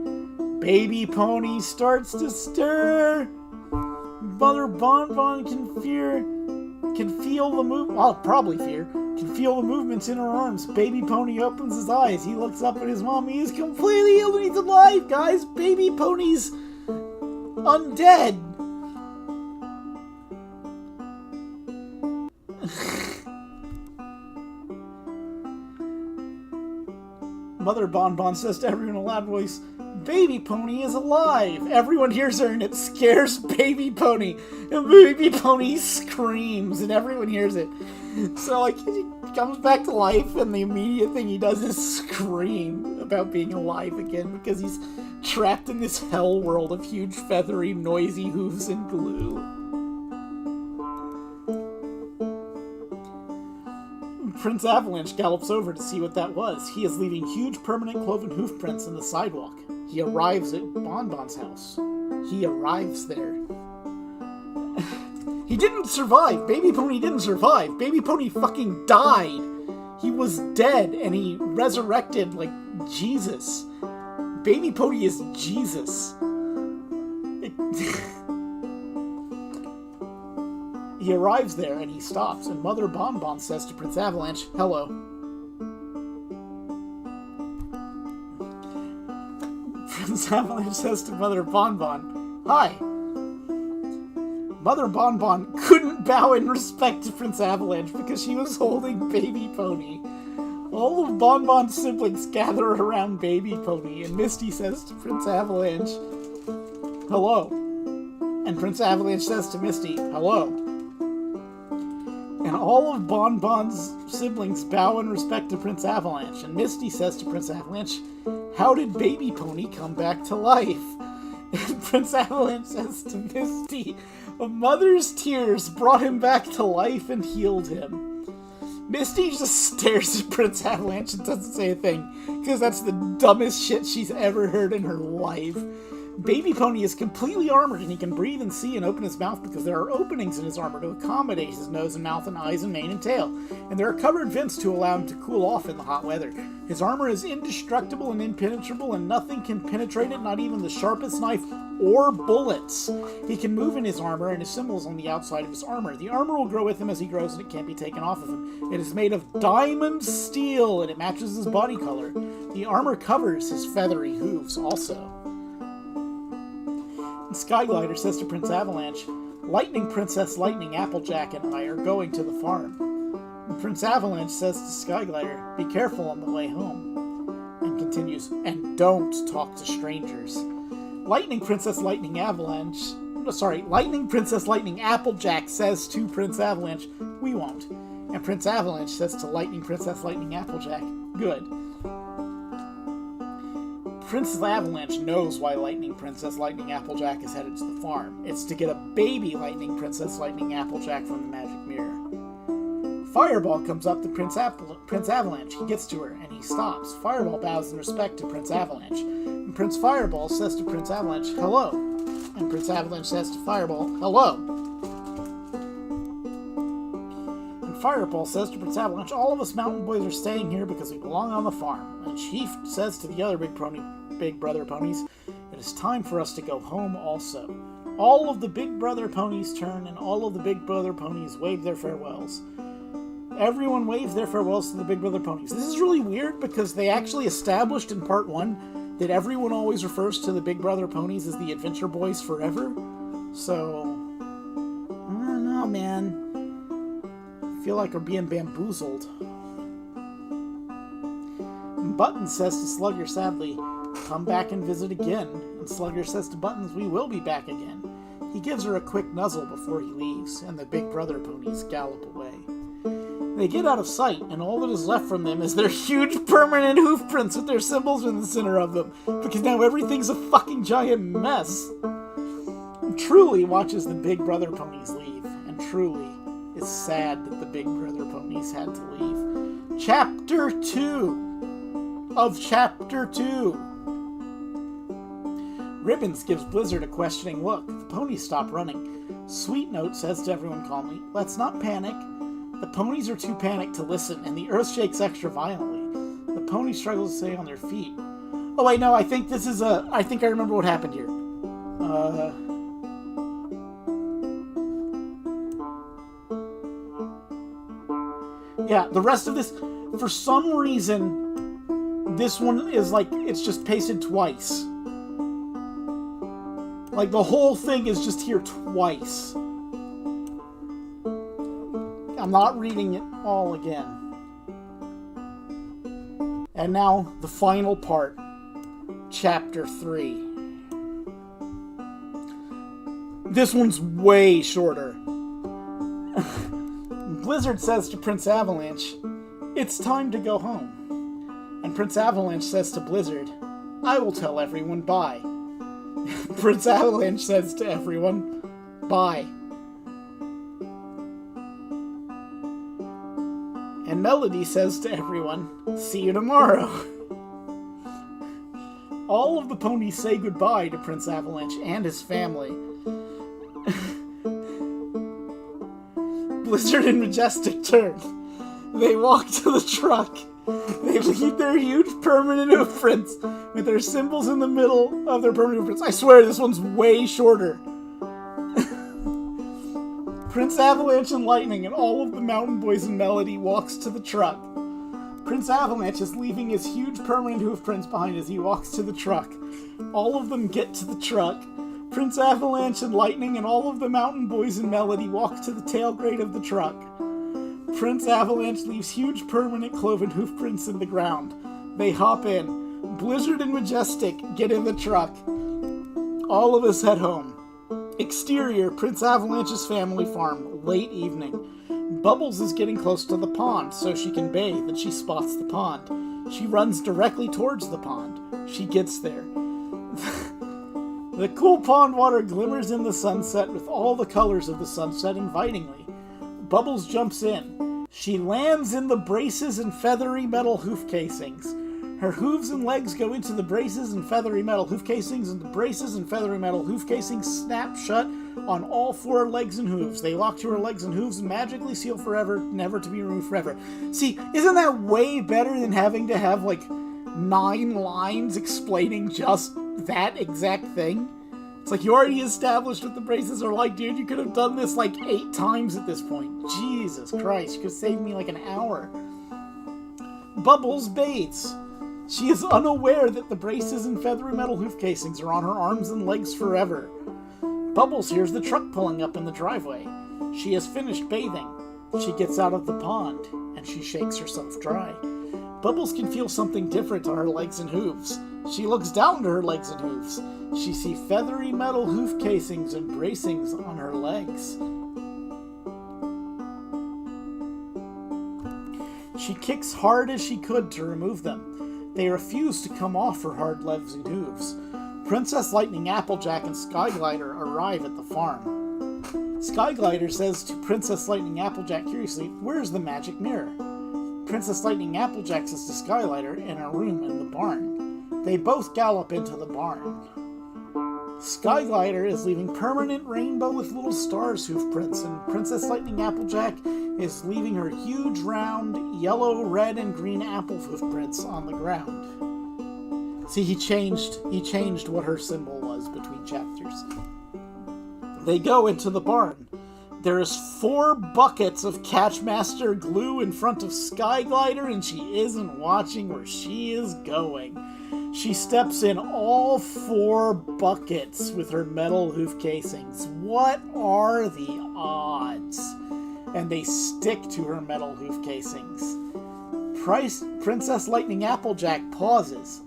Speaker 1: Baby Pony starts to stir. Mother Bonbon can feel the movements in her arms. Baby Pony opens his eyes. He looks up at his mom. He is completely healed and he's alive, guys. Baby Pony's undead. Mother Bonbon says to everyone in a loud voice, "Baby Pony is alive!" Everyone hears her and it scares Baby Pony. And Baby Pony screams and everyone hears it. So he comes back to life and the immediate thing he does is scream about being alive again because he's trapped in this hell world of huge feathery noisy hooves and glue. Prince Avalanche gallops over to see what that was. He is leaving huge permanent cloven hoof prints in the sidewalk. He arrives at Bonbon's house. He arrives there. He didn't survive. Baby Pony didn't survive. Baby Pony fucking died. He was dead and he resurrected like Jesus. Baby Pony is Jesus. He arrives there and he stops, and Mother Bonbon says to Prince Avalanche, "Hello." Prince Avalanche says to Mother Bonbon, "Hi." Mother Bonbon couldn't bow in respect to Prince Avalanche because she was holding Baby Pony. All of Bonbon's siblings gather around Baby Pony, and Misty says to Prince Avalanche, "Hello." And Prince Avalanche says to Misty, "Hello." And all of Bonbon's siblings bow in respect to Prince Avalanche. And Misty says to Prince Avalanche, "How did Baby Pony come back to life?" And Prince Avalanche says to Misty, "A mother's tears brought him back to life and healed him." Misty just stares at Prince Avalanche and doesn't say a thing, because that's the dumbest shit she's ever heard in her life. Baby Pony is completely armored and he can breathe and see and open his mouth because there are openings in his armor to accommodate his nose and mouth and eyes and mane and tail, and there are covered vents to allow him to cool off in the hot weather. His armor is indestructible and impenetrable, and nothing can penetrate it, not even the sharpest knife or bullets. He can move in his armor, and his symbol is on the outside of his armor. The armor will grow with him as he grows, and it can't be taken off of him. It is made of diamond steel, and it matches his body color. The armor covers his feathery hooves also. Skyglider says to Prince Avalanche,
Speaker 2: Lightning Princess Lightning Applejack and I are going to the farm. And Prince Avalanche says to Skyglider, be careful on the way home. And continues, and don't talk to strangers. Lightning Princess Lightning Applejack says to Prince Avalanche, we won't. And Prince Avalanche says to Lightning Princess Lightning Applejack, good. Prince Avalanche knows why Lightning Princess Lightning Applejack is headed to the farm. It's to get a baby Lightning Princess Lightning Applejack from the magic mirror. Fireball comes up to Prince Avalanche. He gets to her, and he stops. Fireball bows in respect to Prince Avalanche. And Prince Fireball says to Prince Avalanche, hello. And Prince Avalanche says to Fireball, hello. And Fireball says to Prince Avalanche, all of us mountain boys are staying here because we belong on the farm. And Chief says to the other big brother ponies, it is time for us to go home also. All of the big brother ponies turn, and all of the big brother ponies wave their farewells. Everyone waves their farewells to the big brother ponies. This is really weird because they actually established in part 1 that everyone always refers to the big brother ponies as the Adventure Boys forever. So, I don't know, man. I feel like we're being bamboozled. And Buttons says to Slugger sadly, come back and visit again. And Slugger says to Buttons, we will be back again. He gives her a quick nuzzle before he leaves, and the big brother ponies gallop away. They get out of sight, and all that is left from them is their huge permanent hoof prints with their symbols in the center of them, because now everything's a fucking giant mess. And Truly watches the big brother ponies leave, and Truly is sad that the big brother ponies had to leave. Chapter 2 of Chapter 2. Ribbons gives Blizzard a questioning look. The ponies stop running. Sweet Note says to everyone calmly, let's not panic. The ponies are too panicked to listen, and the earth shakes extra violently. The ponies struggle to stay on their feet. Oh wait, no, I think this is I think I remember what happened here. Yeah, the rest of this, for some reason, this one is like, it's just pasted twice. Like, the whole thing is just here twice. I'm not reading it all again. And now, the final part. Chapter 3. This one's way shorter. Blizzard says to Prince Avalanche, it's time to go home. And Prince Avalanche says to Blizzard, I will tell everyone bye. Prince Avalanche says to everyone, bye. And Melody says to everyone, see you tomorrow. All of the ponies say goodbye to Prince Avalanche and his family. Blizzard and Majestic turn. They walk to the truck. They leave their huge permanent hoof prints with their symbols in the middle of their permanent hoof prints. I swear this one's way shorter. Prince Avalanche and Lightning and all of the Mountain Boys and Melody walks to the truck. Prince Avalanche is leaving his huge permanent hoof prints behind as he walks to the truck. All of them get to the truck. Prince Avalanche and Lightning and all of the Mountain Boys and Melody walk to the tailgate of the truck. Prince Avalanche leaves huge permanent cloven hoof prints in the ground. They hop in. Blizzard and Majestic get in the truck. All of us head home. Exterior, Prince Avalanche's family farm, late evening. Bubbles is getting close to the pond so she can bathe, and she spots the pond. She runs directly towards the pond. She gets there. The cool pond water glimmers in the sunset with all the colors of the sunset invitingly. Bubbles jumps in. She lands in the braces and feathery metal hoof casings. Her hooves and legs go into the braces and feathery metal hoof casings, and the braces and feathery metal hoof casings snap shut on all 4 legs and hooves. They lock to her legs and hooves and magically seal forever, never to be removed forever. See, isn't that way better than having to have, like, 9 lines explaining just that exact thing? It's like, you already established what the braces are like, dude. You could have done this, like, 8 times at this point. Jesus Christ, you could have saved me, like, an hour. Bubbles bathes. She is unaware that the braces and feathery metal hoof casings are on her arms and legs forever. Bubbles hears the truck pulling up in the driveway. She has finished bathing. She gets out of the pond, and she shakes herself dry. Bubbles can feel something different on her legs and hooves. She looks down to her legs and hooves. She sees feathery metal hoof casings and bracings on her legs. She kicks hard as she could to remove them. They refuse to come off her hard legs and hooves. Princess Lightning, Applejack, and Skyglider arrive at the farm. Skyglider says to Princess Lightning Applejack curiously, "Where's the magic mirror?" Princess Lightning Applejack says to Skyglider, "In a room in the barn." They both gallop into the barn. Skyglider is leaving permanent rainbow with little stars hoof prints, and Princess Lightning Applejack is leaving her huge round yellow, red, and green apple hoof prints on the ground. See, he changed what her symbol was between chapters. They go into the barn. There is 4 buckets of Catchmaster glue in front of Skyglider, and she isn't watching where she is going. She steps in all 4 buckets with her metal hoof casings. What are the odds? And they stick to her metal hoof casings. Princess Lightning Applejack pauses.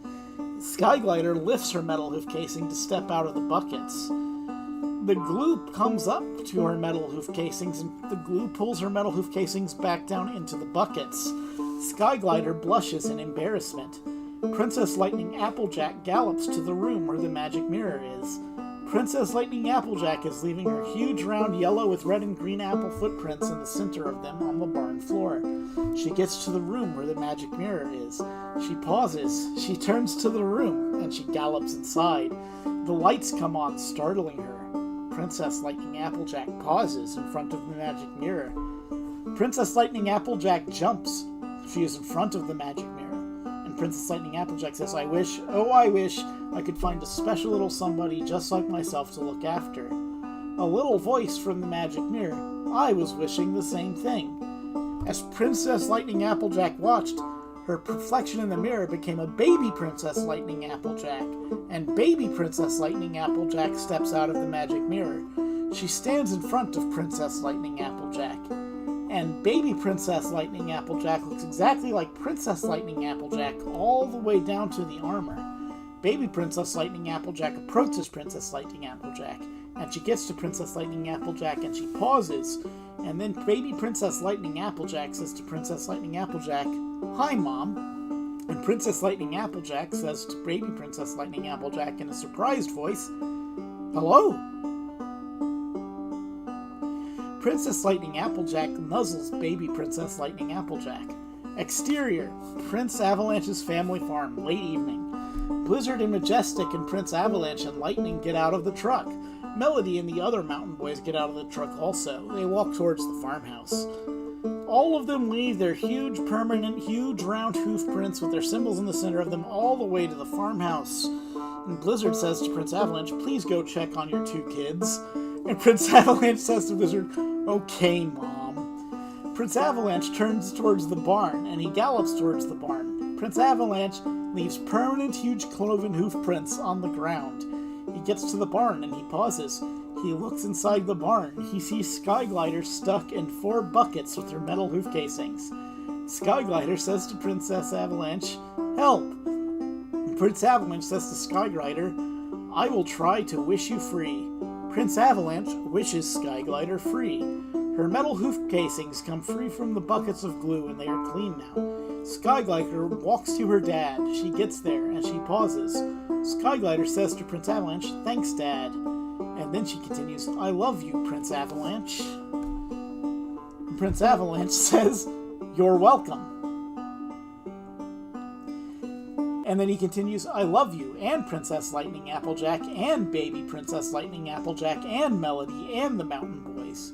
Speaker 2: Skyglider lifts her metal hoof casing to step out of the buckets. The glue comes up to her metal hoof casings, and the glue pulls her metal hoof casings back down into the buckets. Skyglider blushes in embarrassment. Princess Lightning Applejack gallops to the room where the magic mirror is. Princess Lightning Applejack is leaving her huge round yellow with red and green apple footprints in the center of them on the barn floor. She gets to the room where the magic mirror is. She pauses. She turns to the room, and she gallops inside. The lights come on, startling her. Princess Lightning Applejack pauses in front of the magic mirror. Princess Lightning Applejack jumps. She is in front of the magic mirror. And Princess Lightning Applejack says, I wish I could find a special little somebody just like myself to look after." A little voice from the magic mirror, "I was wishing the same thing." As Princess Lightning Applejack watched, her reflection in the mirror became a baby Princess Lightning Applejack, and baby Princess Lightning Applejack steps out of the magic mirror. She stands in front of Princess Lightning Applejack, and baby Princess Lightning Applejack looks exactly like Princess Lightning Applejack all the way down to the armor. Baby Princess Lightning Applejack approaches Princess Lightning Applejack, and she gets to Princess Lightning Applejack and she pauses, and then baby Princess Lightning Applejack says to Princess Lightning Applejack, "Hi, Mom." And Princess Lightning Applejack says to baby Princess Lightning Applejack in a surprised voice, "Hello." Princess Lightning Applejack nuzzles baby Princess Lightning Applejack. Exterior, Prince Avalanche's family farm, late evening. Blizzard and Majestic and Prince Avalanche and Lightning get out of the truck. Melody and the other mountain boys get out of the truck also. They walk towards the farmhouse. All of them leave their huge round hoof prints with their symbols in the center of them all the way to the farmhouse. And Blizzard says to Prince Avalanche, "Please go check on your 2 kids." And Prince Avalanche says to Blizzard, "Okay, Mom." Prince Avalanche turns towards the barn, and he gallops towards the barn. Prince Avalanche leaves permanent huge cloven hoof prints on the ground. He gets to the barn, and he pauses. He looks inside the barn. He sees Skyglider stuck in 4 buckets with her metal hoof casings. Skyglider says to Princess Avalanche, "Help!" Prince Avalanche says to Skyglider, "I will try to wish you free." Prince Avalanche wishes Skyglider free. Her metal hoof casings come free from the buckets of glue, and they are clean now. Skyglider walks to her dad. She gets there, and she pauses. Skyglider says to Prince Avalanche, "Thanks, Dad." And then she continues, "I love you, Prince Avalanche." And Prince Avalanche says, "You're welcome." And then he continues, "I love you, and Princess Lightning Applejack, and baby Princess Lightning Applejack, and Melody, and the Mountain Boys."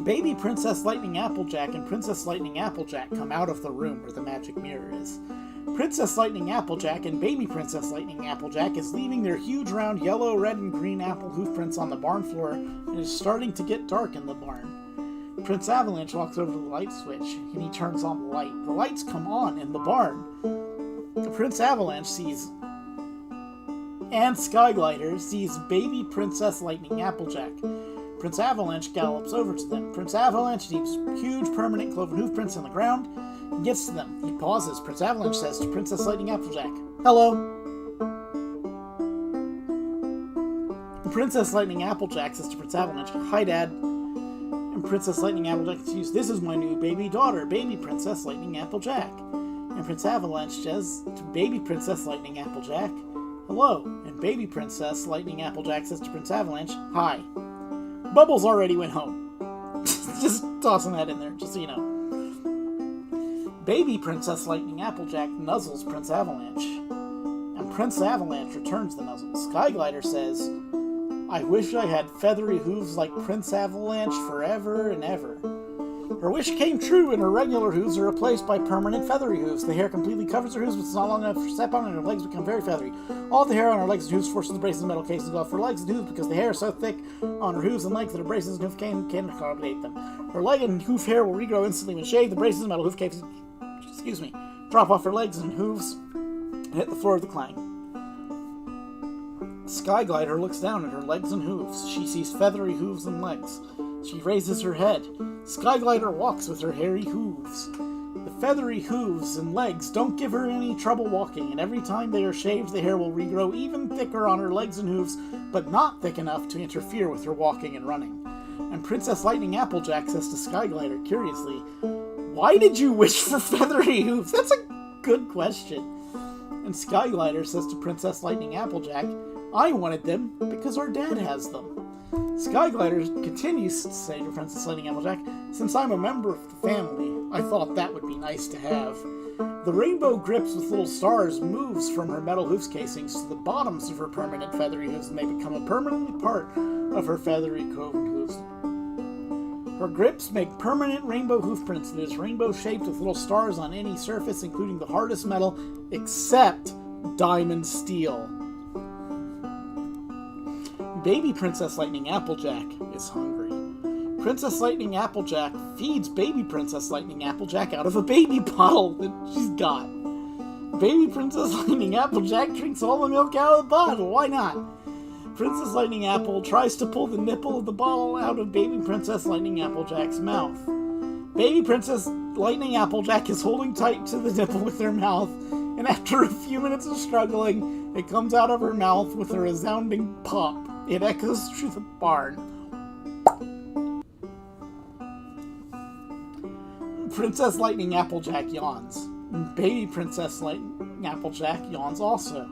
Speaker 2: Baby Princess Lightning Applejack and Princess Lightning Applejack come out of the room where the magic mirror is. Princess Lightning Applejack and baby Princess Lightning Applejack is leaving their huge round yellow, red, and green apple hoof prints on the barn floor, and it is starting to get dark in the barn. Prince Avalanche walks over to the light switch, and he turns on the light. The lights come on in the barn. Prince Avalanche sees and Skyglider sees baby Princess Lightning Applejack. Prince Avalanche gallops over to them. Prince Avalanche leaves huge permanent cloven hoof prints on the ground and gets to them. He pauses. Prince Avalanche says to Princess Lightning Applejack, "Hello." Princess Lightning Applejack says to Prince Avalanche, "Hi, Dad." And Princess Lightning Applejack continues, "This is my new baby daughter, baby Princess Lightning Applejack." And Prince Avalanche says to baby Princess Lightning Applejack, "Hello." And baby Princess Lightning Applejack says to Prince Avalanche, "Hi." Bubbles already went home. Just tossing that in there, just so you know. Baby Princess Lightning Applejack nuzzles Prince Avalanche. And Prince Avalanche returns the nuzzle. Skyglider says, "I wish I had feathery hooves like Prince Avalanche forever and ever." Her wish came true, and her regular hooves are replaced by permanent feathery hooves. The hair completely covers her hooves, but it's not long enough to step on, and her legs become very feathery. All the hair on her legs and hooves forces the braces and metal cases off her legs and hooves because the hair is so thick on her hooves and legs that her braces and hoof can't accommodate them. Her leg and hoof hair will regrow instantly when shaved. The braces and metal hoof cases, drop off her legs and hooves and hit the floor of the clang. Skyglider looks down at her legs and hooves. She sees feathery hooves and legs. She raises her head. Skyglider walks with her hairy hooves. The feathery hooves and legs don't give her any trouble walking, and every time they are shaved, the hair will regrow even thicker on her legs and hooves, but not thick enough to interfere with her walking and running. And Princess Lightning Applejack says to Skyglider curiously, "Why did you wish for feathery hooves?" That's a good question. And Skyglider says to Princess Lightning Applejack, "I wanted them because our dad has them." Skyglider continues to say to Princess Lightning Applejack, "Since I'm a member of the family, I thought that would be nice to have." The rainbow grips with little stars moves from her metal hoof casings to the bottoms of her permanent feathery hooves, and they become a permanent part of her feathery cloven hooves. Her grips make permanent rainbow hoof prints that is rainbow shaped with little stars on any surface, including the hardest metal except diamond steel. Baby Princess Lightning Applejack is hungry. Princess Lightning Applejack feeds baby Princess Lightning Applejack out of a baby bottle that she's got. Baby Princess Lightning Applejack drinks all the milk out of the bottle. Why not? Princess Lightning Apple tries to pull the nipple of the bottle out of baby Princess Lightning Applejack's mouth. Baby Princess Lightning Applejack is holding tight to the nipple with her mouth, and after a few minutes of struggling, it comes out of her mouth with a resounding pop. It echoes through the barn. Princess Lightning Applejack yawns. Baby Princess Lightning Applejack yawns also.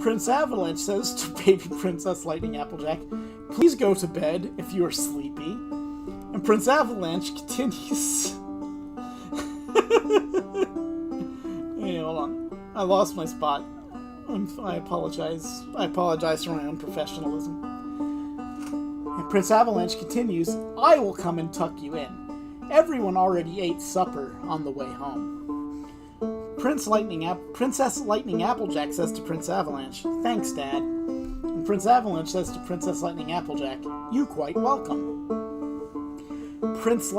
Speaker 2: Prince Avalanche says to baby Princess Lightning Applejack, "Please go to bed if you are sleepy." And Prince Avalanche continues. Hey, hold on. I lost my spot. I apologize. I apologize for my unprofessionalism. And Prince Avalanche continues, "I will come and tuck you in. Everyone already ate supper on the way home." Princess Lightning Applejack says to Prince Avalanche, "Thanks, Dad." And Prince Avalanche says to Princess Lightning Applejack, "You quite welcome." Prince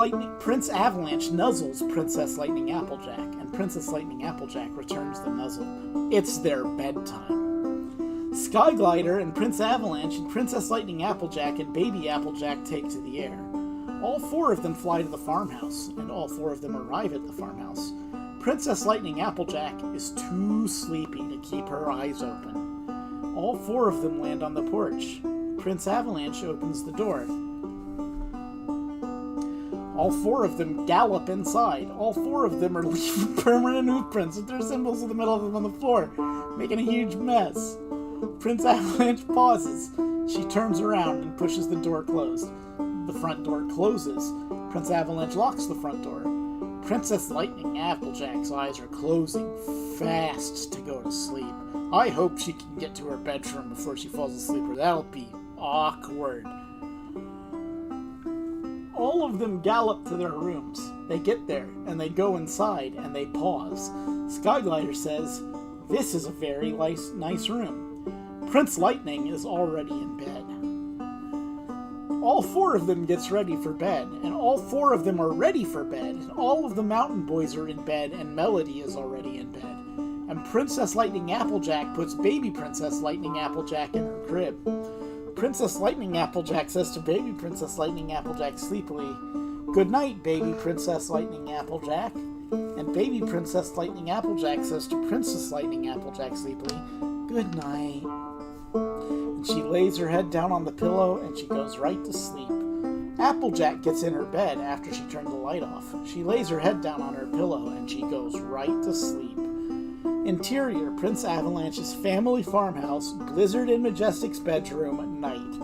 Speaker 2: Avalanche nuzzles Princess Lightning Applejack, and Princess Lightning Applejack returns the nuzzle. It's their bedtime. Skyglider and Prince Avalanche and Princess Lightning Applejack and Baby Applejack take to the air. All four of them fly to the farmhouse, and all four of them arrive at the farmhouse. Princess Lightning Applejack is too sleepy to keep her eyes open. All four of them land on the porch. Prince Avalanche opens the door. All four of them gallop inside. All four of them are leaving permanent hoof prints with their symbols in the middle of them on the floor, making a huge mess. Prince Avalanche pauses. She turns around and pushes the door closed. The front door closes. Prince Avalanche locks the front door. Princess Lightning Applejack's eyes are closing fast to go to sleep. I hope she can get to her bedroom before she falls asleep, or that'll be awkward. All of them gallop to their rooms. They get there, and they go inside, and they pause. Skyglider says, "This is a very nice room." Prince Lightning is already in bed. All four of them gets ready for bed, and all four of them are ready for bed, and all of the mountain boys are in bed, and Melody is already in bed. and Princess Lightning Applejack puts baby Princess Lightning Applejack in her crib. Princess Lightning Applejack says to baby Princess Lightning Applejack sleepily, "Good night, baby Princess Lightning Applejack." And baby Princess Lightning Applejack says to Princess Lightning Applejack sleepily, "Good night." And she lays her head down on the pillow and she goes right to sleep. Applejack gets in her bed after she turned the light off. She lays her head down on her pillow and she goes right to sleep. Interior, Prince Avalanche's family farmhouse, Blizzard and Majestic's bedroom, night.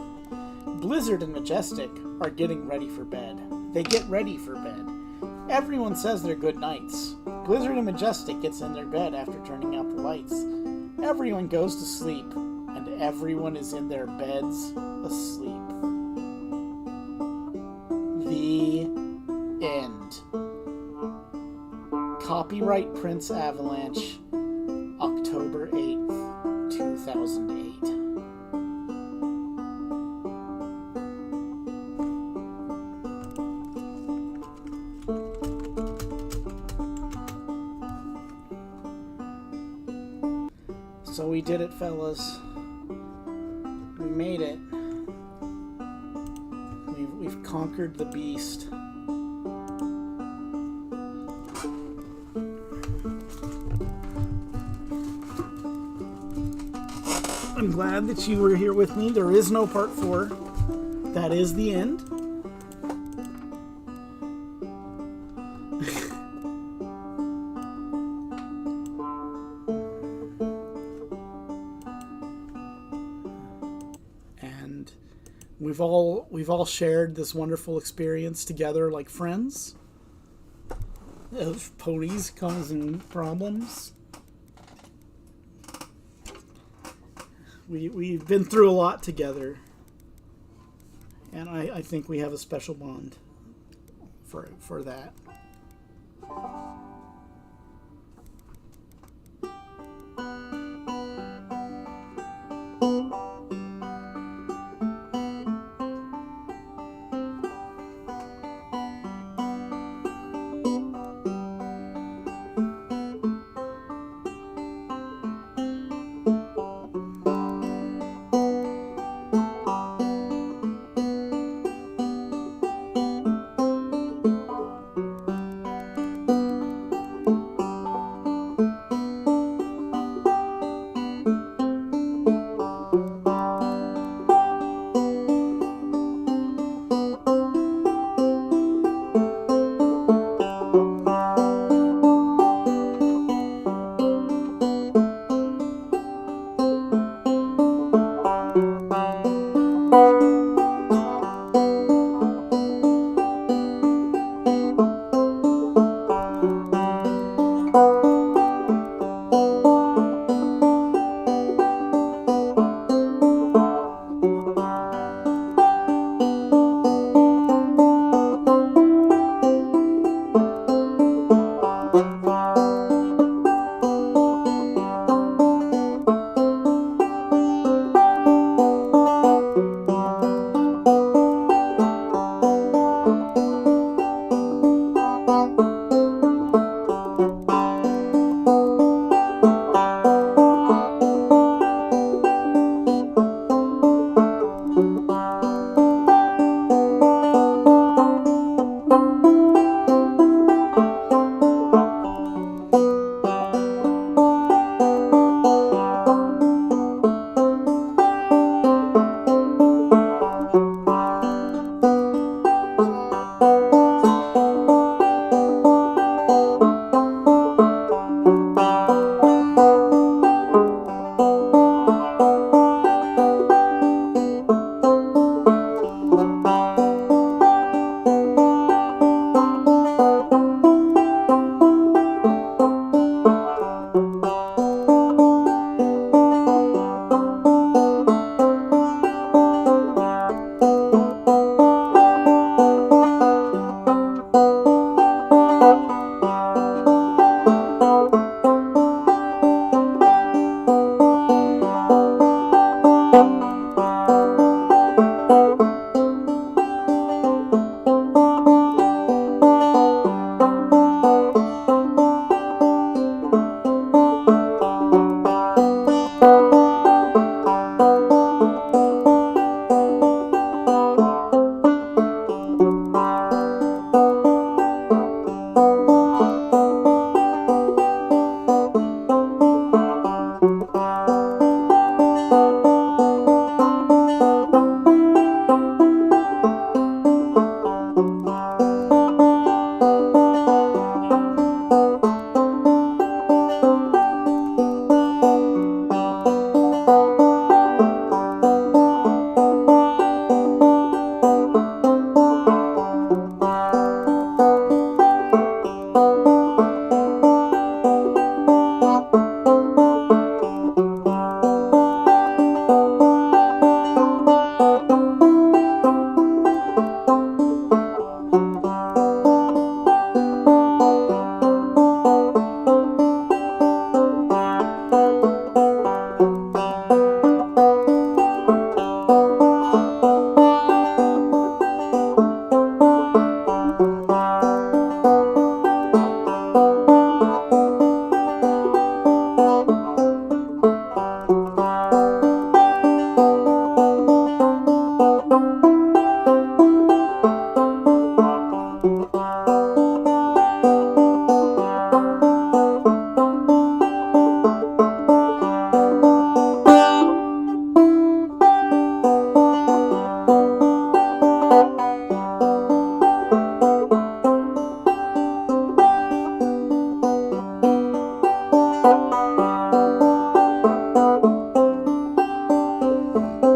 Speaker 2: Blizzard and Majestic are getting ready for bed. They get ready for bed. Everyone says their good nights. Blizzard and Majestic gets in their bed after turning out the lights. Everyone goes to sleep, and everyone is in their beds asleep. The end. Copyright Prince Avalanche, October 8th, 2008. So we did it, fellas. We made it. We've conquered the beast. I'm glad that you were here with me. There is no part 4. That is the end. And we've all shared this wonderful experience together like friends. Of ponies causing problems. We've been through a lot together, and I think we have a special bond for that.
Speaker 1: Bye.